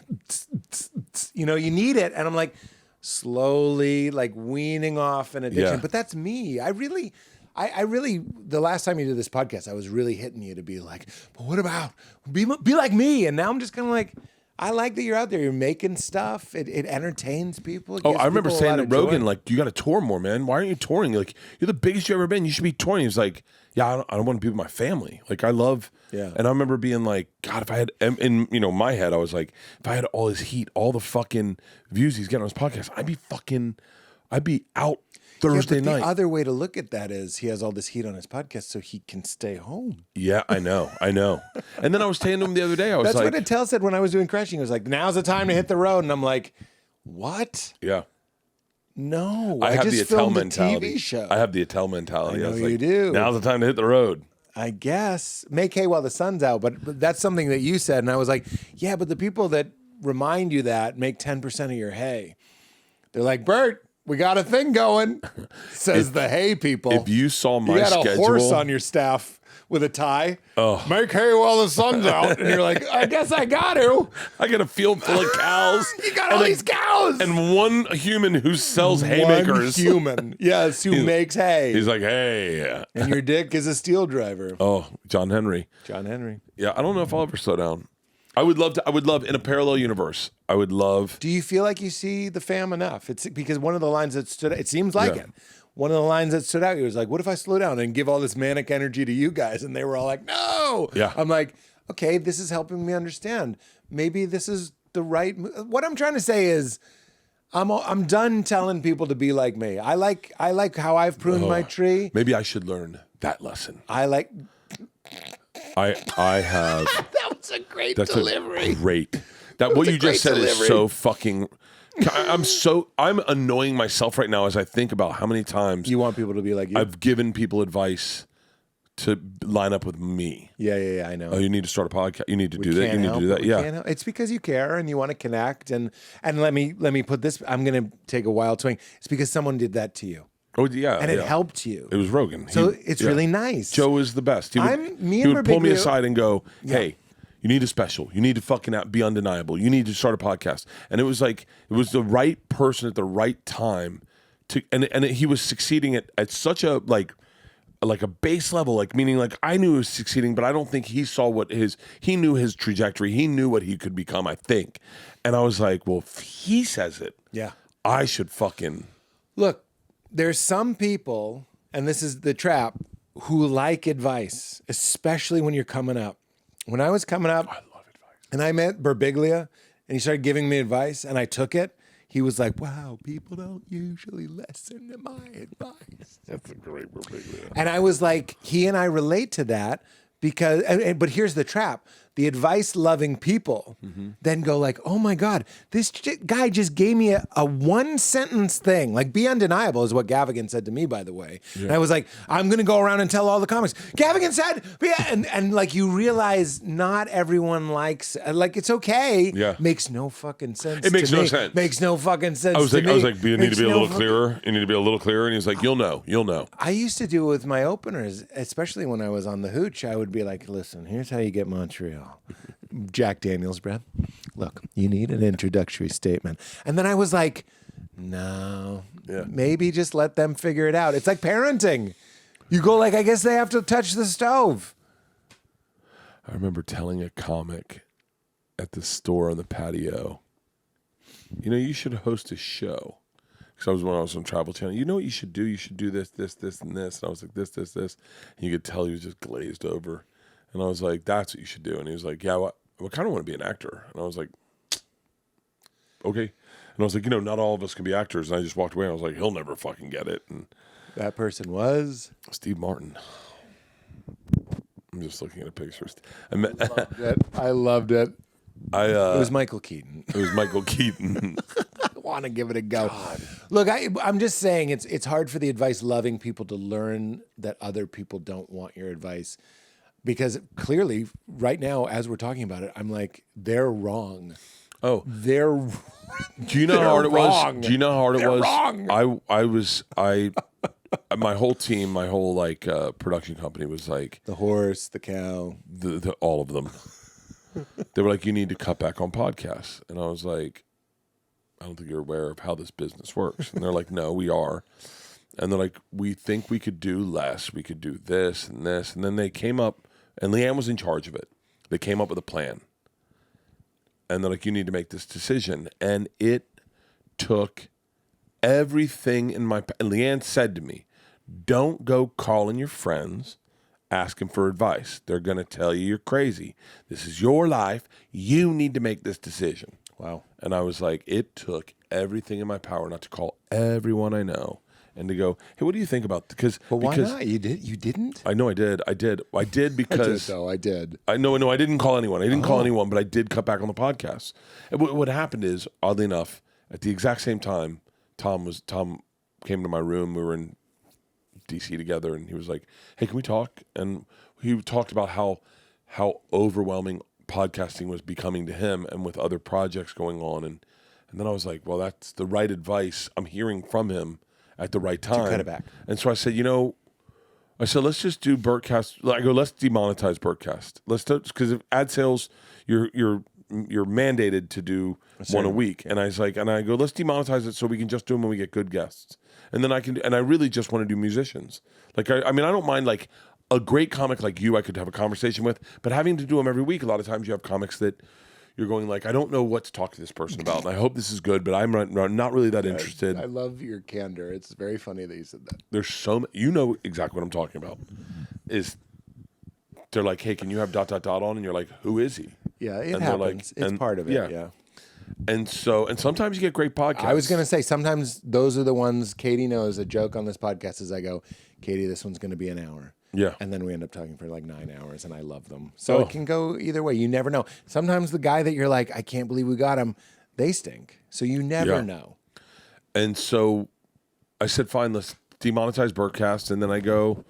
you need it. And I'm like, slowly, like weaning off an addiction. Yeah. But that's me. I really, the last time you did this podcast, I was really hitting you to be like, but what about, be like me. And now I'm just kind of like, I like that you're out there. You're making stuff. It entertains people. I remember saying to Rogan, like, you got to tour more, man. Why aren't you touring? Like, you're the biggest you've ever been. You should be touring. He's like, yeah, I don't want to be with my family. Like, I love. Yeah. And I remember being like, God, if I had, in my head, I was like, if I had all his heat, all the fucking views he's getting on his podcast, I'd be out Thursday night. The other way to look at that is he has all this heat on his podcast so he can stay home. Yeah, I know. And then I was saying to him the other day, That's what Attell said when I was doing Crashing. He was like, now's the time to hit the road. And I'm like, what? Yeah. No, I have just the Attell filmed mentality. a TV show. I have the Attell mentality. I know was you like, do. Now's the time to hit the road. I guess. Make hay while the sun's out. But that's something that you said. And I was like, yeah, but the people that remind you that make 10% of your hay. They're like, Bert, we got a thing going, says the hay people. If you saw my you got schedule, a horse on your staff with a tie. Oh. Make hay while the sun's out. And you're like, I guess I got to. I got a field full of cows. You got all these cows. And one human who sells haymakers. One human. Yes, who makes hay. He's like, hey. And your dick is a steel driver. Oh, John Henry. John Henry. Yeah, I don't know if I'll ever slow down. I would love in a parallel universe. I would love. Do you feel like you see the fam enough? It's because one of the lines that stood out, it seems like it. One of the lines that stood out, he was like, what if I slow down and give all this manic energy to you guys? And they were all like, no. Yeah. I'm like, okay, this is helping me understand. Maybe this is the right. What I'm trying to say is I'm done telling people to be like me. I like how I've pruned my tree. Maybe I should learn that lesson. I have. That was a great delivery. What you just said is so fucking. I'm annoying myself right now as I think about how many times you want people to be like you. I've given people advice to line up with me. Yeah, I know. Oh, you need to start a podcast. You need to do that. You need to do that. Yeah. It's because you care and you want to connect. And let me put this. I'm going to take a wild swing. It's because someone did that to you. Oh yeah, and it helped you. It was Rogan. So it's really nice. Joe is the best. He would pull me aside and go, "Hey, you need a special. You need to fucking be undeniable. You need to start a podcast." And it was like it was the right person at the right time to, and he was succeeding at such a like a base level, like meaning like I knew he was succeeding, but I don't think he saw he knew his trajectory. He knew what he could become, I think. And I was like, well, if he says it, I should fucking look. There's some people, and this is the trap, who like advice, especially when you're coming up. When I was coming up, I love advice. And I met Birbiglia, and he started giving me advice, and I took it. He was like, wow, people don't usually listen to my advice. That's a great Birbiglia. And I was like, he and I relate to that because, but here's the trap. The advice-loving people then go like, oh my God, this guy just gave me a one-sentence thing. Like, be undeniable is what Gavigan said to me, by the way. Yeah. And I was like, I'm going to go around and tell all the comics. Gavigan said, and like you realize not everyone likes, like it's okay. Yeah. Makes no fucking sense. It makes to no me. sense. Makes no fucking sense. I was like, you need to be a little clearer. You need to be a little clearer. And he's like, you'll know. I used to do it with my openers, especially when I was on the Hooch. I would be like, listen, here's how you get Montreal. Jack Daniels breath. Look, you need an introductory statement. And then I was like, no, maybe just let them figure it out. It's like parenting. You go like, I guess they have to touch the stove. I remember telling a comic at the store on the patio, you should host a show. Because when I was on Travel Channel, you know what you should do? You should do this, this, this, and this. And I was like, this. And you could tell he was just glazed over. And I was like, that's what you should do. And he was like, yeah, I kind of want to be an actor. And I was like, okay. And I was like, not all of us can be actors. And I just walked away. And I was like, he'll never fucking get it. And that person was? Steve Martin. I'm just looking at a picture. I loved it. It was Michael Keaton. It was Michael Keaton. I want to give it a go. God. Look, I'm just saying it's hard for the advice-loving people to learn that other people don't want your advice. Because clearly, right now, as we're talking about it, I'm like, they're wrong. Oh, they're. Do you know how hard it was? Do you know how hard it was? Wrong. My whole team, my whole production company was like the horse, the cow, the all of them. They were like, you need to cut back on podcasts, and I was like, I don't think you're aware of how this business works. And they're like, no, we are. And they're like, we think we could do less. We could do this and this. And then they came up, and Leanne was in charge of it. They came up with a plan. And they're like, you need to make this decision. And it took everything in my... And Leanne said to me, don't go calling your friends, asking for advice. They're going to tell you you're crazy. This is your life. You need to make this decision. Wow. And I was like, it took everything in my power not to call everyone I know. And to go, hey, what do you think about? Because why not? You didn't? I know I did. I did because I did. I didn't call anyone. I didn't call anyone, but I did cut back on the podcast. And what happened is, oddly enough, at the exact same time, Tom came to my room. We were in DC together, and he was like, "Hey, can we talk?" And he talked about how overwhelming podcasting was becoming to him, and with other projects going on. And then I was like, "Well, that's the right advice I'm hearing from him." At the right time. To cut it back. And so I said, let's just do Bertcast. I go, let's demonetize Bertcast. Let's do, because if ad sales, you're mandated to do one a week. And I was like, I go, let's demonetize it so we can just do them when we get good guests. And then I really just want to do musicians. Like, I don't mind like a great comic like you I could have a conversation with, but having to do them every week, a lot of times you have comics that you're going like, I don't know what to talk to this person about, and I hope this is good, but I'm not really that interested. I love your candor. It's very funny that you said that. There's so many, you know exactly what I'm talking about. Is they're like, hey, can you have ... on? And you're like, who is he? Yeah, it happens. It's part of it. Yeah. And sometimes you get great podcasts. I was going to say, sometimes those are the ones Katie knows. A joke on this podcast is I go, Katie, this one's going to be an hour. Yeah. And then we end up talking for like 9 hours, and I love them. So it can go either way. You never know. Sometimes the guy that you're like, I can't believe we got him, they stink. So you never know. And so I said, fine, let's demonetize Bertcast. And then I go,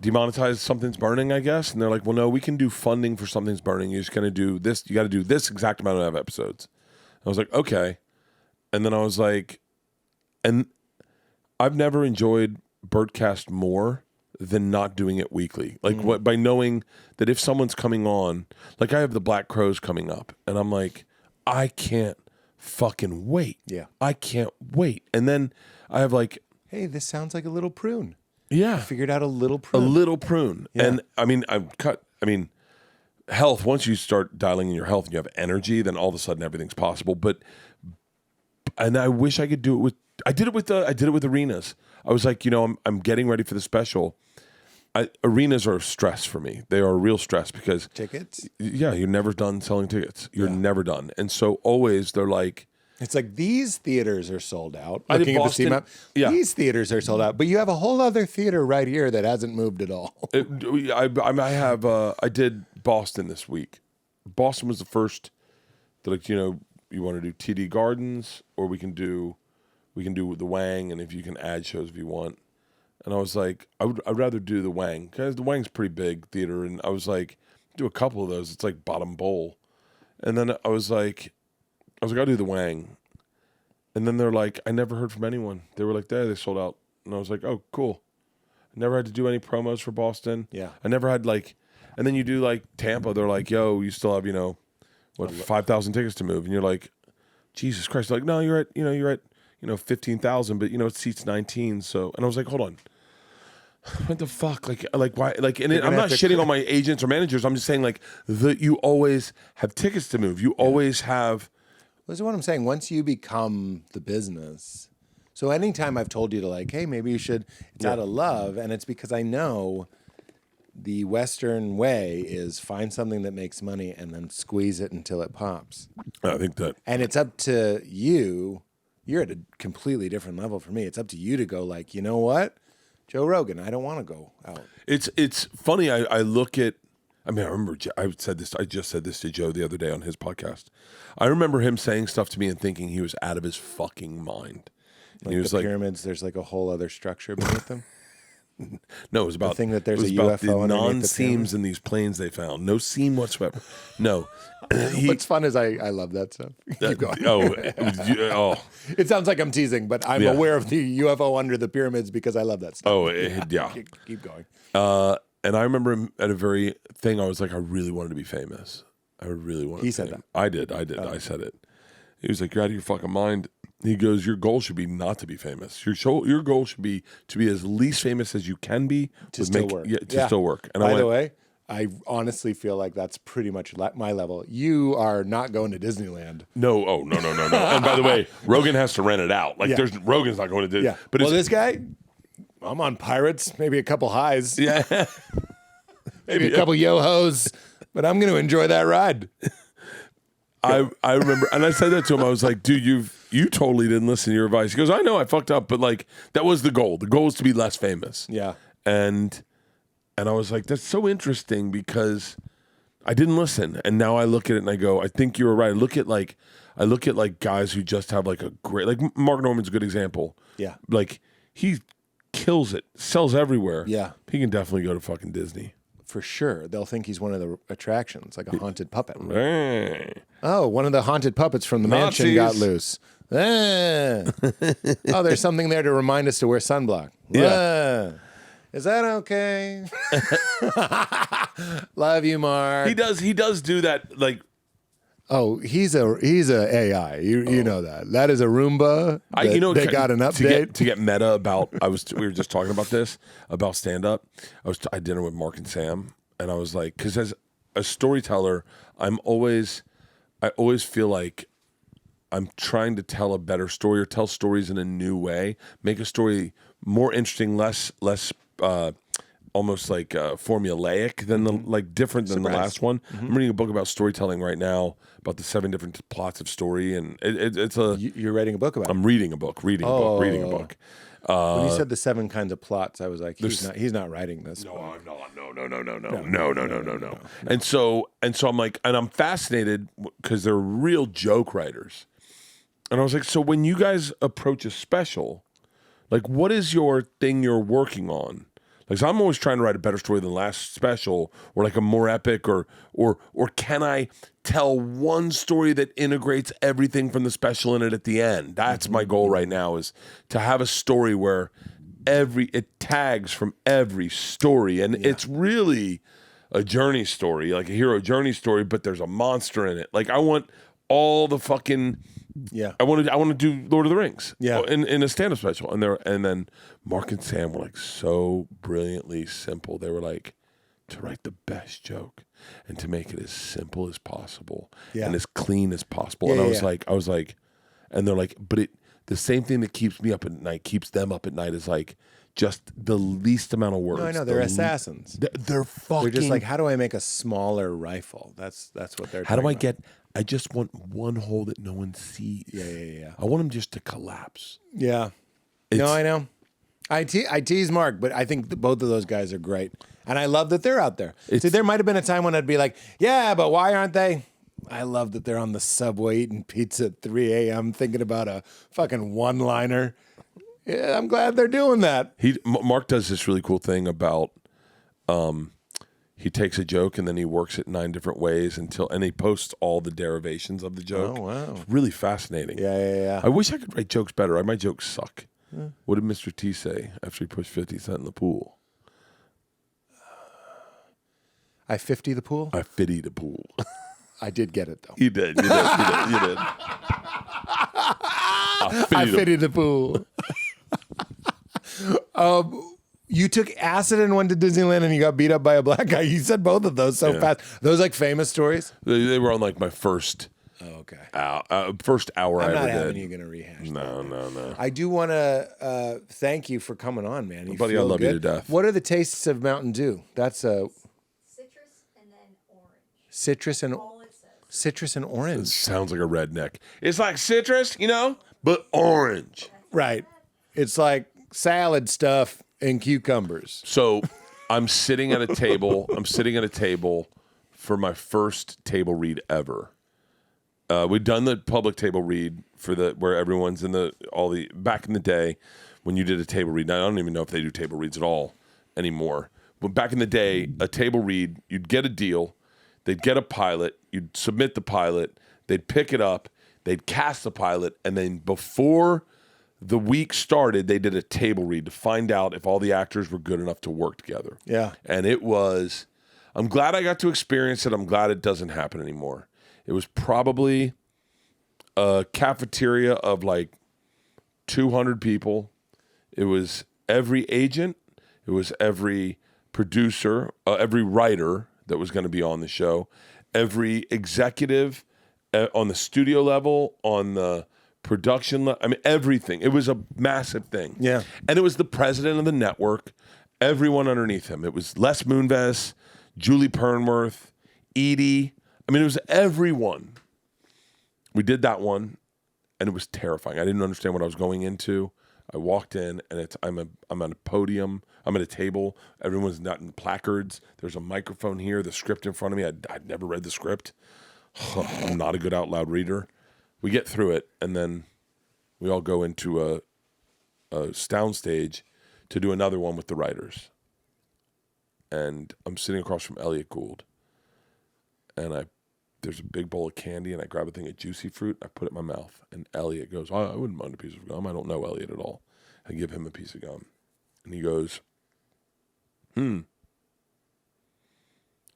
demonetize Something's Burning, I guess. And they're like, well, no, we can do funding for Something's Burning. You're just going to do this. You got to do this exact amount of episodes. I was like, okay. And then I was like, and I've never enjoyed Bertcast more than not doing it weekly. Like what by knowing that if someone's coming on, like I have the Black Crows coming up, and I'm like, I can't fucking wait. Yeah. I can't wait. And then I have like, Hey, this sounds like a little prune. yeah, I figured out a little a prune. little prune. Yeah. And I mean, health, once you start dialing in your health and you have energy, then all of a sudden everything's possible. And I wish I could do it with, I did it with arenas. I was like, I'm getting ready for the special. Arenas are a stress for me. They are a real stress because Tickets? yeah, you're never done selling tickets. You're never done. And so always they're like, It's like these theaters are sold out. I did Looking at the Boston- steam map, yeah. these theaters are sold out. But you have a whole other theater right here that hasn't moved at all. I did Boston this week. Boston was the first that, like, you want to do TD Gardens, or we can do the Wang, and if you can add shows if you want. And I was like, I'd rather do the Wang because the Wang's a pretty big theater, and I was like, do a couple of those. It's like bottom bowl. And then I was like, I'll do the Wang. And then they're like, I never heard from anyone. They were like, they sold out. And I was like, oh, cool. I never had to do any promos for Boston. Yeah. I never had and then you do like Tampa. They're like, yo, you still have, 5,000 tickets to move. And you're like, Jesus Christ. They're like, no, you're at 15,000, but it seats 19. So, and I was like, hold on. What the fuck? Like why? Like, and I'm not shitting on my agents or managers. I'm just saying that you always have tickets to move. You always have. This is what I'm saying. Once you become the business, so anytime I've told you to hey, maybe you should, it's out of love, and it's because I know the Western way is find something that makes money and then squeeze it until it pops. I think that. And it's up to you. You're at a completely different level for me. It's up to you to go you know what? Joe Rogan, I don't want to go out. It's funny. I look at. I remember I just said this to Joe the other day on his podcast. I remember him saying stuff to me and thinking he was out of his fucking mind. And he was the pyramids, there's a whole other structure beneath them. No, it was about the thing that there's it was a about UFO the underneath the non-seams pyramid. in these planes they found. No seam whatsoever. No. What's fun is I love that stuff. Keep going. Oh. It sounds like I'm teasing, but I'm aware of the UFO under the pyramids because I love that stuff. Oh, yeah. Keep going. And I remember him at a very thing. I was like, I really wanted to be famous. I really wanted. He to said fame. that. I did. Oh. I said it. He was like, "You're out of your fucking mind." He goes, "Your goal should be not to be famous. Your goal should be to be as least famous as you can be To still work. Yeah, to still work." And By the way, I honestly feel like that's pretty much my level. You are not going to Disneyland. No. And by the way, Rogan has to rent it out. Rogan's not going to Disney. Yeah. But Well, this guy, I'm on Pirates, maybe a couple highs, yeah. maybe a couple yo-hos, but I'm going to enjoy that ride. I remember, and I said that to him. I was like, dude, you totally didn't listen to your advice. He goes, I know I fucked up, but that was the goal. The goal was to be less famous. Yeah. And I was like, that's so interesting because I didn't listen. And now I look at it and I go, I think you were right. I look at guys who just have a great, Mark Norman's a good example. Yeah. He kills it, sells everywhere. Yeah. He can definitely go to fucking Disney. For sure. They'll think he's one of the attractions, like a haunted puppet. Hey. Oh, one of the haunted puppets from the mansion got loose. Oh, there's something there to remind us to wear sunblock. Yeah. Is that okay? Love you, Mark. He does do that, Oh, he's a AI. You know that. That is a Roomba. They got an update. To get meta about. We were just talking about this about stand up. I had dinner with Mark and Sam, and I was like, because as a storyteller, I always feel like I'm trying to tell a better story or tell stories in a new way, make a story more interesting, less almost formulaic than different than the last one. Mm-hmm. I'm reading a book about storytelling right now about the 7 different plots of story, and it's a. You're writing a book about it. I'm reading a book. Reading a book. When you said the 7 kinds of plots, I was like, he's not writing this. No. And so I'm like, and I'm fascinated because they're real joke writers. And I was like, so when you guys approach a special, what is your thing you're working on? Like, so I'm always trying to write a better story than the last special, or like a more epic, or can I tell one story that integrates everything from the special in it at the end? That's my goal right now, is to have a story where it tags from every story, and it's really a journey story, like a hero journey story, but there's a monster in it. Like, I want all the fucking I want to do Lord of the Rings in a stand-up special, and then Mark and Sam were like so brilliantly simple. They were like, to write the best joke and to make it as simple as possible and as clean as possible. And I was like, and they're like, but the same thing that keeps me up at night keeps them up at night is like just the least amount of words. No, I know, they're assassins. They're fucking. They're just like, how do I make a smaller rifle? That's what they're. How do I get? I just want one hole that no one sees. Yeah. I want them just to collapse. Yeah. No, I know. I tease Mark, but I think both of those guys are great. And I love that they're out there. See, there might have been a time when I'd be like, yeah, but why aren't they? I love that they're on the subway eating pizza at 3 a.m. thinking about a fucking one-liner. Yeah, I'm glad they're doing that. Mark does this really cool thing about he takes a joke and then he works it 9 different ways and he posts all the derivations of the joke. Oh, wow. It's really fascinating. Yeah. I wish I could write jokes better. My jokes suck. What did Mr. T say after he pushed 50 Cent in the pool? I 50 the pool? I 50 the pool. I did get it, though. You did. You did. I 50 the pool. You took acid and went to Disneyland and you got beat up by a black guy. You said both of those so fast. Those like famous stories? They were on like my first first hour I'm I ever not having did. you going to rehash No. I do want to thank you for coming on, man. Buddy, I love you to death. What are the tastes of Mountain Dew? That's citrus and then orange. Citrus and orange. It sounds like a redneck. It's like citrus, but orange. Right. It's like salad stuff and cucumbers. So I'm sitting at a table. For my first table read ever. We'd done the public table read where everyone's back in the day when you did a table read. Now, I don't even know if they do table reads at all anymore. But back in the day, a table read, you'd get a deal, they'd get a pilot, you'd submit the pilot, they'd pick it up, they'd cast the pilot, and then before the week started, they did a table read to find out if all the actors were good enough to work together. Yeah. And I'm glad I got to experience it. I'm glad it doesn't happen anymore. It was probably a cafeteria of like 200 people. It was every agent. It was every producer, every writer that was going to be on the show, every executive on the studio level, on the production level. I mean, everything. It was a massive thing. Yeah. And it was the president of the network, everyone underneath him. It was Les Moonves, Julie Pernworth, Edie. I mean, it was everyone. We did that one, and it was terrifying. I didn't understand what I was going into. I walked in, and I'm on a podium. I'm at a table. Everyone's not in placards. There's a microphone here. The script in front of me. I'd never read the script. I'm not a good out loud reader. We get through it, and then we all go into a sound stage to do another one with the writers. And I'm sitting across from Elliot Gould, and there's a big bowl of candy, and I grab a thing of juicy fruit. I put it in my mouth, and Elliot goes, I wouldn't mind a piece of gum. I don't know Elliot at all. I give him a piece of gum, and he goes, I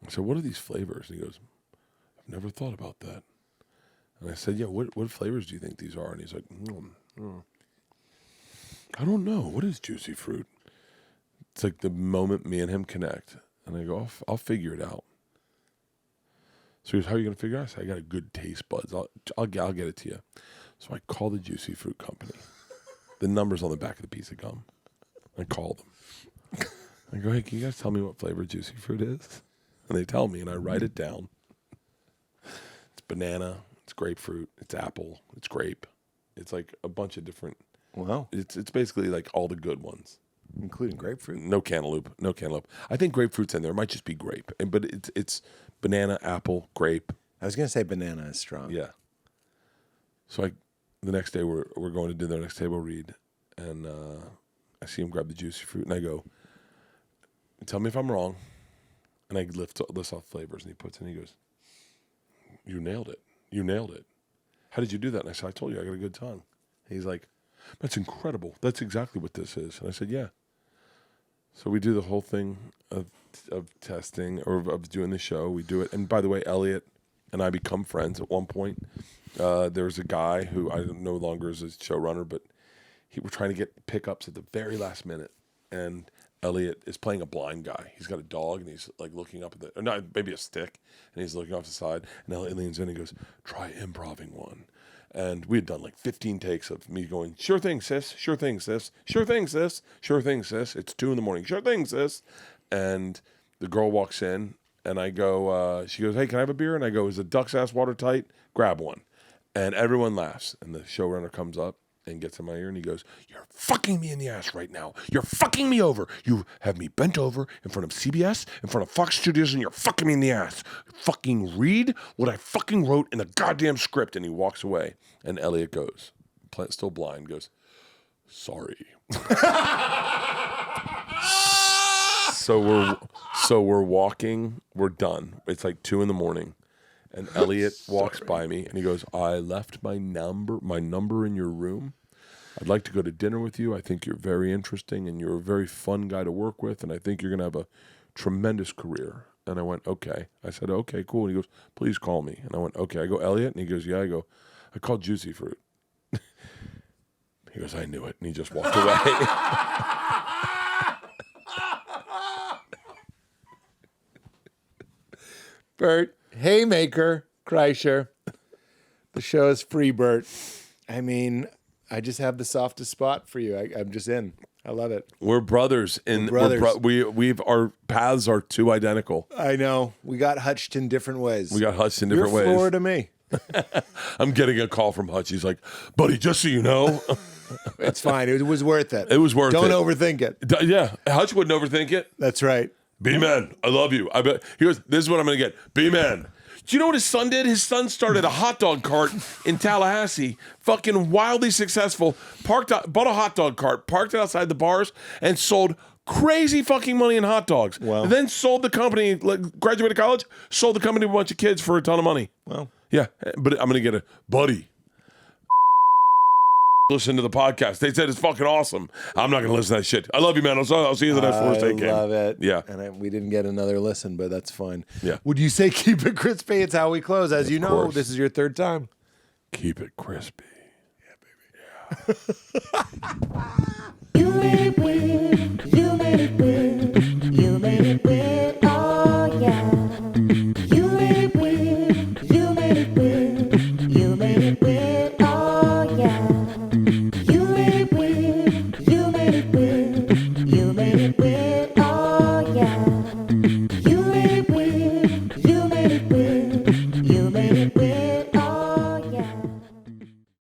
said, what are these flavors? And he goes, I've never thought about that. And I said, yeah, what flavors do you think these are? And he's like, I don't know. What is juicy fruit? It's like the moment me and him connect. And I go, I'll figure it out. So he goes, how are you going to figure it out? I said, I got a good taste buds. I'll get it to you. So I call the Juicy Fruit Company. The number's on the back of the piece of gum. I call them. I go, hey, can you guys tell me what flavor Juicy Fruit is? And they tell me, and I write it down. It's banana. It's grapefruit. It's apple. It's grape. It's like a bunch of different. Wow. It's basically like all the good ones. Including grapefruit. No cantaloupe. I think grapefruit's in there. It might just be grape. But it's banana, apple, grape. I was going to say banana is strong. Yeah. So the next day we're going to do their next table read, and I see him grab the juicy fruit, and I go, tell me if I'm wrong. And I list off flavors, and he puts in, he goes, you nailed it. You nailed it. How did you do that? And I said, I told you, I got a good tongue. And he's like, that's incredible. That's exactly what this is. And I said, yeah. So we do the whole thing of testing or of doing the show. We do it. And by the way, Elliot and I become friends at one point. There was a guy who I no longer is a showrunner, but we're trying to get pickups at the very last minute. And Elliot is playing a blind guy. He's got a dog, and he's like looking up at maybe a stick, and he's looking off the side. And Elliot leans in and goes, try improving one. And we had done like 15 takes of me going, sure thing, sis. Sure thing, sis. Sure thing, sis. Sure thing, sis. It's 2 a.m. Sure thing, sis. And the girl walks in, and I go, she goes, hey, can I have a beer? And I go, is the duck's ass watertight? Grab one. And everyone laughs. And the showrunner comes up and gets in my ear, and he goes, you're fucking me in the ass right now. You're fucking me over. You have me bent over in front of CBS, in front of Fox Studios, and you're fucking me in the ass. Fucking read what I fucking wrote in the goddamn script. And he walks away, and Elliot goes, still blind, goes, sorry. So we're walking, we're done. It's like 2 a.m. And Elliot walks by me, and he goes, I left my number in your room. I'd like to go to dinner with you. I think you're very interesting, and you're a very fun guy to work with, and I think you're going to have a tremendous career. And I went, okay. I said, okay, cool. And he goes, please call me. And I went, okay. I go, Elliot? And he goes, yeah. I go, I called Juicy Fruit. He goes, I knew it. And he just walked away. Bert, haymaker, Kreischer. The show is free, Bert. I mean, I just have the softest spot for you. I'm just in. I love it. We're brothers. We've our paths are too identical. I know. We got hutched in different ways. You're Florida to me. I'm getting a call from Hutch. He's like, buddy, just so you know. It's fine. It was worth it. It was worth it. Don't overthink it. Yeah. Hutch wouldn't overthink it. That's right. B-Man, I love you. I bet. He goes, this is what I'm going to get. B-Man. Do you know what his son did? His son started a hot dog cart in Tallahassee, fucking wildly successful, bought a hot dog cart, parked it outside the bars, and sold crazy fucking money in hot dogs. Wow. Then sold the company, graduated college, sold the company to a bunch of kids for a ton of money. Well, yeah, but I'm going to get a buddy. Listen to the podcast. They said it's fucking awesome. I'm not going to listen to that shit. I love you, man. I'll see you the next Forest Day game. I love it. Yeah. And we didn't get another listen, but that's fine. Yeah. Would you say keep it crispy? It's how we close. As you know, course. this is your third time. Keep it crispy. Yeah, baby. Yeah. You made it weird. You made it weird.